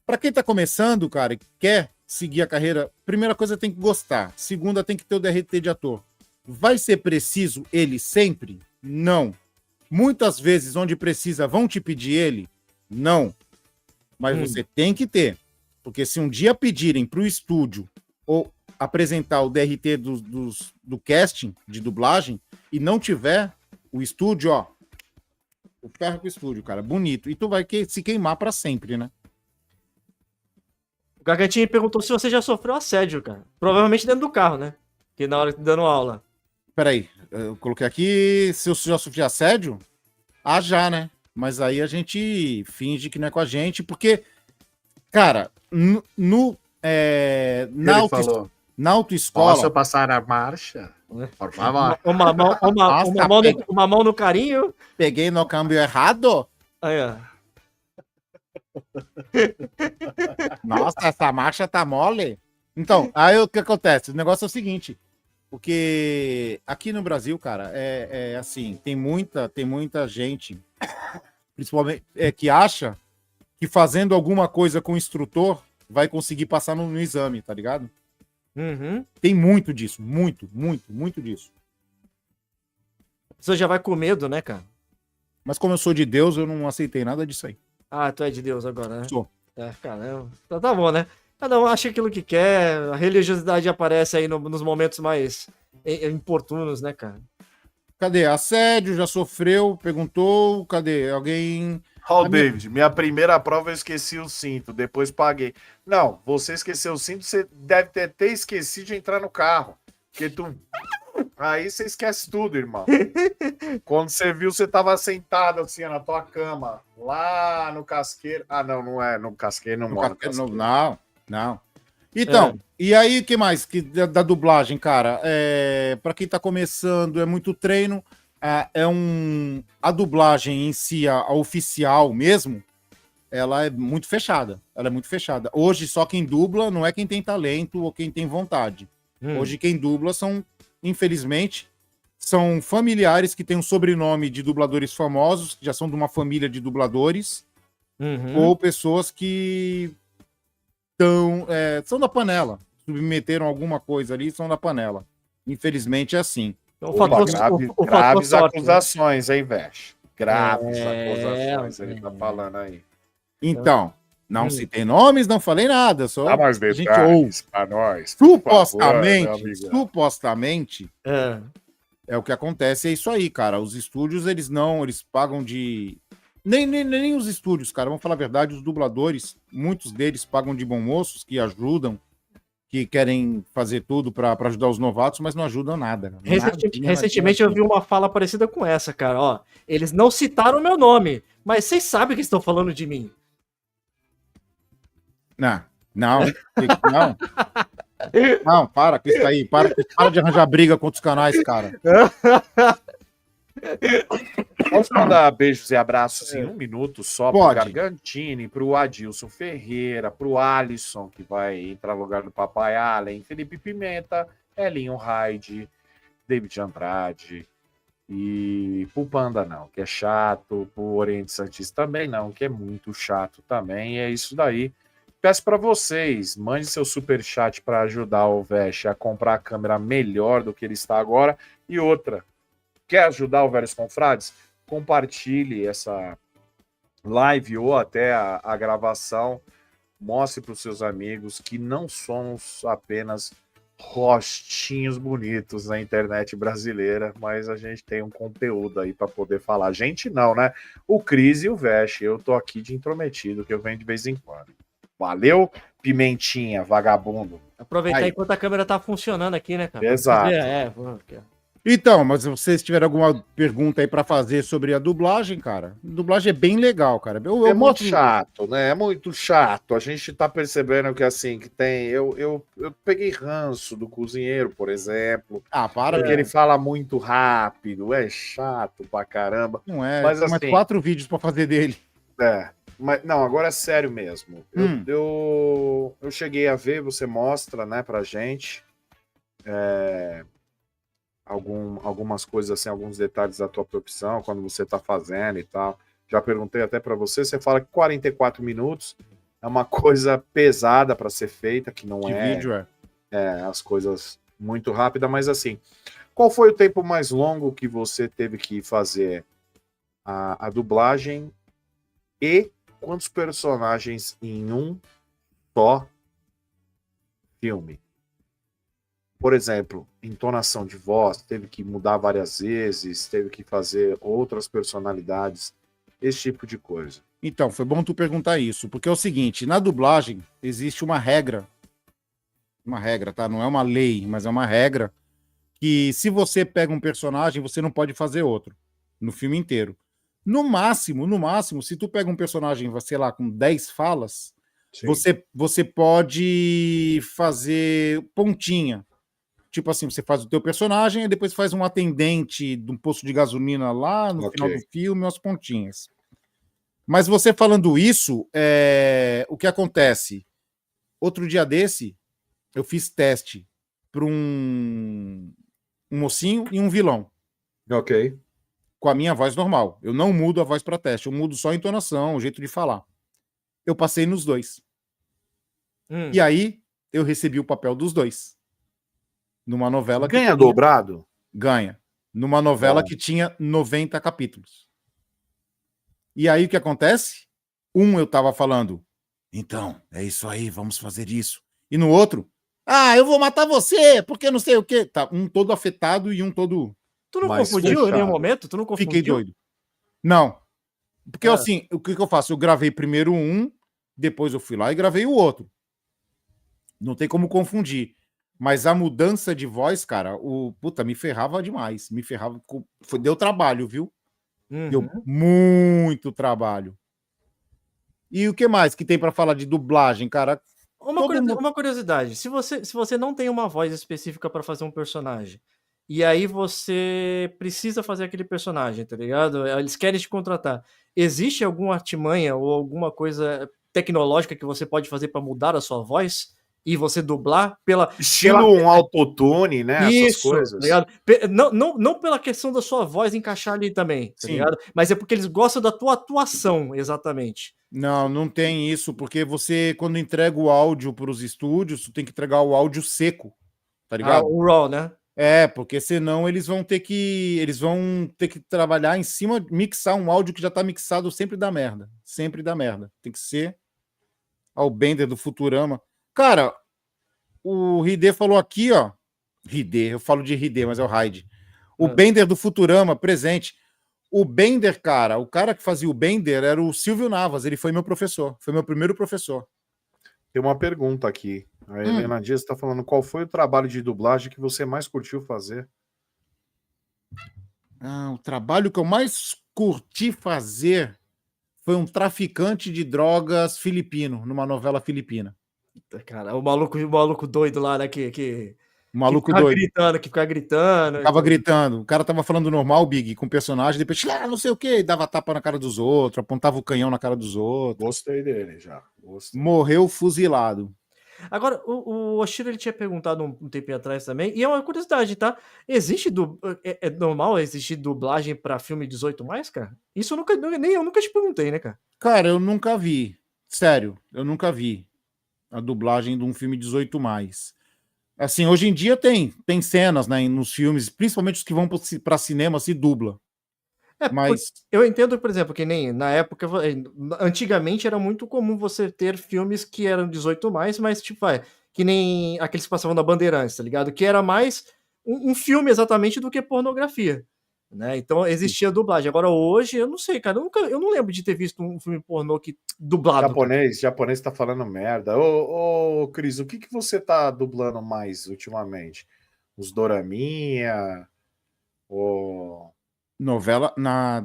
Para quem tá começando, cara, e quer seguir a carreira, primeira coisa tem que gostar. Segunda, tem que ter o DRT de ator. Vai ser preciso ele sempre? Não. Muitas vezes, onde precisa, vão te pedir ele? Não. Mas você tem que ter. Porque se um dia pedirem para o estúdio ou apresentar o DRT do casting de dublagem e não tiver o estúdio, ó, o ferro com o estúdio, cara, bonito. E tu vai se queimar para sempre, né? O Gagatinho perguntou se você já sofreu assédio, cara. Provavelmente dentro do carro, né? Que na hora que dando aula. Peraí, eu coloquei aqui se eu já sofri assédio? Já, né? Mas aí a gente finge que não é com a gente, porque, cara, na autoescola... Posso passar a marcha? Por favor. Uma mão no carinho. Peguei no câmbio errado? Aí, ó. Nossa, essa marcha tá mole. Então, aí o que acontece? O negócio é o seguinte, porque aqui no Brasil, cara, é assim, tem muita gente, principalmente, que acha que fazendo alguma coisa com o instrutor vai conseguir passar no exame, tá ligado? Tem muito disso, muito disso. A pessoa já vai com medo, né, cara? Mas como eu sou de Deus, eu não aceitei nada disso aí. Tu é de Deus agora, né? Sou. Caramba. Então tá bom, né? Cada um acha aquilo que quer, a religiosidade aparece aí nos momentos mais importunos, né, cara? Cadê? Assédio, já sofreu, perguntou, cadê? Alguém... David, minha primeira prova eu esqueci o cinto, depois paguei. Não, você esqueceu o cinto, você deve ter esquecido de entrar no carro. Porque aí você esquece tudo, irmão. Quando você viu, você tava sentado assim na tua cama, lá no casqueiro. Não é no casqueiro, não mora no casqueiro. Não. Então, e aí o que mais da dublagem, cara? Pra quem tá começando, é muito treino. A dublagem em si, a oficial mesmo, ela é muito fechada. Hoje, só quem dubla não é quem tem talento ou quem tem vontade. Hoje, quem dubla infelizmente, são familiares que têm um sobrenome de dubladores famosos, que já são de uma família de dubladores, ou pessoas que são da panela. Submeteram alguma coisa ali e são da panela. Infelizmente é assim. Graves acusações, hein, Vesh? Graves acusações, ele tá falando aí. Então, não citei nomes, não falei nada, só dá mais detalhes pra nós. Supostamente, é o que acontece, é isso aí, cara. Os estúdios, eles pagam de... Nem os estúdios, cara, vamos falar a verdade, os dubladores, muitos deles pagam de bom moços, que ajudam, que querem fazer tudo para ajudar os novatos, mas não ajudam nada. Recentemente eu vi uma fala parecida com essa, cara. Ó, eles não citaram o meu nome, mas vocês sabem que estão falando de mim. Não, para com isso aí. Para de arranjar briga com outros canais, cara. Posso mandar beijos e abraços em um minuto só Pode. Pro Gargantini, pro Adilson Ferreira, pro Alisson, que vai entrar no lugar do Papai Allen, Felipe Pimenta, Elinho Hyde, David Andrade, e pro Panda não, que é chato, pro Oriente Santista também não, que é muito chato também, e é isso daí. Peço para vocês, mande seu superchat para ajudar o Vesh a comprar a câmera melhor do que ele está agora. E outra, quer ajudar o Velhos Confrades? Compartilhe live ou até a gravação, mostre para os seus amigos que não somos apenas rostinhos bonitos na internet brasileira, mas a gente tem um conteúdo aí para poder falar. Gente, não, né? O Cris e o Vesh, eu tô aqui de intrometido, que eu venho de vez em quando. Valeu, Pimentinha, vagabundo. Aproveitar Aí. enquanto a câmera tá funcionando aqui, né, cara? Exato. Então, mas se vocês tiverem alguma pergunta aí pra fazer sobre a dublagem, cara, a dublagem é bem legal, cara. É muito mostro- chato, né? É muito chato. A gente tá percebendo que assim, que tem. Eu peguei ranço do cozinheiro, por exemplo. Ah, para, Porque ele fala muito rápido, é chato pra caramba. Não é, Mas tem mais assim- 4 vídeos pra fazer dele. É, mas não, agora é sério mesmo. Eu cheguei a ver, você mostra, né, pra gente algumas coisas assim, alguns detalhes da tua profissão, quando você tá fazendo e tal. Já perguntei até pra você, você fala que 44 minutos é uma coisa pesada pra ser feita, que não De é, vídeo, as coisas muito rápidas, mas assim, qual foi o tempo mais longo que você teve que fazer a dublagem e quantos personagens em um só filme? Por exemplo, entonação de voz, teve que mudar várias vezes, teve que fazer outras personalidades, esse tipo de coisa. Então, foi bom tu perguntar isso, porque é o seguinte, na dublagem existe uma regra, tá? Não é uma lei, mas é uma regra, que se você pega um personagem, você não pode fazer outro, no filme inteiro. No máximo, se tu pega um personagem, sei lá, com 10 falas, você pode fazer pontinha. Tipo assim, você faz o teu personagem e depois faz um atendente de um posto de gasolina lá no final do filme, umas pontinhas. Mas você falando isso, o que acontece? Outro dia desse, eu fiz teste para um mocinho e um vilão. Ok. Com a minha voz normal. Eu não mudo a voz para teste, eu mudo só a entonação, o jeito de falar. Eu passei nos dois. E aí, eu recebi o papel dos dois. Numa novela que Ganha tinha- dobrado? Ganha. Numa novela Bom. que tinha 90 capítulos. E aí, o que acontece? Eu tava falando, então, é isso aí, vamos fazer isso. E no outro, eu vou matar você, porque não sei o quê. Tá, um todo afetado e um todo... Tu não Mas confundiu em fechado. nenhum momento? Tu não confundiu? Fiquei doido. Não. Porque assim, o que eu faço? Eu gravei primeiro um, depois eu fui lá e gravei o outro. Não tem como confundir. Mas a mudança de voz, cara, me ferrava demais. Me ferrava. Deu trabalho, viu? Deu muito trabalho. E o que mais que tem pra falar de dublagem, cara? Uma curiosidade, se você não tem uma voz específica pra fazer um personagem, e aí você precisa fazer aquele personagem, tá ligado? Eles querem te contratar. Existe alguma artimanha ou alguma coisa tecnológica que você pode fazer pra mudar a sua voz e você dublar Estilo um autotune, né? Essas Isso, tá coisas. ligado? Não pela questão da sua voz encaixar ali também, tá Sim. ligado? Mas é porque eles gostam da tua atuação, exatamente. Não tem isso, porque você, quando entrega o áudio para os estúdios, tu tem que entregar o áudio seco, tá ligado? O RAW, né? Porque senão eles vão ter que trabalhar em cima, mixar um áudio que já tá mixado, sempre dá merda. Sempre dá merda. Tem que ser ao Bender do Futurama. Cara, o Hide falou aqui, ó. Hide, eu falo de Hide, mas é o Hyde. O Bender do Futurama, presente. O Bender, cara, o cara que fazia o Bender era o Silvio Navas, ele foi meu professor, foi meu primeiro professor. Tem uma pergunta aqui. A Helena Dias está falando qual foi o trabalho de dublagem que você mais curtiu fazer? O trabalho que eu mais curti fazer foi um traficante de drogas filipino, numa novela filipina. Cara, o maluco doido lá, né? Que Maluco doido. Que ficava gritando. Tava gritando. O cara tava falando normal, Big, com o personagem, depois, não sei o que, dava tapa na cara dos outros, apontava o canhão na cara dos outros. Gostei dele já. Gostei. Morreu fuzilado. Agora, o Oshiro, ele tinha perguntado um tempinho atrás também, e é uma curiosidade, tá? É normal existir dublagem pra filme 18+, cara? Isso eu nunca te perguntei, né, cara? Cara, eu nunca vi. Sério, eu nunca vi a dublagem de um filme 18+. Assim, hoje em dia tem cenas, né, nos filmes, principalmente os que vão para cinema, se dubla. Mas Eu entendo, por exemplo, que nem na época, antigamente era muito comum você ter filmes que eram 18 mais, mas tipo, que nem aqueles que passavam na Bandeirantes, tá ligado? Que era mais um filme exatamente do que pornografia, né? Então existia dublagem. Agora hoje, eu não sei, cara, eu não lembro de ter visto um filme pornô que dublado, cara. Japonês tá falando merda. Ô, Cris, o que você tá dublando mais ultimamente? Os doraminha? Ou... novela,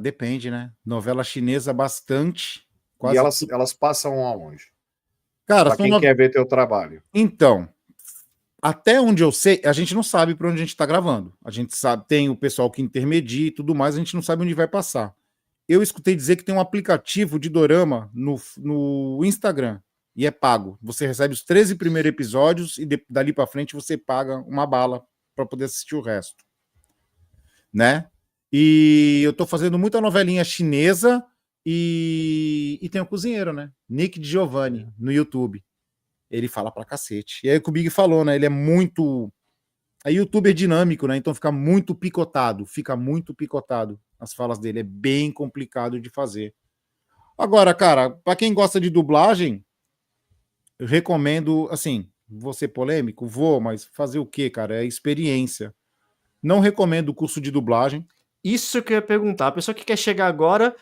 depende, né? Novela chinesa bastante, E quase. elas passam aonde? Cara, Pra quem quer ver teu trabalho. Então, até onde eu sei, a gente não sabe para onde a gente está gravando. A gente sabe, tem o pessoal que intermedia e tudo mais, a gente não sabe onde vai passar. Eu escutei dizer que tem um aplicativo de dorama no Instagram e é pago. Você recebe os 13 primeiros episódios e dali para frente você paga uma bala para poder assistir o resto, né? E eu tô fazendo muita novelinha chinesa e tem o cozinheiro, né? Nick Giovanni no YouTube. Ele fala pra cacete. E aí o Big falou, né? Ele é muito... É youtuber dinâmico, né? Então fica muito picotado as falas dele. É bem complicado de fazer. Agora, cara, pra quem gosta de dublagem, eu recomendo, assim, vou ser polêmico? Vou, mas fazer o quê, cara? É experiência. Não recomendo o curso de dublagem. Isso que eu ia perguntar. A pessoa que quer chegar agora,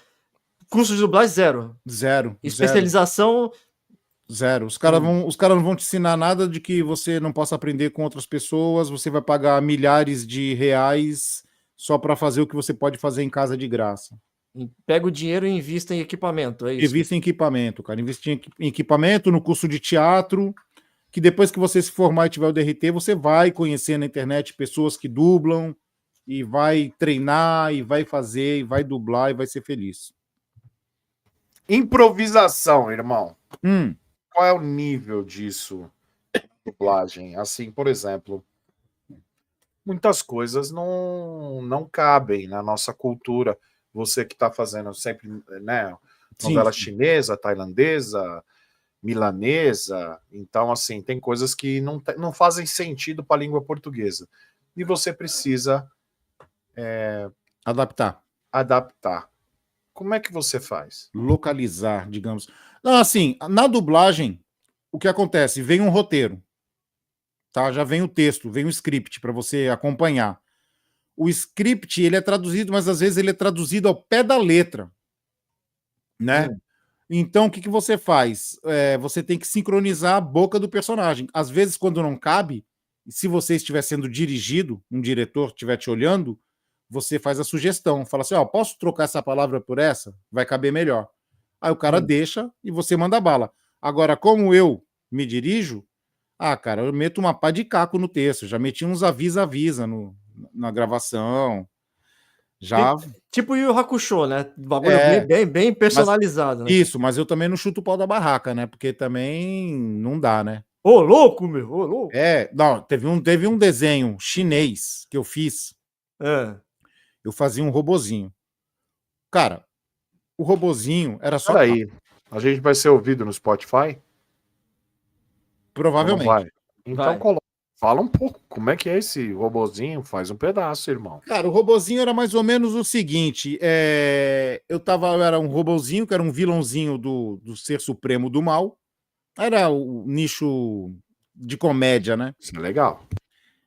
curso de dublagem zero. Zero. Especialização... Zero. Os caras não vão te ensinar nada de que você não possa aprender com outras pessoas, você vai pagar milhares de reais só para fazer o que você pode fazer em casa de graça. Pega o dinheiro e invista em equipamento, é isso? Invista em equipamento, cara. Investir em equipamento, no curso de teatro, que depois que você se formar e tiver o DRT, você vai conhecer na internet pessoas que dublam e vai treinar e vai fazer e vai dublar e vai ser feliz. Improvisação, irmão. Hum. Qual é o nível disso? Dublagem. Assim, por exemplo, muitas coisas não cabem na nossa cultura. Você que está fazendo sempre, né, novela chinesa, tailandesa, milanesa. Então, assim, tem coisas que não fazem sentido para a língua portuguesa. E você precisa adaptar. Como é que você faz? Localizar, digamos. Não, assim, na dublagem, o que acontece? Vem um roteiro, tá? Já vem o texto, vem o script para você acompanhar. O script, ele é traduzido, mas às vezes ele é traduzido ao pé da letra, né? Então, o que você faz? Você tem que sincronizar a boca do personagem. Às vezes, quando não cabe, se você estiver sendo dirigido, um diretor estiver te olhando, você faz a sugestão. Fala assim, posso trocar essa palavra por essa? Vai caber melhor. Aí o cara deixa e você manda bala. Agora, como eu me dirijo, cara, eu meto uma pá de caco no texto. Já meti uns avisa na gravação. Já... Tipo o Yu Hakusho, né? Bagulho bem personalizado, né? Isso, mas eu também não chuto o pau da barraca, né? Porque também não dá, né? Ô, louco, meu! Ô, louco! Não, teve um desenho chinês que eu fiz. Eu fazia um robozinho. Cara, o robozinho era só... Peraí, a gente vai ser ouvido no Spotify? Provavelmente. Vai. Então fala um pouco, como é que é esse robozinho? Faz um pedaço, irmão. Cara, o robozinho era mais ou menos o seguinte, eu era um robozinho, que era um vilãozinho do Ser Supremo do Mal. Era o nicho de comédia, né? Isso é legal.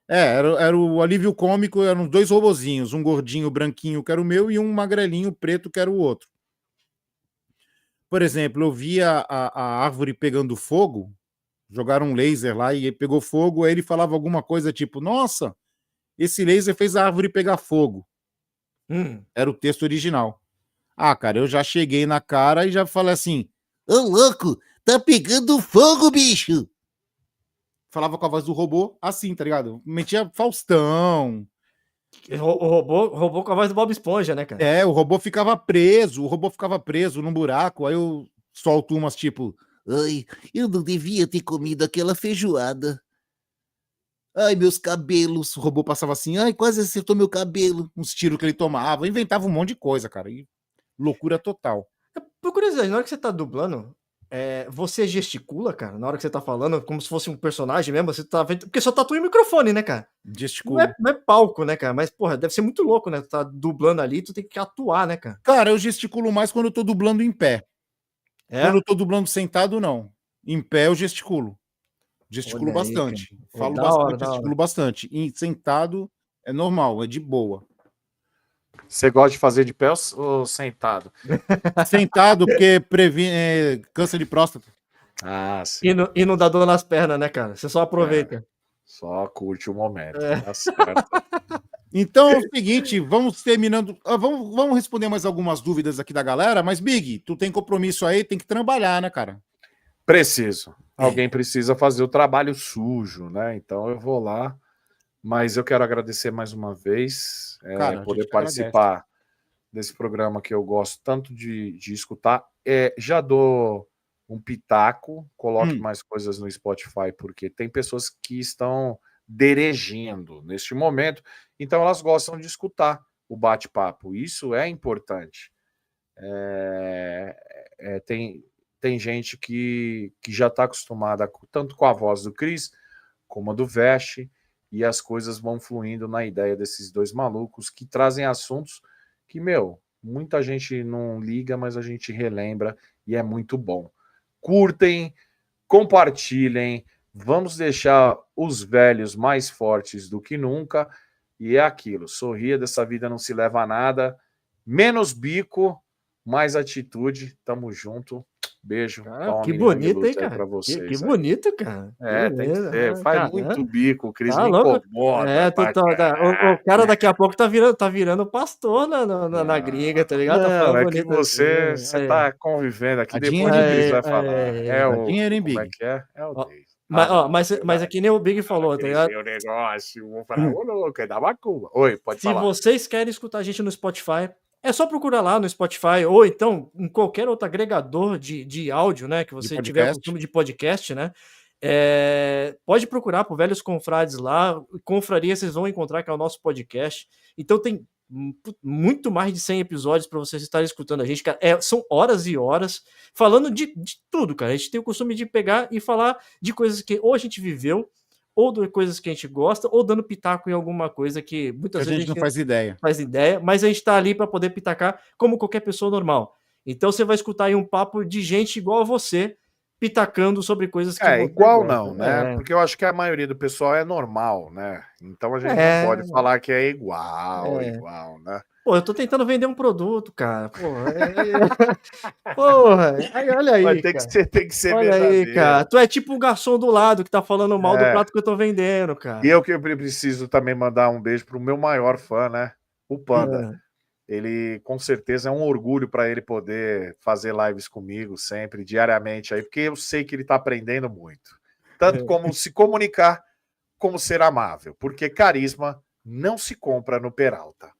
Era o alívio cômico, eram 2 robozinhos, um gordinho branquinho, que era o meu, e um magrelinho preto, que era o outro. Por exemplo, eu via a árvore pegando fogo, jogaram um laser lá e pegou fogo, aí ele falava alguma coisa tipo, nossa, esse laser fez a árvore pegar fogo. Era o texto original. Cara, eu já cheguei na cara e já falei assim, ô louco, tá pegando fogo, bicho! Falava com a voz do robô assim, tá ligado? Metia Faustão. O robô com a voz do Bob Esponja, né, cara? O robô ficava preso num buraco, aí eu solto umas tipo, ai, eu não devia ter comido aquela feijoada. Ai, meus cabelos. O robô passava assim, ai, quase acertou meu cabelo. Uns tiros que ele tomava, inventava um monte de coisa, cara. E loucura total. Por curiosidade, na hora que você tá dublando, Você gesticula, cara, na hora que você tá falando, como se fosse um personagem mesmo, você tá vendo. Porque só tatua o microfone, né, cara? Gesticulo. Não é palco, né, cara? Mas, porra, deve ser muito louco, né? Tu tá dublando ali, tu tem que atuar, né, cara? Cara, eu gesticulo mais quando eu tô dublando em pé. Quando eu tô dublando sentado, não. Em pé eu gesticulo. Gesticulo Olha aí, cara. bastante. Falo Da hora, bastante, da hora. gesticulo bastante. E sentado é normal, é de boa. Você gosta de fazer de pé ou sentado? Sentado, porque previne câncer de próstata. Ah, sim. E não dá dor nas pernas, né, cara? Você só aproveita. Só curte o momento. Tá certo. Então é o seguinte, vamos terminando. Vamos responder mais algumas dúvidas aqui da galera, mas Big, tu tem compromisso aí, tem que trabalhar, né, cara? Preciso. Alguém precisa fazer o trabalho sujo, né? Então eu vou lá. Mas eu quero agradecer mais uma vez, Cara, a poder gente que participar desse programa que eu gosto tanto de escutar. Já dou um pitaco, coloque mais coisas no Spotify, porque tem pessoas que estão dirigindo neste momento, então elas gostam de escutar o bate-papo. Isso é importante. Tem gente que já está acostumada tanto com a voz do Cris como a do Veste, e as coisas vão fluindo na ideia desses dois malucos que trazem assuntos que, muita gente não liga, mas a gente relembra e é muito bom. Curtem, compartilhem, vamos deixar os velhos mais fortes do que nunca, e é aquilo, sorria, dessa vida não se leva a nada, menos bico, mais atitude, tamo junto. Beijo. Cara, que bonito, hein, cara? Pra vocês, que bonito, cara. tem que ser. Faz Caramba. muito bico, o Cris Tá me louco. incomoda. O cara daqui a pouco tá virando pastor na gringa, tá ligado? Tá Não, falando é que bonito você assim. tá convivendo aqui, Dá depois dinheiro, o Cris hein, vai Big? falar. Dá dinheiro, hein, Como é Big? que é? É o Ó, Dave. Mas é que nem o Big falou, tá ligado? O negócio, vou falar, ô louco, é da macumba. Oi, pode Se falar. vocês querem escutar a gente no Spotify, é só procurar lá no Spotify ou então em qualquer outro agregador de áudio, né? Que você tiver o podcast. costume de podcast, né? Pode procurar por Velhos Confrades lá. Confraria, vocês vão encontrar que é o nosso podcast. Então tem muito mais de 100 episódios para vocês estarem escutando a gente, cara. São horas e horas falando de tudo, cara. A gente tem o costume de pegar e falar de coisas que ou a gente viveu, ou de coisas que a gente gosta, ou dando pitaco em alguma coisa que muitas vezes A gente não faz ideia. mas a gente tá ali para poder pitacar como qualquer pessoa normal. Então você vai escutar aí um papo de gente igual a você, pitacando sobre coisas que você igual gosta. não, né? Porque eu acho que a maioria do pessoal é normal, né? Então a gente não pode falar que é igual, né? Pô, eu tô tentando vender um produto, cara. Porra, olha aí, Mas cara. tem que ser Olha verdadeiro. aí, cara. Tu é tipo o garçom do lado que tá falando mal do prato que eu tô vendendo, cara. E eu que preciso também mandar um beijo pro meu maior fã, né? O Panda. Ele, com certeza, é um orgulho para ele poder fazer lives comigo sempre, diariamente, aí, porque eu sei que ele está aprendendo muito. Tanto como se comunicar, como ser amável. Porque carisma não se compra no Peralta.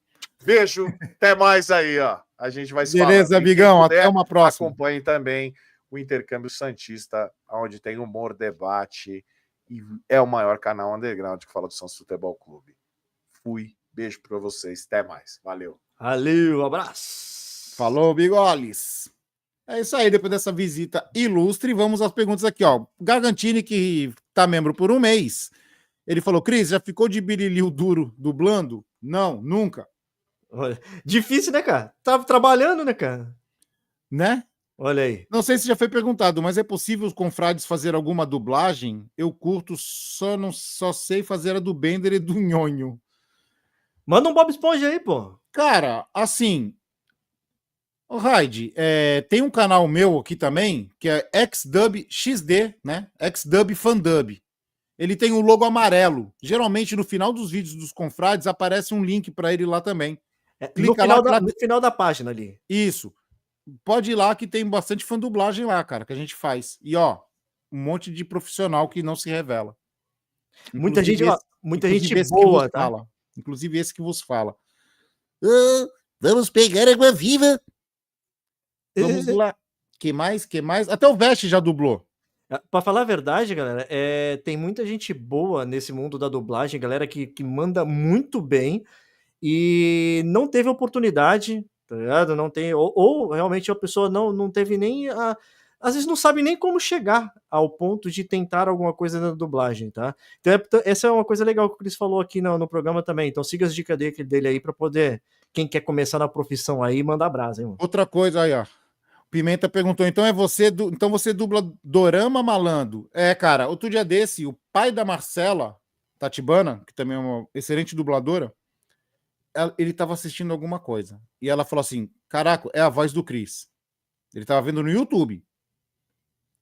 Beijo, até mais aí, ó. A gente vai se falar. Beleza, Bigão, até uma próxima. Acompanhe também o Intercâmbio Santista, onde tem humor, debate, e é o maior canal underground que fala do Santos Futebol Clube. Fui, beijo para vocês, até mais. Valeu. Valeu, abraço. Falou, Bigoles. É isso aí, depois dessa visita ilustre, vamos às perguntas aqui, ó. Gargantini, que tá membro por um mês, ele falou, Cris, já ficou de birilil duro dublando? Não, nunca. Olha, difícil, né, cara? Tá trabalhando, né, cara? Né? Olha aí. Não sei se já foi perguntado, mas é possível os confrades fazer alguma dublagem? Eu curto, só sei fazer a do Bender e do Nhonho. Manda um Bob Esponja aí, pô. Cara, assim, o Raid, tem um canal meu aqui também, que é XDub XD, né? XDub Fandub. Ele tem um logo amarelo. Geralmente, no final dos vídeos dos confrades, aparece um link para ele lá também. Clica no final da página ali. Isso. Pode ir lá que tem bastante fandublagem lá, cara, que a gente faz. E, ó, um monte de profissional que não se revela. Muita gente esse boa, tá? Fala. Inclusive esse que vos fala. Vamos pegar água viva. Vamos lá. Que mais? Até o Veste já dublou. Pra falar a verdade, galera, tem muita gente boa nesse mundo da dublagem, galera que manda muito bem e não teve oportunidade, tá ligado? Não tem, ou realmente a pessoa não teve nem às vezes não sabe nem como chegar ao ponto de tentar alguma coisa na dublagem, tá? Então, essa é uma coisa legal que o Cris falou aqui no programa também. Então, siga as dicas dele aí pra poder, quem quer começar na profissão aí, mandar brasa, hein, mano? Outra coisa aí, ó. Pimenta perguntou, então então você dubla dorama, malandro? É, cara, outro dia desse, o pai da Marcela Tatibana, que também é uma excelente dubladora, ele tava assistindo alguma coisa. E ela falou assim, caraca, é a voz do Cris. Ele tava vendo no YouTube.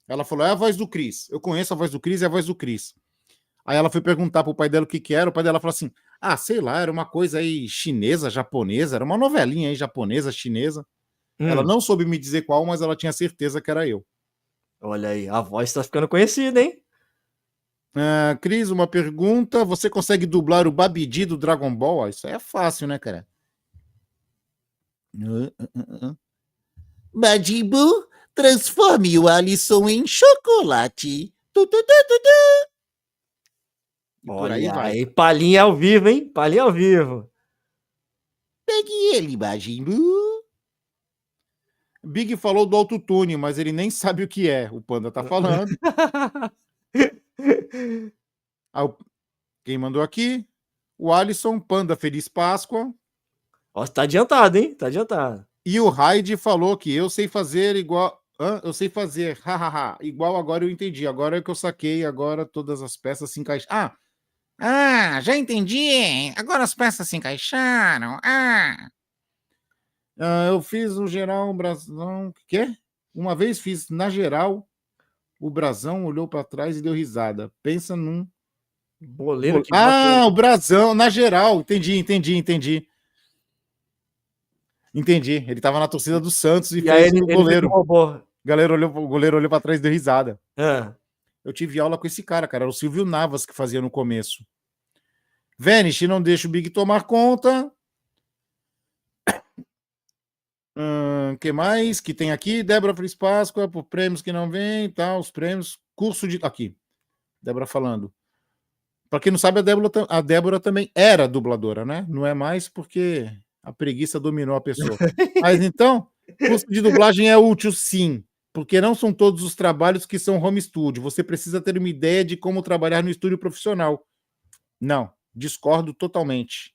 Ela falou, é a voz do Cris. Eu conheço a voz do Cris, é a voz do Cris. Aí ela foi perguntar pro pai dela o que era. O pai dela falou assim, sei lá, era uma coisa aí chinesa, japonesa, era uma novelinha aí japonesa, chinesa. Ela não soube me dizer qual, mas ela tinha certeza que era eu. Olha aí, a voz tá ficando conhecida, hein? Cris, uma pergunta. Você consegue dublar o Babidi do Dragon Ball? Isso aí é fácil, né, cara? Badibu, transforme o Alisson em chocolate. E por aí Olha vai. aí, palhinha ao vivo, hein? Palhinha ao vivo. Pegue ele, Badibu. Big falou do autotune, mas ele nem sabe o que é. O Panda tá falando. Quem mandou aqui? O Alisson, Panda, Feliz Páscoa. Ó, tá adiantado, hein? Tá adiantado. E o Raid falou que eu sei fazer igual... Eu sei fazer, hahaha, igual agora eu entendi. Agora é que eu saquei, agora todas as peças se encaixaram. Já entendi. Agora as peças se encaixaram. Eu fiz o geral, o brasão... O quê? Uma vez fiz na geral, o brasão olhou para trás e deu risada. Pensa num... Boleiro que o brasão, na geral. Entendi. Entendi. Ele tava na torcida do Santos e fez o goleiro. O goleiro olhou para trás e deu risada. Eu tive aula com esse cara. Era o Silvio Navas que fazia no começo. Vanish, não deixa o Big tomar conta. Que mais que tem aqui? Débora Feliz Páscoa, por prêmios que não vem, tá? Os prêmios, curso de... Aqui, Débora falando. Para quem não sabe, a Débora também era dubladora, né? Não é mais porque a preguiça dominou a pessoa. Mas então, curso de dublagem é útil, sim, porque não são todos os trabalhos que são home studio. Você precisa ter uma ideia de como trabalhar no estúdio profissional. Não, discordo totalmente.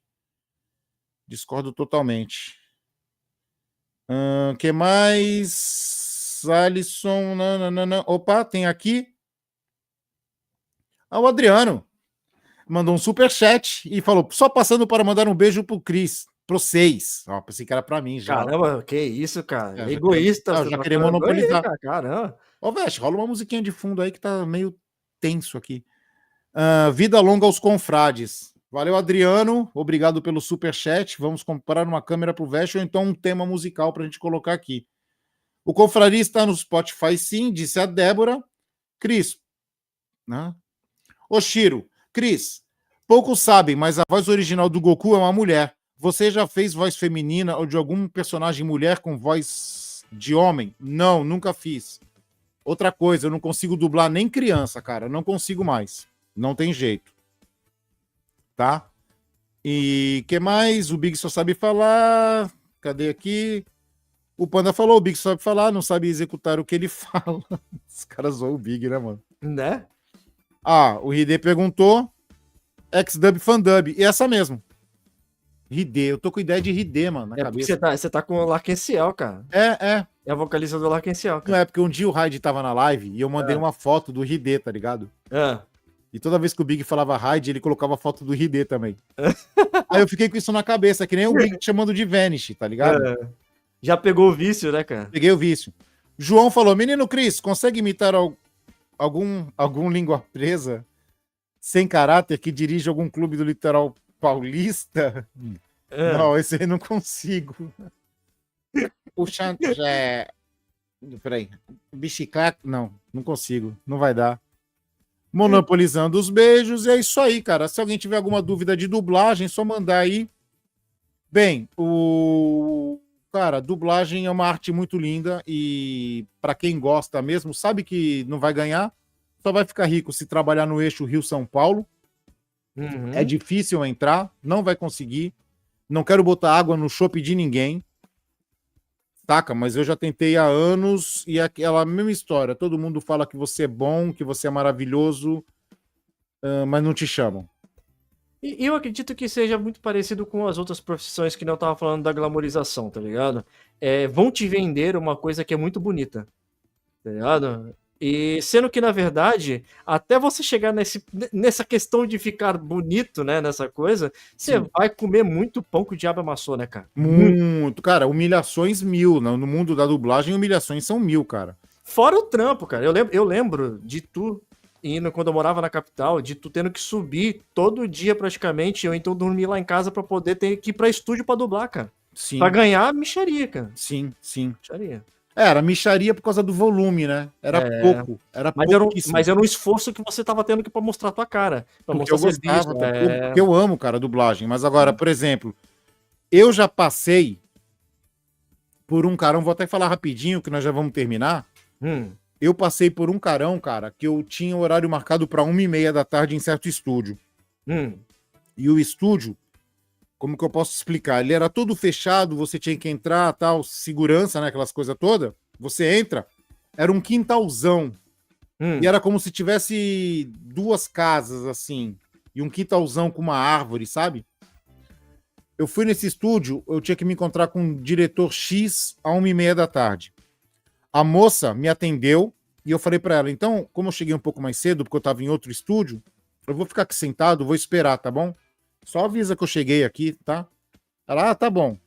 Que mais? Alisson, não. Opa, tem aqui. O Adriano mandou um superchat e falou, só passando para mandar um beijo pro Cris, pro 6. Pensei que era para mim já. Caramba, que isso, cara. Egoísta. Já queria monopolizar. Caramba. Veste, rola uma musiquinha de fundo aí que tá meio tenso aqui. Vida longa aos confrades. Valeu, Adriano. Obrigado pelo superchat. Vamos comprar uma câmera pro Veste ou então um tema musical pra gente colocar aqui. O Confraria está no Spotify, sim, disse a Débora. Cris. Shiro. Cris, poucos sabem, mas a voz original do Goku é uma mulher. Você já fez voz feminina ou de algum personagem mulher com voz de homem? Não, nunca fiz. Outra coisa, eu não consigo dublar nem criança, cara. Não consigo mais. Não tem jeito. Tá? E que mais? O Big só sabe falar. Cadê aqui? O Panda falou, o Big só sabe falar, não sabe executar o que ele fala. Os caras zoam o Big, né, mano? Né? O Ridê perguntou. X-Dub, Fandub. E essa mesmo. Ridê. Eu tô com ideia de Ridê, mano, na cabeça. Você tá com o Larkenciel, cara. É a vocalista do Larkenciel, cara. Não é, porque um dia o Raid tava na live e eu mandei uma foto do Ridê, tá ligado? E toda vez que o Big falava Raid, ele colocava a foto do Ridê também. Aí eu fiquei com isso na cabeça, que nem o Big chamando de Vanish, tá ligado? Já pegou o vício, né, cara? Peguei o vício. João falou, menino Cris, consegue imitar algum língua presa sem caráter que dirige algum clube do litoral paulista? Não, esse aí não consigo. Puxando, peraí. Bicicleta, não consigo, não vai dar. Monopolizando os beijos, e é isso aí, cara. Se alguém tiver alguma dúvida de dublagem, é só mandar aí. Bem, cara, dublagem é uma arte muito linda e para quem gosta mesmo, sabe que não vai ganhar, só vai ficar rico se trabalhar no eixo Rio-São Paulo. É difícil entrar, não vai conseguir. Não quero botar água no chope de ninguém. destaca, mas eu já tentei há anos e é aquela mesma história. Todo mundo fala que você é bom, que você é maravilhoso, mas não te chamam. E eu acredito que seja muito parecido com as outras profissões que não tava falando da glamorização, tá ligado? Vão te vender uma coisa que é muito bonita, tá ligado? E sendo que, na verdade, até você chegar nessa questão de ficar bonito, né, nessa coisa, você Sim. vai comer muito pão que o diabo amassou, né, cara? Muito. Cara, humilhações 1000. No mundo da dublagem, humilhações são 1000, cara. Fora o trampo, cara. Eu lembro de tu indo quando eu morava na capital, de tu tendo que subir todo dia praticamente, ou então dormir lá em casa pra poder ter que ir pra estúdio pra dublar, cara. Sim, Pra ganhar micharia, cara. sim. Micharia. Era micharia por causa do volume, né? Era pouco. Era pouquíssimo. Mas era um esforço que você tava tendo que pra mostrar a tua cara. Pra Porque mostrar eu serviço. gostava, porque eu amo, cara, dublagem. Mas agora, por exemplo, eu já passei por um carão, vou até falar rapidinho, que nós já vamos terminar. Eu passei por um carão, cara, que eu tinha o horário marcado para 1h30 da tarde em certo estúdio. E o estúdio, como que eu posso explicar? Ele era todo fechado, você tinha que entrar, tal, segurança, né, aquelas coisas todas. Você entra, era um quintalzão. E era como se tivesse 2 casas, assim, e um quintalzão com uma árvore, sabe? Eu fui nesse estúdio, eu tinha que me encontrar com um diretor X a 1h30 da tarde. A moça me atendeu e eu falei pra ela, então, como eu cheguei um pouco mais cedo, porque eu tava em outro estúdio, eu vou ficar aqui sentado, vou esperar, tá bom? Só avisa que eu cheguei aqui, tá? Ela, tá bom.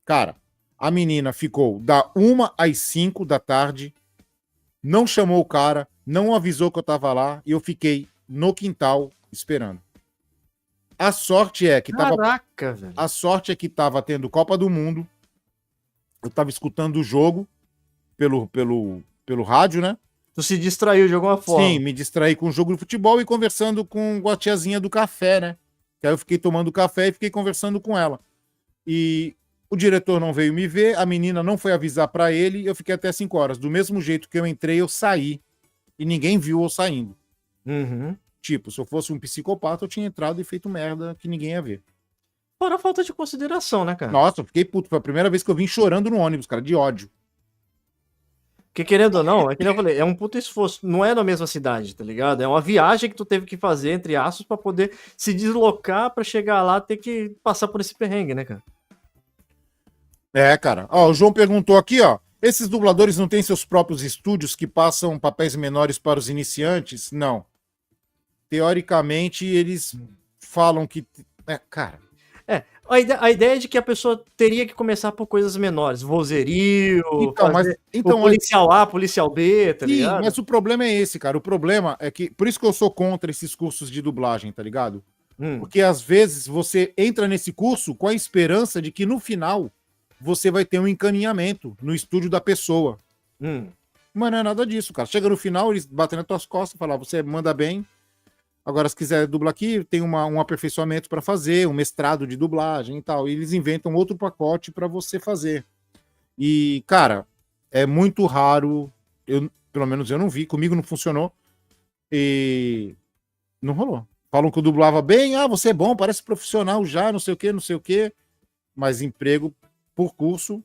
Cara, a menina ficou da 1 às 5 da tarde, não chamou o cara, não avisou que eu tava lá e eu fiquei no quintal esperando. A sorte é que Caraca, velho. A sorte é que tava tendo Copa do Mundo. Eu tava escutando o jogo pelo rádio, né? Tu se distraiu de alguma forma. Sim, me distraí com o jogo de futebol e conversando com a tiazinha do café, né? Que aí eu fiquei tomando café e fiquei conversando com ela. E o diretor não veio me ver, a menina não foi avisar pra ele e eu fiquei até 5 horas. Do mesmo jeito que eu entrei, eu saí. E ninguém viu eu saindo. Tipo, se eu fosse um psicopata, eu tinha entrado e feito merda que ninguém ia ver. Fora a falta de consideração, né, cara? Nossa, eu fiquei puto. Foi a primeira vez que eu vim chorando no ônibus, cara, de ódio. Porque querendo ou não, é que nem eu falei, é um puto esforço. Não é na mesma cidade, tá ligado? É uma viagem que tu teve que fazer, entre aspas, pra poder se deslocar pra chegar lá, ter que passar por esse perrengue, né, cara? É, cara. Ó, o João perguntou aqui, ó. Esses dubladores não têm seus próprios estúdios que passam papéis menores para os iniciantes? Não. Teoricamente, eles falam que... cara... A ideia é de que a pessoa teria que começar por coisas menores. Vozerio, Então, o policial A, policial B, tá ligado? Sim, mas o problema é esse, cara. O problema é que... Por isso que eu sou contra esses cursos de dublagem, tá ligado? Porque às vezes você entra nesse curso com a esperança de que no final você vai ter um encaminhamento no estúdio da pessoa. Mas não é nada disso, cara. Chega no final, eles batem nas tuas costas e falam, você manda bem. Agora, se quiser dublar aqui, tem um aperfeiçoamento para fazer, um mestrado de dublagem e tal. E eles inventam outro pacote para você fazer. E, cara, é muito raro. Pelo menos eu não vi, comigo não funcionou. E não rolou. Falam que eu dublava bem, você é bom, parece profissional já, não sei o quê. Mas emprego por curso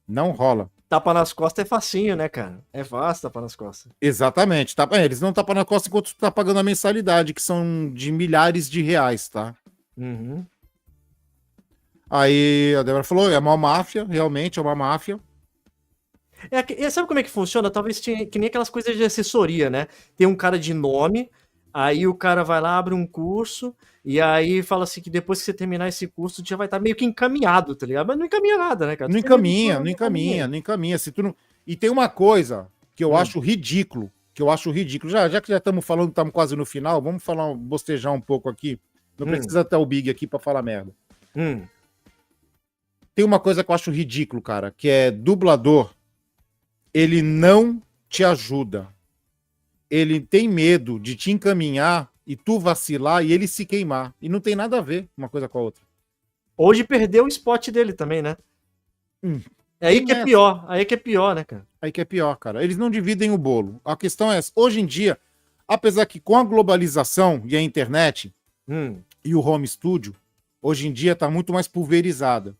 não rola. Tapa nas costas é facinho, né, cara? É fácil tapar nas costas. Exatamente. Eles não tapam na costa enquanto tu tá pagando a mensalidade, que são de milhares de reais, tá? Aí a Débora falou, é uma máfia, realmente é uma máfia. Sabe como é que funciona? Talvez que nem aquelas coisas de assessoria, né? Tem um cara de nome, aí o cara vai lá, abre um curso, e aí fala assim que depois que você terminar esse curso, já vai estar meio que encaminhado, tá ligado? Mas não encaminha nada, né, cara? Não encaminha. Se tu não... E tem uma coisa que eu acho ridículo, Já que já estamos falando, estamos quase no final, vamos bostejar um pouco aqui. Não precisa até o Big aqui pra falar merda. Tem uma coisa que eu acho ridículo, cara, que é dublador, ele não te ajuda. Ele tem medo de te encaminhar e tu vacilar e ele se queimar. E não tem nada a ver uma coisa com a outra. Ou de perder o spot dele também, né? É aí que é pior. Aí que é pior, né, cara? Aí que é pior, cara. Eles não dividem o bolo. A questão é essa. Hoje em dia, apesar que com a globalização e a internet e o home studio, hoje em dia tá muito mais pulverizada.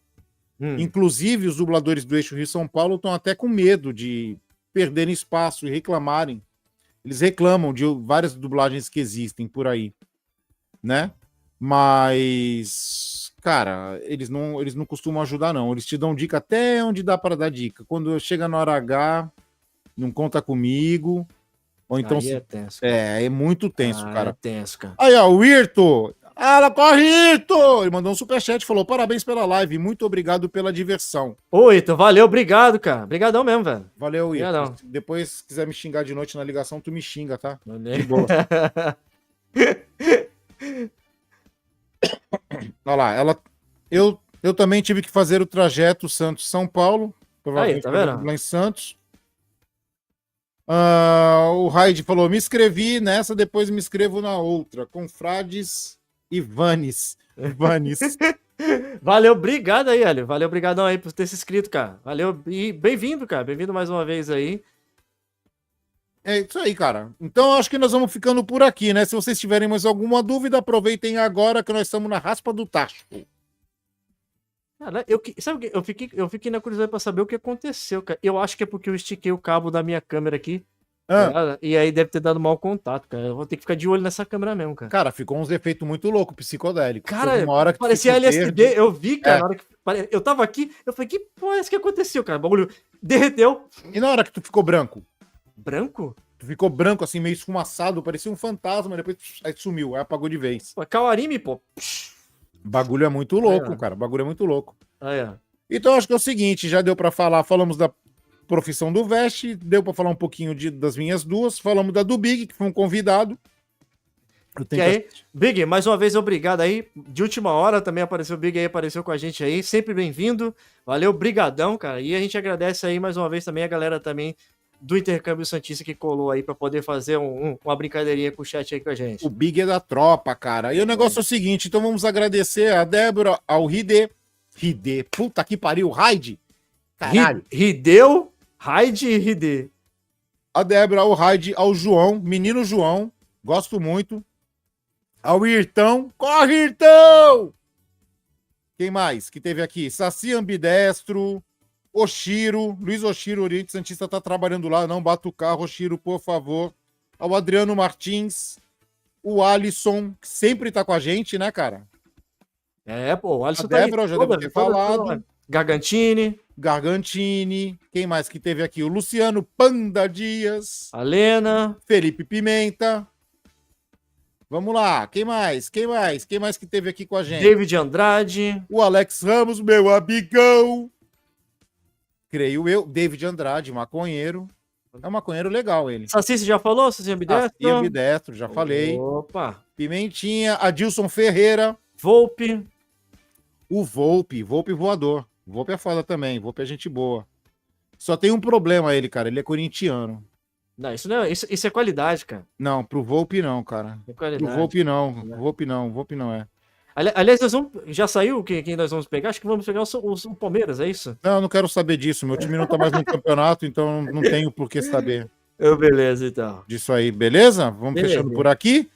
Inclusive, os dubladores do Eixo Rio-São Paulo estão até com medo de perderem espaço e reclamarem. Eles reclamam de várias dublagens que existem por aí, né? Mas, cara, eles não costumam ajudar, não. Eles te dão dica até onde dá para dar dica. Quando chega na hora H, não conta comigo. Ou então... Aí é tenso. É muito tenso, cara. É tenso, cara. Aí, ó, o Irto. Ela corre, Irto! Ele mandou um superchat e falou: parabéns pela live, muito obrigado pela diversão. Ô, Ito, valeu, obrigado, cara. Obrigadão mesmo, velho. Valeu, Irto. Obrigadão. Depois, se quiser me xingar de noite na ligação, tu me xinga, tá? De boa. Olha lá, eu também tive que fazer o trajeto Santos-São Paulo. Aí, tá vendo? Lá em Santos. O Raid falou: me inscrevi nessa, depois me inscrevo na outra. Confrades e Vanes. Valeu, obrigado aí, Hélio. Valeu, obrigadão aí por ter se inscrito, cara. Valeu e bem-vindo, cara. Bem-vindo mais uma vez aí. É isso aí, cara. Então, acho que nós vamos ficando por aqui, né? Se vocês tiverem mais alguma dúvida, aproveitem agora que nós estamos na raspa do tacho. Cara, sabe o que? Eu fiquei na curiosidade pra saber o que aconteceu, cara. Eu acho que é porque eu estiquei o cabo da minha câmera aqui. Cara, e aí deve ter dado mau contato, cara. Eu vou ter que ficar de olho nessa câmera mesmo, cara. Cara, ficou uns efeitos muito loucos, psicodélicos. Cara, uma hora que parecia LSD. verde. Eu vi, cara, na hora que eu tava aqui, eu falei, que porra é isso que aconteceu, cara? O bagulho derreteu. E na hora que tu ficou branco? Branco? Tu ficou branco, assim, meio esfumaçado, parecia um fantasma, depois aí sumiu, aí apagou de vez. Kawarimi, pô. O bagulho é muito louco, cara. O bagulho é muito louco. Então, acho que é o seguinte, já deu pra falar, falamos da profissão do Veste, deu pra falar um pouquinho das minhas duas, falamos da do Big, que foi um convidado. Big, mais uma vez, obrigado aí. De última hora também apareceu o Big aí, apareceu com a gente aí. Sempre bem-vindo. Valeu, brigadão, cara. E a gente agradece aí mais uma vez também a galera também do Intercâmbio Santista que colou aí pra poder fazer uma brincadeirinha com o chat aí com a gente. O Big é da tropa, cara. E o negócio é o seguinte, então vamos agradecer a Débora, ao Ride, puta que pariu, Raid. Caralho. Rideu, Raid e Ride. A Débora, ao Raid, ao João, menino João, gosto muito. Ao Irtão, corre, Irtão! Quem mais que teve aqui? Saci Ambidestro, Oshiro, Luiz Oshiro, Oriente Santista tá trabalhando lá, não bata o carro, Oshiro, por favor. Ao Adriano Martins, o Alisson, que sempre tá com a gente, né, cara? Pô, o Alisson a Débora, já deve ter falado. Gargantini, quem mais que teve aqui? O Luciano Panda Dias. A Lena. Felipe Pimenta. Vamos lá, quem mais? Quem mais que teve aqui com a gente? David Andrade. O Alex Ramos, meu amigão. Creio eu. David Andrade, maconheiro. É um maconheiro legal ele. Saci, você já falou? Saci Ambidestro? Saci Ambidestro, já falei. Opa. Pimentinha, Adilson Ferreira. Volpe. O Volpe voador. Volpe é foda também, Volpe é gente boa. Só tem um problema ele, cara, ele é corintiano. Não, isso é qualidade, cara. Não, pro Volpe não, cara. É qualidade. Pro Volpe não, Volpe não é. Aliás, já saiu quem nós vamos pegar? Acho que vamos pegar o Palmeiras, é isso? Não, eu não quero saber disso, meu time não tá mais no campeonato, então não tenho por que saber. Beleza, então. Disso aí, beleza? Vamos fechando por aqui.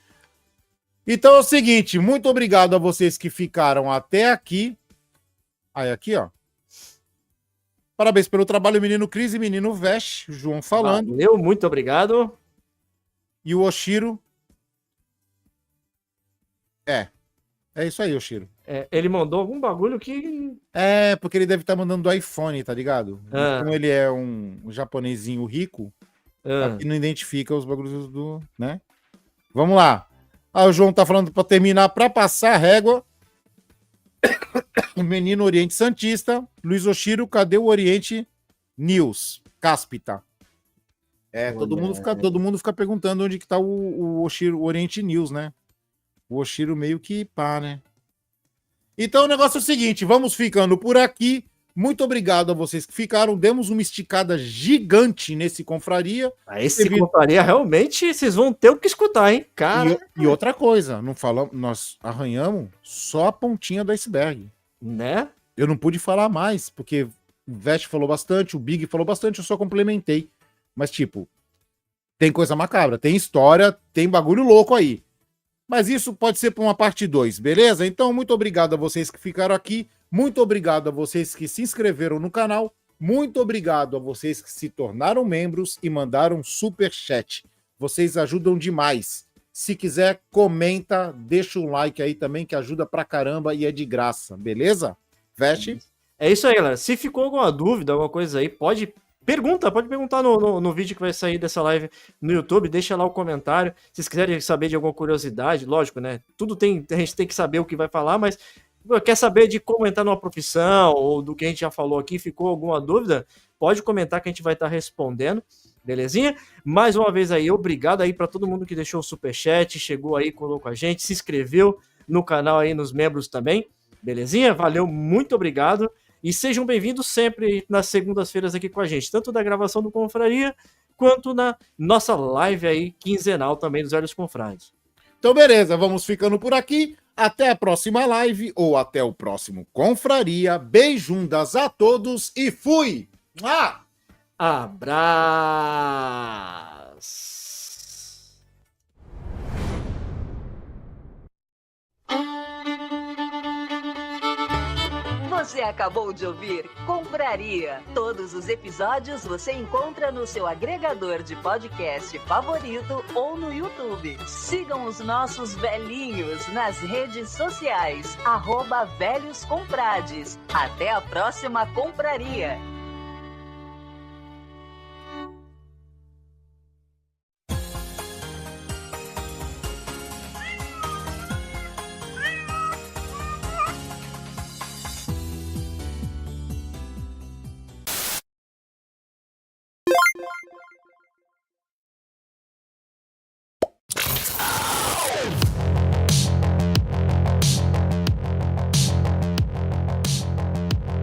Então é o seguinte, muito obrigado a vocês que ficaram até aqui. Aí aqui, ó. Parabéns pelo trabalho, menino Cris e menino Vesh, João falando. Valeu, muito obrigado. E o Oshiro. É isso aí, Oshiro. Ele mandou algum bagulho que... Porque ele deve estar mandando do iPhone, tá ligado? Como ele é um japonesinho rico, aqui não identifica os bagulhos do... né? Vamos lá. O João tá falando para terminar, para passar a régua. O menino Oriente Santista. Luiz Oshiro, cadê o Oriente News? Cáspita. Todo mundo fica perguntando onde que tá o Oshiro, o Oriente News, né? O Oshiro meio que pá, né? Então o negócio é o seguinte, vamos ficando por aqui. Muito obrigado a vocês que ficaram. Demos uma esticada gigante nesse Confraria. Esse Confraria realmente vocês vão ter o que escutar, hein? Cara. E outra coisa, não falamos, nós arranhamos só a pontinha do iceberg. Né? Eu não pude falar mais, porque o Vest falou bastante, o Big falou bastante, eu só complementei. Mas, tipo, tem coisa macabra, tem história, tem bagulho louco aí. Mas isso pode ser para uma parte 2, beleza? Então, muito obrigado a vocês que ficaram aqui. Muito obrigado a vocês que se inscreveram no canal. Muito obrigado a vocês que se tornaram membros e mandaram superchat. Vocês ajudam demais. Se quiser, comenta, deixa um like aí também, que ajuda pra caramba e é de graça, beleza? Veste? É isso aí, galera. Se ficou alguma dúvida, alguma coisa aí, pode perguntar no vídeo que vai sair dessa live no YouTube, deixa lá o comentário. Se vocês quiserem saber de alguma curiosidade, lógico, né? A gente tem que saber o que vai falar, mas quer saber de como entrar numa profissão ou do que a gente já falou aqui, ficou alguma dúvida, pode comentar que a gente vai estar respondendo, belezinha? Mais uma vez aí, obrigado aí para todo mundo que deixou o superchat, chegou aí, colocou com a gente, se inscreveu no canal aí, nos membros também, belezinha? Valeu, muito obrigado. E sejam bem-vindos sempre nas segundas-feiras aqui com a gente, tanto da gravação do Confraria, quanto na nossa live aí quinzenal também dos Velhos Confrades. Então, beleza, vamos ficando por aqui. Até a próxima live ou até o próximo Confraria. Beijundas a todos e fui! Abraço! Você acabou de ouvir Confraria. Todos os episódios você encontra no seu agregador de podcast favorito ou no YouTube. Sigam os nossos velhinhos nas redes sociais, @velhosconfrades. Até a próxima Confraria.